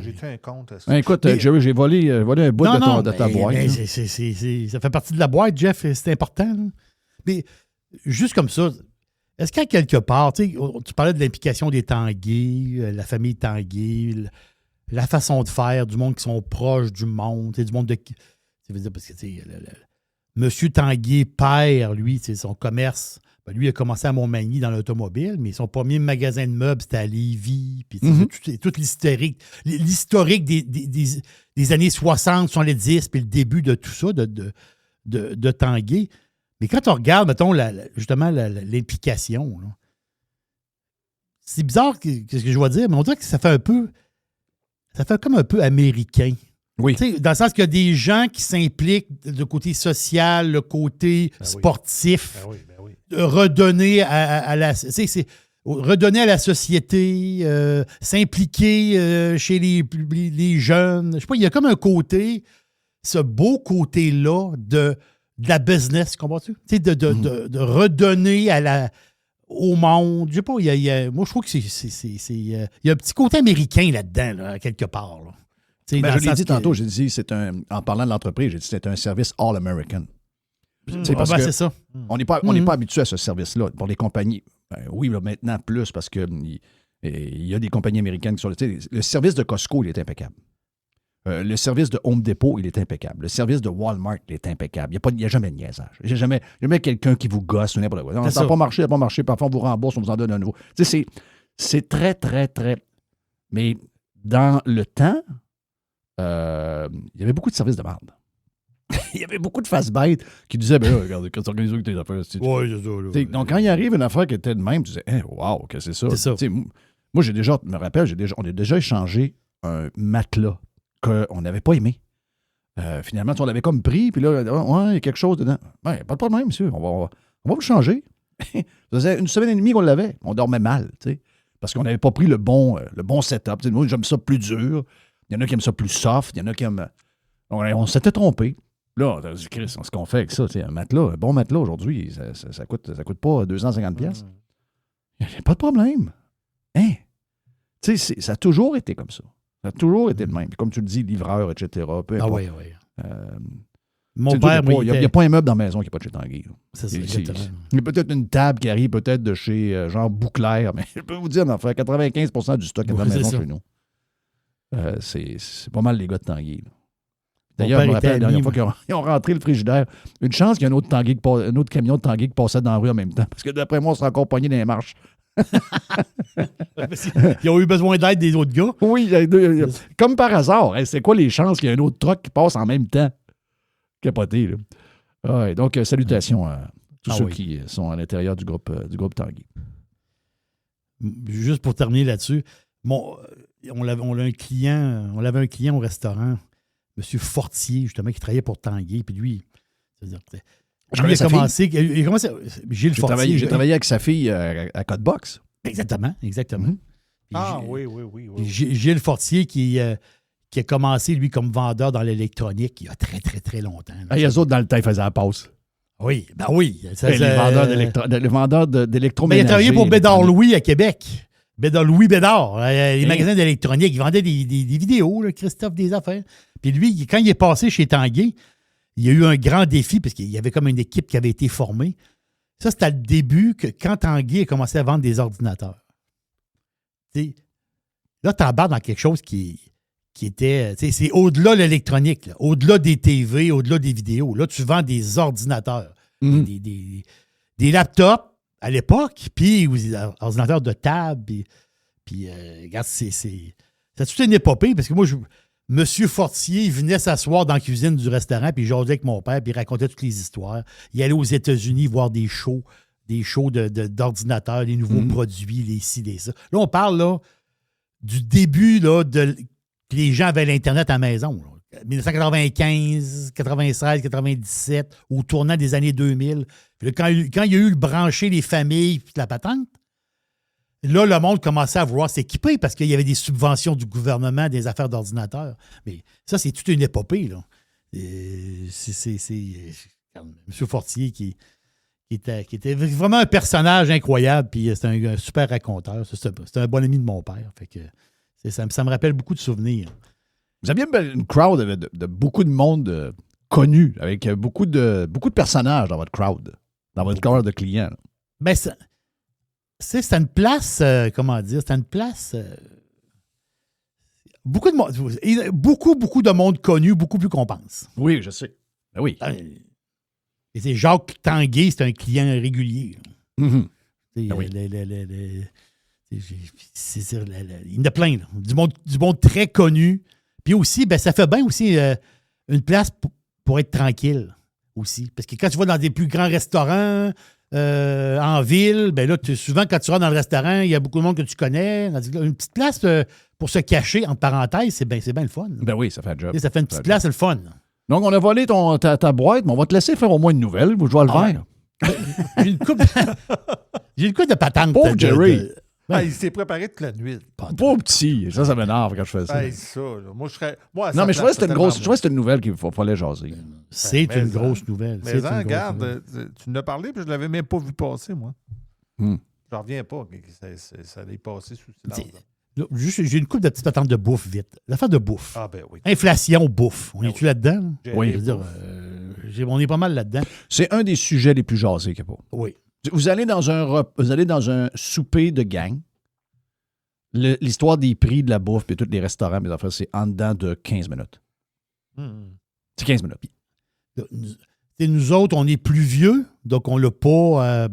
J'ai-tu un compte? Écoute, Jerry, j'ai volé un bout de ta boîte. Ça fait partie de la boîte, Jeff. C'est important. Là. Mais juste comme ça, est-ce qu'à quelque part, tu parlais de l'implication des Tanguay, la famille Tanguay, la façon de faire du monde qui sont proches du monde, du monde de... Parce que, Monsieur Tanguay, père, lui, son commerce, lui, il a commencé à Montmagny dans l'automobile, mais son premier magasin de meubles, c'était à Lévis. Puis tout l'historique des années 60, 70, puis le début de tout ça, de Tanguay. Mais quand on regarde, mettons, justement, l'implication, là, c'est bizarre ce que je dois dire, mais on dirait que ça fait comme un peu américain. Oui. Dans le sens qu'il y a des gens qui s'impliquent le côté social, le côté sportif, redonner à la société, s'impliquer chez les jeunes. Je sais pas, il y a comme un côté, ce beau côté-là de la business, comprends-tu? De redonner au monde. Je sais pas, moi je trouve que il y a un petit côté américain là-dedans, là, quelque part. Là. Je l'ai dit tantôt, j'ai dit, en parlant de l'entreprise, j'ai dit c'est un service all-American. C'est ça. On n'est pas habitué à ce service-là pour les compagnies. Oui, là, maintenant plus, parce qu'il y a des compagnies américaines qui sont... Le service de Costco, il est impeccable. Le service de Home Depot, il est impeccable. Le service de Walmart, il est impeccable. Il n'y a jamais de niaisage. Il n'y a jamais quelqu'un qui vous gosse ou n'importe quoi. Non, ça n'a pas marché, Parfois, on vous rembourse, on vous en donne un nouveau. C'est très, très, très... Mais dans le temps... il y avait beaucoup de services de merde. Il y avait beaucoup de face-bêtes qui disaient regarde, quand tu organises tes affaires. Donc, quand il arrive une affaire qui était de même, tu disais wow, que c'est ça. C'est ça. Moi, on a déjà échangé un matelas qu'on n'avait pas aimé. Finalement, on l'avait comme pris, puis là, il y a quelque chose dedans. Pas de problème, monsieur. On va vous le changer. Ça faisait 1 semaine et demie qu'on l'avait. On dormait mal, parce qu'on n'avait pas pris le bon setup. Moi, j'aime ça plus dur. Il y en a qui aiment ça plus soft. Il y en a qui aiment... On s'était trompé. Là, Chris, ce qu'on fait avec ça, un matelas, un bon matelas aujourd'hui, ça coûte pas 250$. Il n'y a pas de problème. Hein? Tu sais, ça a toujours été comme ça. Ça a toujours été le même. Puis comme tu le dis, livreur, etc. Peu importe. Oui. Mon père, il n'y a pas un meuble dans la maison qui n'est pas de chez Tanguy. C'est ça, exactement. Il y a peut-être une table qui arrive peut-être de chez genre Bouclair, mais je peux vous dire, 95% du stock est dans la maison chez nous. C'est pas mal les gars de Tanguy. Là. D'ailleurs, je me rappelle la dernière fois qu'ils ont rentré le frigidaire. Une chance qu'il y a un autre camion de Tanguy qui passait dans la rue en même temps. Parce que d'après moi, on serait encore pogné dans les marches. Ils ont eu besoin d'aide des autres gars. Oui, comme par hasard. Hein, c'est quoi les chances qu'il y ait un autre truck qui passe en même temps? Capoté, là. Ouais, donc, salutations à tous ceux qui sont à l'intérieur du groupe Tanguy. Juste pour terminer là-dessus, on avait un client au restaurant, M. Fortier, justement, qui travaillait pour Tanguy. Puis lui, il a commencé. Gilles Fortier. J'ai travaillé avec sa fille à Codebox. Exactement. Oui. Gilles Fortier qui a commencé, lui, comme vendeur dans l'électronique il y a très, très, très longtemps. Les autres, dans le temps, ils faisaient la pause. Oui, ben oui. Les vendeurs d'électroménager. Mais il a travaillé pour Bédard Louis à Québec. Louis Bédard. Les magasins d'électronique. Il vendait des vidéos, là, Christophe, des affaires. Puis lui, quand il est passé chez Tanguy, il y a eu un grand défi parce qu'il y avait comme une équipe qui avait été formée. Ça, c'était le début que quand Tanguy a commencé à vendre des ordinateurs. T'sais, là, tu embarques dans quelque chose qui était... C'est au-delà de l'électronique, là, au-delà des TV, au-delà des vidéos. Là, tu vends des ordinateurs, des laptops à l'époque, puis des ordinateurs de table. Puis regarde, c'est toute une épopée parce que moi, M. Fortier venait s'asseoir dans la cuisine du restaurant, puis il jasait avec mon père, puis il racontait toutes les histoires. Il allait aux États-Unis voir des shows d'ordinateurs, des nouveaux produits, les ci, les ça. Là, on parle du début là, que les gens avaient l'Internet à la maison. Là. 1995, 96, 97, au tournant des années 2000. Puis là, quand il y a eu le brancher les familles, puis la patente, là, le monde commençait à vouloir s'équiper parce qu'il y avait des subventions du gouvernement, des affaires d'ordinateurs. Mais ça, c'est toute une épopée. Là. C'est M. Fortier qui était vraiment un personnage incroyable, puis c'est un super raconteur. C'est un bon ami de mon père. Fait que ça me rappelle beaucoup de souvenirs. Vous aviez une crowd de beaucoup de monde connu, avec beaucoup de personnages dans votre crowd, dans votre crowd de clients. Là. Ben, c'est une place, comment dire, c'est une place... beaucoup de monde connu, beaucoup plus qu'on pense. Oui, je sais. Ben oui. Et c'est Jacques Tanguay, c'est un client régulier. Mm-hmm. Ben oui. Il y en a plein. Là. Du monde très connu. Puis aussi, ben, ça fait bien aussi une place pour être tranquille aussi. Parce que quand tu vas dans des plus grands restaurants en ville, ben là, souvent, quand tu vas dans le restaurant, il y a beaucoup de monde que tu connais. Une petite place pour se cacher, entre parenthèses, c'est bien le fun. Ben oui, ça fait un job. Ça fait une petite place, c'est le fun. Donc, on a volé ta boîte, mais on va te laisser faire au moins une nouvelle. Je vais le faire. J'ai une coupe de patente. Pauvre Jerry. Il s'est préparé toute la nuit. Pauvre petit. Ça m'énerve quand je fais ça. Moi, je serais... non, mais je trouvais que c'était une nouvelle qu'il fallait jaser. C'est une grosse nouvelle. Mais regarde, tu en as parlé, puis je ne l'avais même pas vu passer, moi. Je n'en reviens pas. Ça allait passer sous silence. J'ai une coupe de petites patentes de bouffe, vite. L'affaire de bouffe. Ah, ben oui. Inflation, bouffe. On est-tu là-dedans? Oui. Je veux dire, on est pas mal là-dedans. C'est un des sujets les plus jasés qu'il y a pas. Oui. Vous allez dans un souper de gang. L'histoire des prix de la bouffe et tous les restaurants, mes affaires, c'est en dedans de 15 minutes. C'est 15 minutes. Nous autres, on est plus vieux, donc on l'a pas...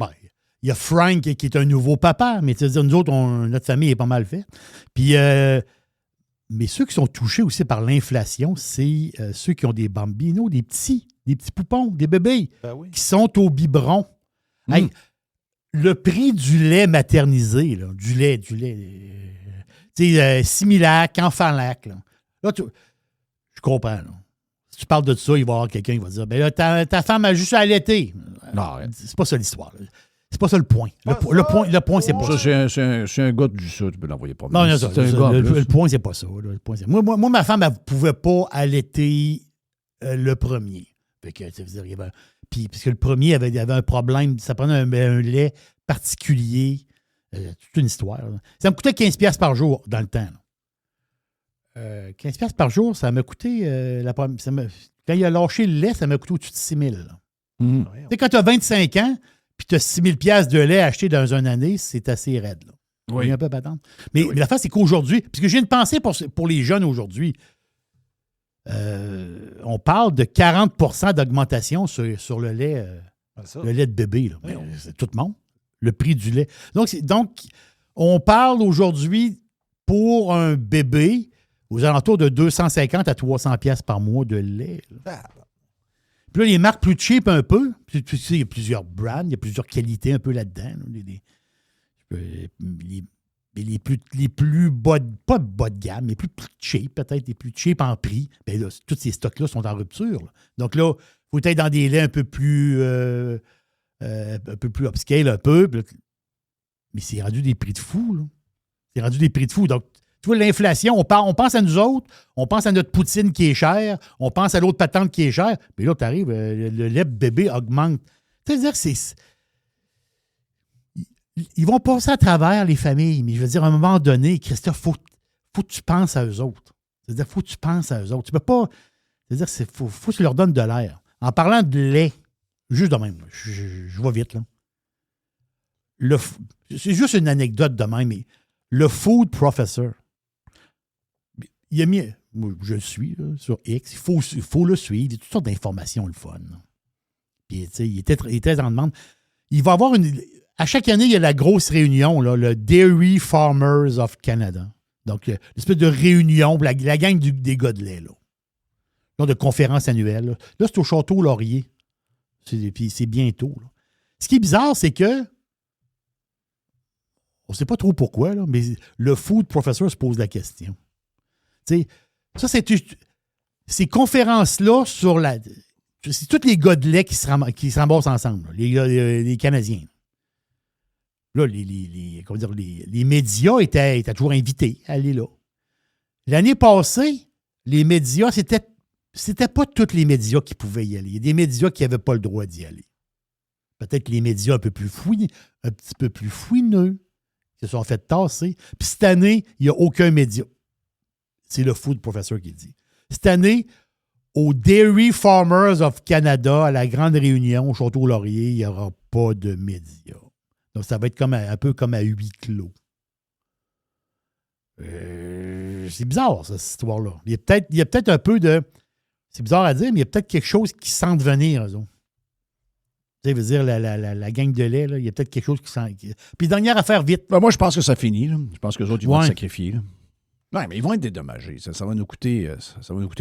il y a Frank qui est un nouveau papa, mais c'est-à-dire, nous autres, notre famille est pas mal faite. Puis, mais ceux qui sont touchés aussi par l'inflation, c'est ceux qui ont des bambinos, des petits poupons, des bébés, qui sont au biberon. Hey, le prix du lait maternisé, là, du lait, tu sais, Similac, Enfant-Lac, là je comprends, là. Si tu parles de ça, il va y avoir quelqu'un qui va dire, ben là, ta femme a juste allaité. Non, c'est pas ça l'histoire, là. C'est pas ça le point. Le point, c'est pas ça. C'est un gars du Sud, tu peux l'envoyer pas. Non, le point, c'est pas ça. Moi, ma femme, elle ne pouvait pas allaiter le premier. Fait que, ça veut dire, il y avait puisque le premier avait un problème, ça prenait un lait particulier. Toute une histoire. Là. Ça me coûtait 15$ par jour dans le temps. 15$ par jour, ça m'a coûté... quand il a lâché le lait, ça m'a coûté au-dessus de 6 000. Tu sais, quand tu as 25 ans, puis tu as 6 000$ de lait acheté dans une année, c'est assez raide. Là. Oui. Un peu patente. Mais l'affaire, c'est qu'aujourd'hui, puisque j'ai une pensée pour les jeunes aujourd'hui, on parle de 40% d'augmentation sur le lait de bébé. Là. C'est tout le monde. Le prix du lait. Donc, on parle aujourd'hui pour un bébé aux alentours de 250 à 300$ par mois de lait. Là. Puis là, les marques plus cheap un peu, tu sais, il y a plusieurs brands, il y a plusieurs qualités un peu là-dedans. Là. Les plus bas, pas bas de gamme, mais plus cheap, peut-être les plus cheap en prix. Bien là, tous ces stocks-là sont en rupture. Là. Donc là, il faut être dans des laits un peu plus upscale, un peu. Mais c'est rendu des prix de fou. Là. C'est rendu des prix de fou. Donc, tu vois, l'inflation, on pense à nous autres, on pense à notre poutine qui est chère, on pense à l'autre patente qui est chère. Mais là, tu arrives, le lait bébé augmente. C'est-à-dire que ils vont passer à travers les familles, mais je veux dire, à un moment donné, Christophe, faut que tu penses à eux autres. C'est-à-dire, faut que tu penses à eux autres. Tu peux pas... C'est-à-dire, faut que tu leur donnes de l'air. En parlant de lait, juste de même, je vais vite, là. C'est juste une anecdote de même, mais le Food Professor, il a mis... Moi, je le suis, là, sur X. Il faut le suivre. Il y a toutes sortes d'informations, le fun. Là. Puis, tu sais, il était en demande. Il va avoir une... À chaque année, il y a la grosse réunion, là, le Dairy Farmers of Canada. Donc, l'espèce de réunion, la gang des gars de lait, là, de conférence annuelle. Là, c'est au Château Laurier. Puis c'est bientôt. Là. Ce qui est bizarre, c'est que on ne sait pas trop pourquoi, là, mais le Food Professor se pose la question. Tu sais, ça, ces conférences-là sur la... C'est tous les gars de lait qui se ramassent ensemble, là, les Canadiens. Là, les médias étaient toujours invités à aller là. L'année passée, les médias, c'était pas tous les médias qui pouvaient y aller. Il y a des médias qui n'avaient pas le droit d'y aller. Peut-être que les médias un petit peu plus fouineux se sont fait tasser. Puis cette année, il n'y a aucun média. C'est le Food Professor qui le dit. Cette année, au Dairy Farmers of Canada, à la grande réunion au Château-Laurier, il n'y aura pas de médias. Donc, ça va être un peu comme à huis clos. C'est bizarre, cette histoire-là. Il y a peut-être un peu de... C'est bizarre à dire, mais il y a peut-être quelque chose qui sent venir, eux autres. Tu sais, veut dire, la gang de lait, là, il y a peut-être quelque chose qui sent... Puis, dernière affaire, vite. Ben, moi, je pense que ça finit. Là. Je pense que les autres, ils vont être sacrifiés. Oui, mais ils vont être dédommagés. Ça va nous coûter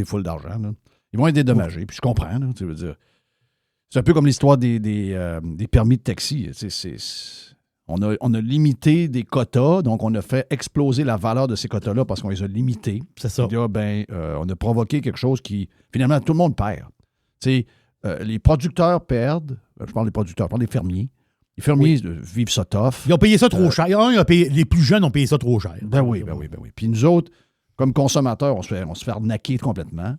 full d'argent. Là. Ils vont être dédommagés. Puis, je comprends. Là, tu veux dire... C'est un peu comme l'histoire des permis de taxi. On a limité des quotas, donc on a fait exploser la valeur de ces quotas-là parce qu'on les a limités. C'est ça. Là, on a provoqué quelque chose qui, finalement, tout le monde perd. Les producteurs perdent. Je parle des producteurs, je parle des fermiers. Les fermiers vivent ça tough. Ils ont payé ça trop cher. Les plus jeunes ont payé ça trop cher. Ben oui. Puis nous autres, comme consommateurs, on se fait arnaquer complètement.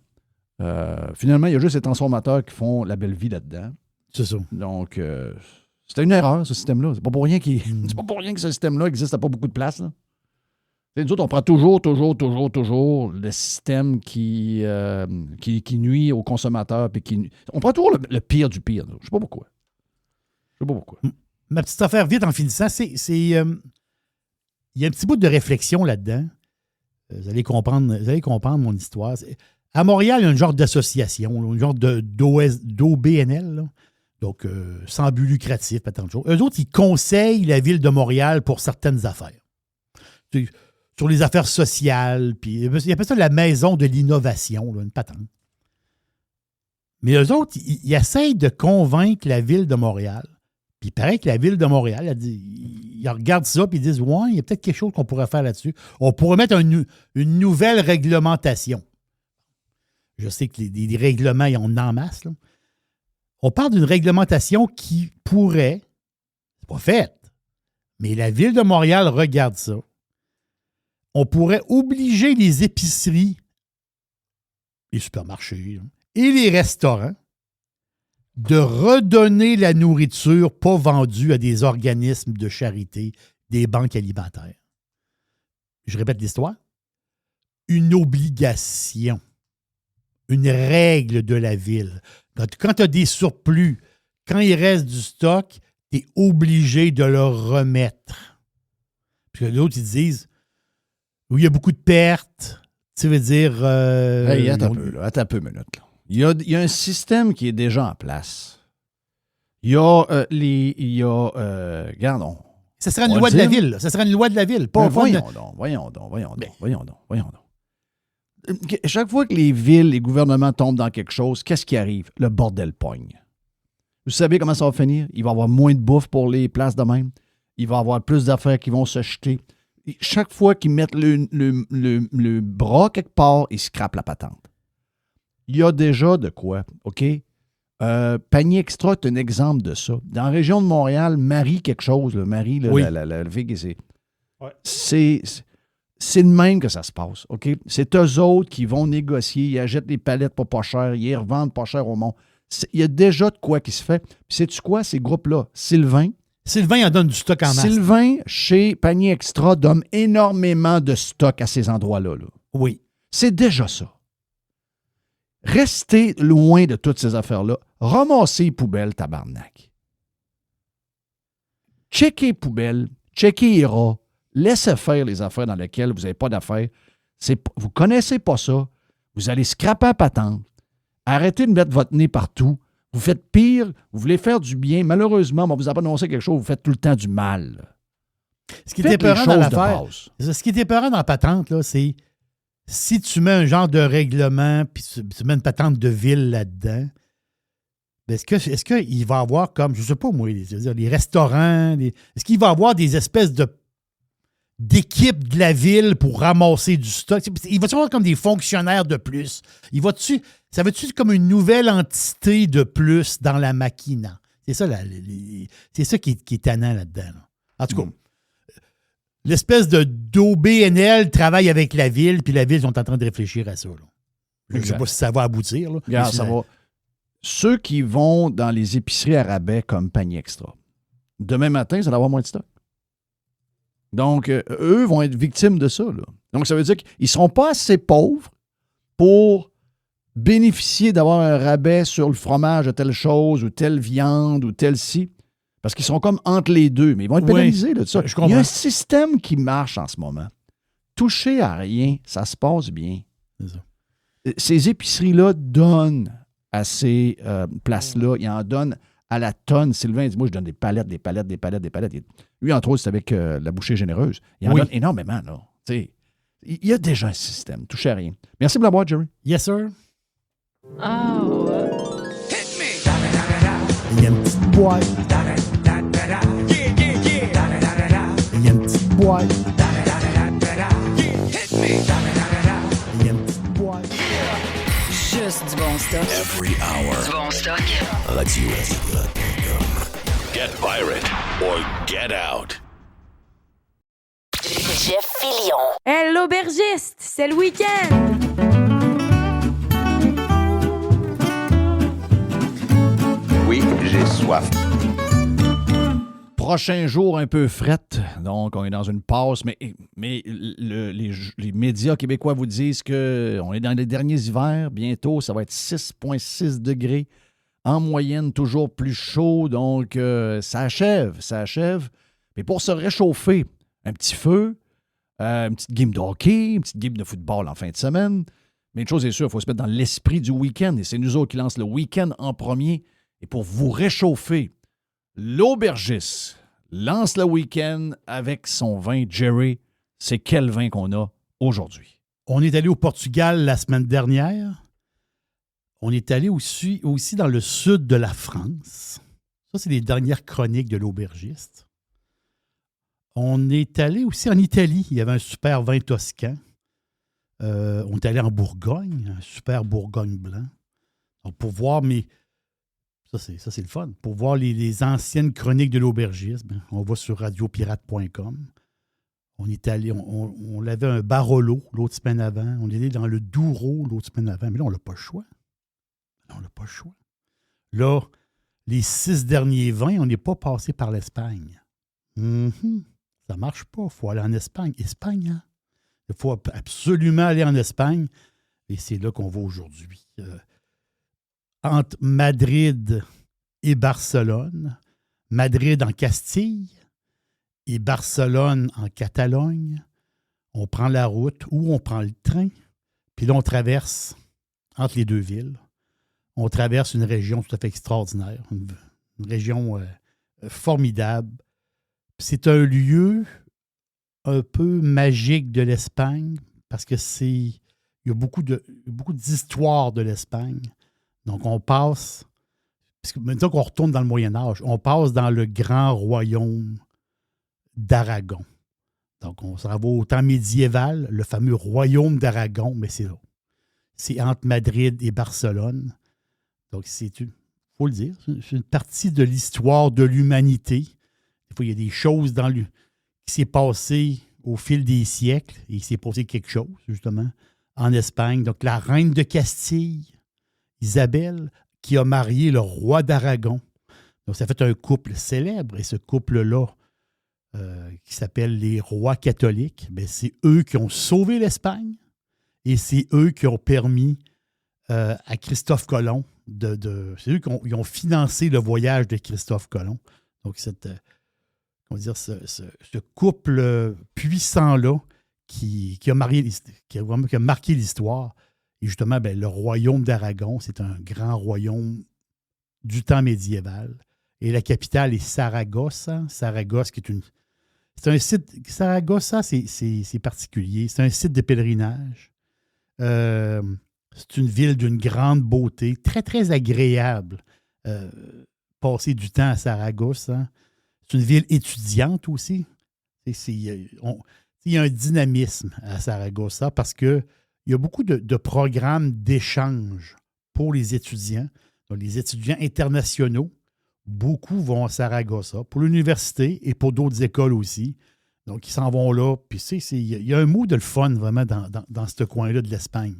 Finalement, il y a juste les transformateurs qui font la belle vie là-dedans. C'est ça. Donc, c'était une erreur, ce système-là. C'est pas pour rien que ce système-là n'existe à pas beaucoup de place. Là. Nous autres, on prend toujours le système qui nuit aux consommateurs. On prend toujours le pire du pire. Là. Je sais pas pourquoi. Ma petite affaire, vite, en finissant, il y a un petit bout de réflexion là-dedans. Vous allez comprendre mon histoire. À Montréal, il y a un genre d'association, un genre d'OBNL, là. Donc, sans but lucratif, pas tant de choses. Eux autres, ils conseillent la Ville de Montréal pour certaines affaires. Sur les affaires sociales, puis ils appellent ça la maison de l'innovation, là, une patente. Mais eux autres, ils essayent de convaincre la Ville de Montréal. Puis il paraît que la Ville de Montréal, ils regardent ça et ils disent « Ouais, il y a peut-être quelque chose qu'on pourrait faire là-dessus. On pourrait mettre une nouvelle réglementation. » Je sais que les règlements, ils en masse, là. On parle d'une réglementation qui pourrait, c'est pas fait, mais la Ville de Montréal regarde ça. On pourrait obliger les épiceries, les supermarchés et les restaurants de redonner la nourriture pas vendue à des organismes de charité, des banques alimentaires. Je répète l'histoire. Une obligation, une règle de la ville. Quand tu as des surplus, quand il reste du stock, tu es obligé de le remettre. Puis d'autres, ils disent, oui, il y a beaucoup de pertes. Tu veux dire... Hey, attends un peu, minute. Là. Il y a un système qui est déjà en place. Il y a regardons. Ça serait une loi de la ville. Ça serait une loi de la ville. Pas voyons donc. Chaque fois que les villes, les gouvernements tombent dans quelque chose, qu'est-ce qui arrive? Le bordel pogne. Vous savez comment ça va finir? Il va y avoir moins de bouffe pour les places de même. Il va y avoir plus d'affaires qui vont se jeter. Chaque fois qu'ils mettent le bras quelque part, ils scrapent la patente. Il y a déjà de quoi, OK? Panier Extra est un exemple de ça. Dans la région de Montréal, Marie quelque chose, là, Marie, là, oui. la fille qui c'est de même que ça se passe, OK? C'est eux autres qui vont négocier, ils achètent les palettes pas cher, ils les revendent pas cher au monde. Il y a déjà de quoi qui se fait. Puis sais-tu quoi, ces groupes-là? Sylvain en donne du stock en masse. Sylvain, chez Panier Extra, donne énormément de stock à ces endroits-là. Là. Oui. C'est déjà ça. Restez loin de toutes ces affaires-là. Ramassez les poubelles, tabarnak. Checkez les poubelles, checkez les rats, laissez faire les affaires dans lesquelles vous n'avez pas d'affaires. Vous ne connaissez pas ça. Vous allez scraper à patente. Arrêtez de mettre votre nez partout. Vous faites pire, vous voulez faire du bien. Malheureusement, on vous a pas annoncé quelque chose, vous faites tout le temps du mal. Ce qui était épeurant dans l'affaire, ce qui était épeurant dans la patente, là, c'est si tu mets un genre de règlement puis tu mets une patente de ville là-dedans, ben est-ce qu'il va y avoir comme, je ne sais pas moi, les restaurants, est-ce qu'il va y avoir des espèces d'équipes de la ville pour ramasser du stock? Il va y avoir comme des fonctionnaires de plus? Ça va-tu comme une nouvelle entité de plus dans la machina? C'est ça, c'est ça qui est tannant là-dedans. Là. En tout cas, l'espèce d'OBNL travaille avec la ville, puis la ville sont en train de réfléchir à ça. Là. Je ne sais pas si ça va aboutir. Là. Regarde, ça va. Ceux qui vont dans les épiceries à rabais comme Panier Extra, demain matin, ça va avoir moins de stock. Donc, eux vont être victimes de ça. Là. Donc, ça veut dire qu'ils ne seront pas assez pauvres pour bénéficier d'avoir un rabais sur le fromage de telle chose ou telle viande ou telle ci. Parce qu'ils sont comme entre les deux, mais ils vont être pénalisés de ça. Il y a un système qui marche en ce moment. Toucher à rien, ça se passe bien. C'est ça. Ces épiceries-là donnent à ces places-là. Ils en donnent à la tonne. Sylvain dit, moi, je donne des palettes. Lui, entre autres, c'est avec la bouchée généreuse. Il en donne énormément. Là. Il y a déjà un système. Touchez à rien. Merci pour la boîte, Jerry. Yes, sir. Oh. Il y a une petite boîte. Il y a une petite boîte. Il y a une petite boîte. Juste du bon stock. Every hour. Du bon stock. RadioPirate.com. Get pirate or get out. Jeff Fillion. Hey, l'aubergiste, c'est le week-end! Oui, j'ai soif. Prochain jour un peu frette, donc on est dans une passe, mais les médias québécois vous disent qu'on est dans les derniers hivers, bientôt ça va être 6,6 degrés, en moyenne toujours plus chaud, donc ça achève. Mais pour se réchauffer, un petit feu, une petite game de hockey, une petite game de football en fin de semaine, mais une chose est sûre, il faut se mettre dans l'esprit du week-end, et c'est nous autres qui lancent le week-end en premier. Et pour vous réchauffer, l'aubergiste lance le week-end avec son vin Jerry. C'est quel vin qu'on a aujourd'hui? On est allé au Portugal la semaine dernière. On est allé aussi dans le sud de la France. Ça, c'est les dernières chroniques de l'aubergiste. On est allé aussi en Italie. Il y avait un super vin toscan. On est allé en Bourgogne, un super Bourgogne blanc. Donc, pour voir Ça, c'est le fun. Pour voir les anciennes chroniques de l'aubergisme, on va sur radiopirate.com. On est allé, on avait un Barolo l'autre semaine avant. On est allé dans le Douro l'autre semaine avant. Mais là, on n'a pas le choix. Là, les 6 derniers vins, on n'est pas passé par l'Espagne. Ça ne marche pas. Il faut aller en Espagne. Espagne, hein? Il faut absolument aller en Espagne. Et c'est là qu'on va aujourd'hui. Entre Madrid et Barcelone, Madrid en Castille et Barcelone en Catalogne, on prend la route ou on prend le train, puis là, on traverse entre les deux villes. On traverse une région tout à fait extraordinaire, une région formidable. C'est un lieu un peu magique de l'Espagne parce que il y a beaucoup d'histoires de l'Espagne. Donc, on passe, maintenant qu'on retourne dans le Moyen-Âge, on passe dans le grand royaume d'Aragon. Donc, on s'en va au temps médiéval, le fameux royaume d'Aragon, mais c'est là. C'est entre Madrid et Barcelone. Donc, il faut le dire, c'est une partie de l'histoire de l'humanité. Des fois, il y a des choses qui s'est passé au fil des siècles, et il s'est passé quelque chose, justement, en Espagne. Donc, la reine de Castille, Isabelle, qui a marié le roi d'Aragon. Donc, ça fait un couple célèbre, et ce couple-là, qui s'appelle les rois catholiques, bien, c'est eux qui ont sauvé l'Espagne, et c'est eux qui ont permis à Christophe Colomb c'est eux qui ont financé le voyage de Christophe Colomb. Donc, ce couple puissant-là qui a marqué l'histoire. Et justement, ben, le royaume d'Aragon, c'est un grand royaume du temps médiéval. Et la capitale est Saragossa. Saragosse, qui est c'est un site. Saragossa, c'est particulier. C'est un site de pèlerinage. C'est une ville d'une grande beauté, très, très agréable. Passer du temps à Saragosse. Hein. C'est une ville étudiante aussi. Il y a un dynamisme à Saragossa parce qu'il y a beaucoup de programmes d'échange pour les étudiants. Donc, les étudiants internationaux, beaucoup vont à Saragossa pour l'université et pour d'autres écoles aussi. Donc, ils s'en vont là. Puis, il y a un mot de le fun vraiment dans ce coin-là de l'Espagne.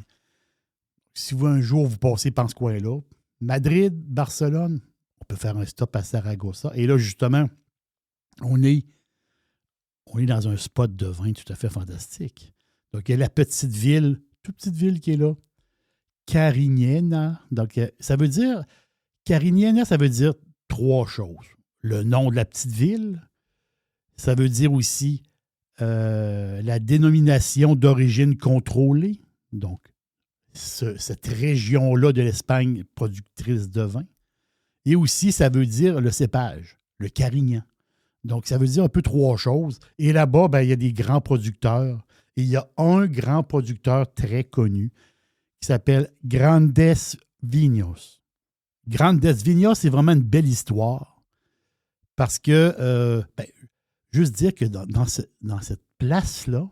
Si vous, un jour, vous passez par ce coin-là, Madrid, Barcelone, on peut faire un stop à Saragossa. Et là, justement, on est dans un spot de vin tout à fait fantastique. Donc, il y a la toute petite ville qui est là, Cariñena. Donc, Cariñena, ça veut dire 3 choses. Le nom de la petite ville, ça veut dire aussi la dénomination d'origine contrôlée. Donc, cette région-là de l'Espagne productrice de vin. Et aussi, ça veut dire le cépage, le Carignan. Donc, ça veut dire un peu 3 choses. Et là-bas, ben, il y a des grands producteurs. Et il y a un grand producteur très connu qui s'appelle Grandes Viñas. Grandes Viñas, c'est vraiment une belle histoire. Parce que, juste dire que dans cette place-là,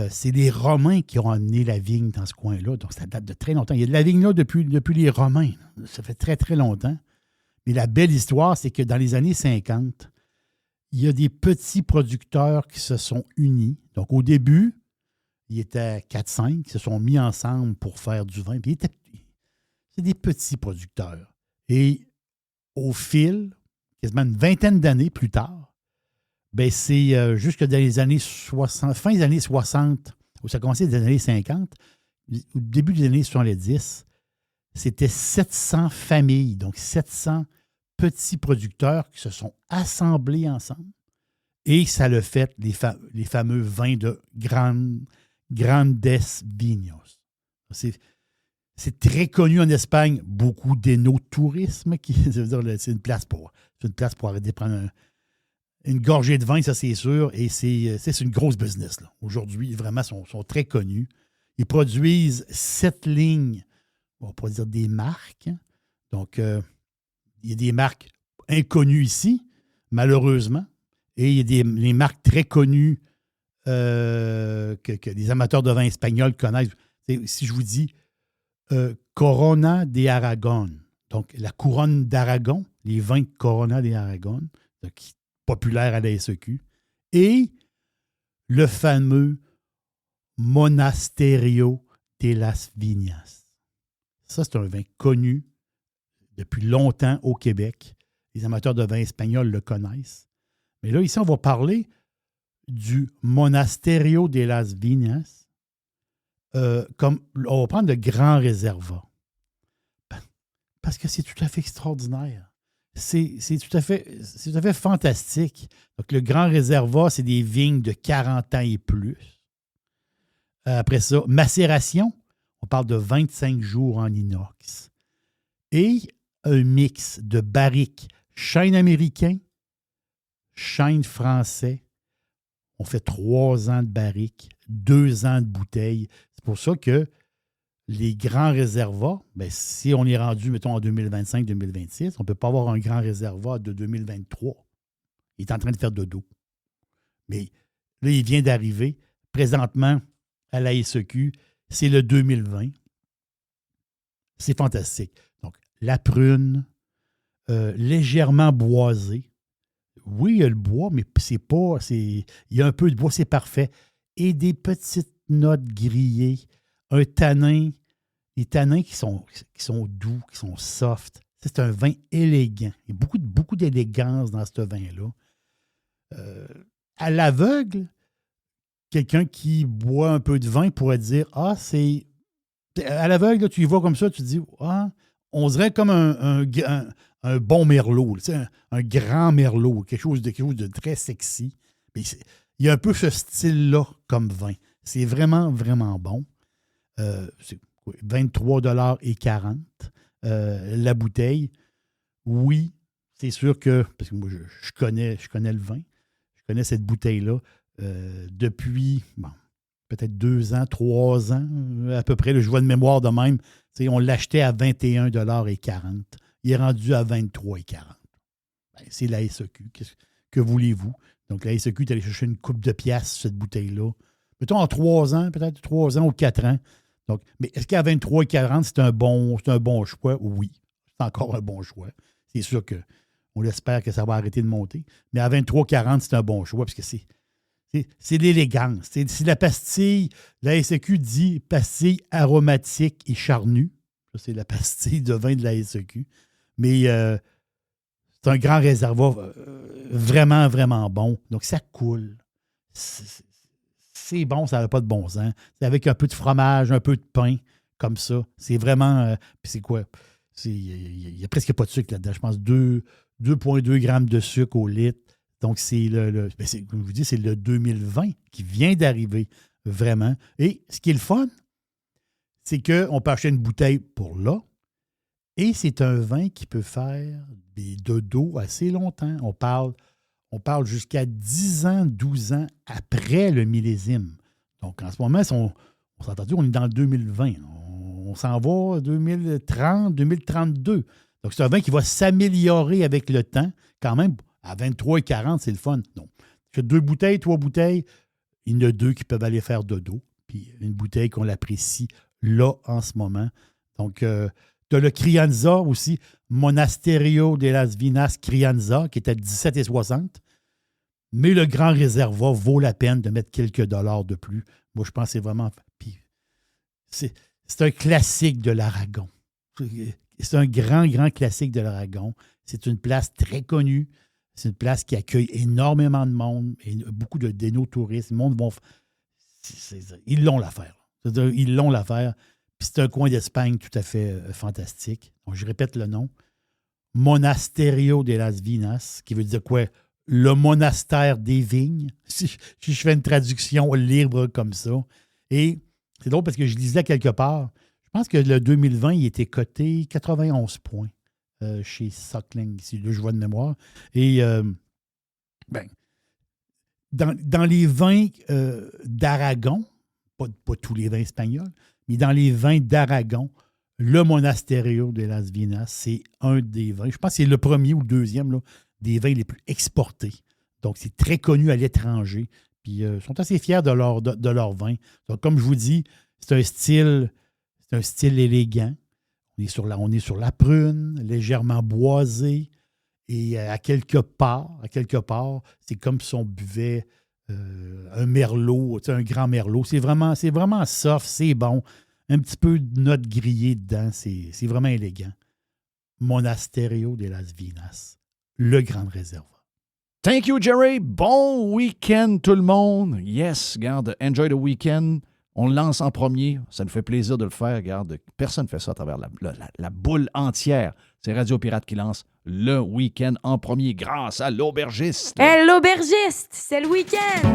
c'est les Romains qui ont amené la vigne dans ce coin-là. Donc, ça date de très longtemps. Il y a de la vigne là depuis les Romains. Ça fait très, très longtemps. Mais la belle histoire, c'est que dans les années 50, il y a des petits producteurs qui se sont unis. Donc, au début, ils étaient 4-5 qui se sont mis ensemble pour faire du vin. Puis, c'est des petits producteurs. Et au fil, quasiment une vingtaine d'années plus tard, ben c'est jusque dans les années 60, fin des années 60, où ça commençait des années 50, au début des années 70, c'était 700 familles, donc 700 petits producteurs qui se sont assemblés ensemble. Et ça le fait les fameux vins de Grandes Viñas. C'est très connu en Espagne, beaucoup d'énotourisme, c'est une place pour arrêter de prendre une gorgée de vin, ça c'est sûr, et c'est une grosse business. Là. Aujourd'hui, vraiment, sont très connus. Ils produisent 7 lignes, on va pas dire des marques. Hein. Donc, il y a des marques inconnues ici, malheureusement, et il y a les marques très connues que les amateurs de vin espagnol connaissent. Si je vous dis Corona de Aragon, donc la couronne d'Aragon, les vins Corona de Aragon, qui populaire à la SEQ, et le fameux Monasterio de las Viñas. Ça, c'est un vin connu depuis longtemps au Québec. Les amateurs de vin espagnol le connaissent. Mais là, ici, on va parler du Monasterio de las Viñas. On va prendre le Grand Réserva. Parce que c'est tout à fait extraordinaire. C'est tout à fait fantastique. Donc, le Grand Réserva, c'est des vignes de 40 ans et plus. Après ça, macération, on parle de 25 jours en inox. Et un mix de barriques chêne américain, chêne français. On fait 3 ans de barriques, 2 ans de bouteilles. C'est pour ça que les grands réservoirs, ben, si on est rendu, mettons, en 2025-2026, on ne peut pas avoir un grand réservoir de 2023. Il est en train de faire dodo. Mais là, il vient d'arriver. Présentement, à la SEQ, c'est le 2020. C'est fantastique. Donc, la prune, légèrement boisée. Oui, il y a le bois, mais c'est pas... il y a un peu de bois, c'est parfait. Et des petites notes grillées. Un tanin, les tanins qui sont doux, qui sont soft. C'est un vin élégant. Il y a beaucoup d'élégance dans ce vin-là. À l'aveugle, quelqu'un qui boit un peu de vin pourrait dire « Ah, c'est... » À l'aveugle, là, tu y vois comme ça, tu te dis « Ah, on dirait comme un bon merlot, un grand merlot, quelque chose de très sexy. » Mais il y a un peu ce style-là comme vin. C'est vraiment, vraiment bon. C'est 23,40 $ la bouteille. Oui, c'est sûr que, parce que moi, je connais le vin, je connais cette bouteille-là depuis peut-être 2 ans, 3 ans, à peu près. Là, je vois de mémoire de même. On l'achetait à 21,40 $. Il est rendu à 23,40 $. Ben, c'est la SEQ. Que voulez-vous? Donc, la SEQ est allée chercher une coupe de piastres sur cette bouteille-là. Mettons en 3 ans, peut-être 3 ans ou 4 ans. Donc, mais est-ce qu'à 23,40 $, c'est un bon choix? Oui, c'est encore un bon choix. C'est sûr qu'on espère que ça va arrêter de monter. Mais à 23,40 $, c'est un bon choix parce que c'est l'élégance. C'est la pastille. La SEQ dit pastille aromatique et charnue. Ça, c'est la pastille de vin de la SEQ. Mais c'est un grand réservoir vraiment, vraiment bon. Donc, ça coule. C'est bon, ça n'a pas de bon sens. C'est avec un peu de fromage, un peu de pain, comme ça. C'est vraiment... puis c'est quoi? Il n'y a presque pas de sucre là-dedans. Je pense 2,2 grammes de sucre au litre. Donc, c'est comme je vous dis, c'est le 2020 qui vient d'arriver, vraiment. Et ce qui est le fun, c'est qu'on peut acheter une bouteille pour là. Et c'est un vin qui peut faire des dodos assez longtemps. On parle jusqu'à 10 ans, 12 ans après le millésime. Donc, en ce moment, on s'entend dire, on est dans le 2020. On s'en va 2030, 2032. Donc, c'est un vin qui va s'améliorer avec le temps. Quand même, à 23,40 $, c'est le fun. Donc, tu as 2 bouteilles, 3 bouteilles. Il y en a 2 qui peuvent aller faire dodo. Puis, une bouteille qu'on l'apprécie là, en ce moment. Donc, tu as le Crianza aussi, Monasterio de las Viñas Crianza, qui est à 17,60 $. Mais le Grand Réserva vaut la peine de mettre quelques dollars de plus. Moi, je pense que c'est vraiment... Puis, c'est un classique de l'Aragon. C'est un grand, grand classique de l'Aragon. C'est une place très connue. C'est une place qui accueille énormément de monde, et beaucoup d'éno-touristes. Le monde vont... Ils l'ont l'affaire. Ils l'ont l'affaire. Puis c'est un coin d'Espagne tout à fait fantastique. Donc, je répète le nom. Monasterio de las Viñas, qui veut dire quoi? Le monastère des vignes. Si je fais une traduction libre comme ça. Et c'est drôle parce que je lisais quelque part, je pense que le 2020, il était coté 91 points chez Suckling, si là, je vois de mémoire. Et dans les vins d'Aragon, pas tous les vins espagnols, mais dans les vins d'Aragon, le Monasterio de las Viñas, c'est un des vins, je pense que c'est le premier ou le deuxième, là, des vins les plus exportés. Donc, c'est très connu à l'étranger. Puis, ils sont assez fiers de leur vin. Donc, comme je vous dis, c'est un style élégant. On est sur la prune, légèrement boisé. Et à quelque part, c'est comme si on buvait un merlot, un grand merlot. C'est vraiment soft, c'est bon. Un petit peu de notes grillées dedans. C'est vraiment élégant. Monasterio de las Vinas, le Grand Réservoir. Thank you, Jerry. Bon week-end, tout le monde. Yes, garde, enjoy the weekend. On le lance en premier. Ça nous fait plaisir de le faire. Garde, personne ne fait ça à travers la boule entière. C'est Radio Pirate qui lance le week-end en premier grâce à l'aubergiste. Hey, l'aubergiste, c'est le week-end!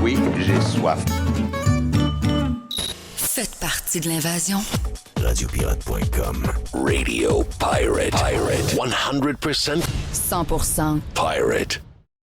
Oui, j'ai soif. Faites partie de l'invasion. Radiopirate.com. Radio Pirate. 100% 100% Pirate.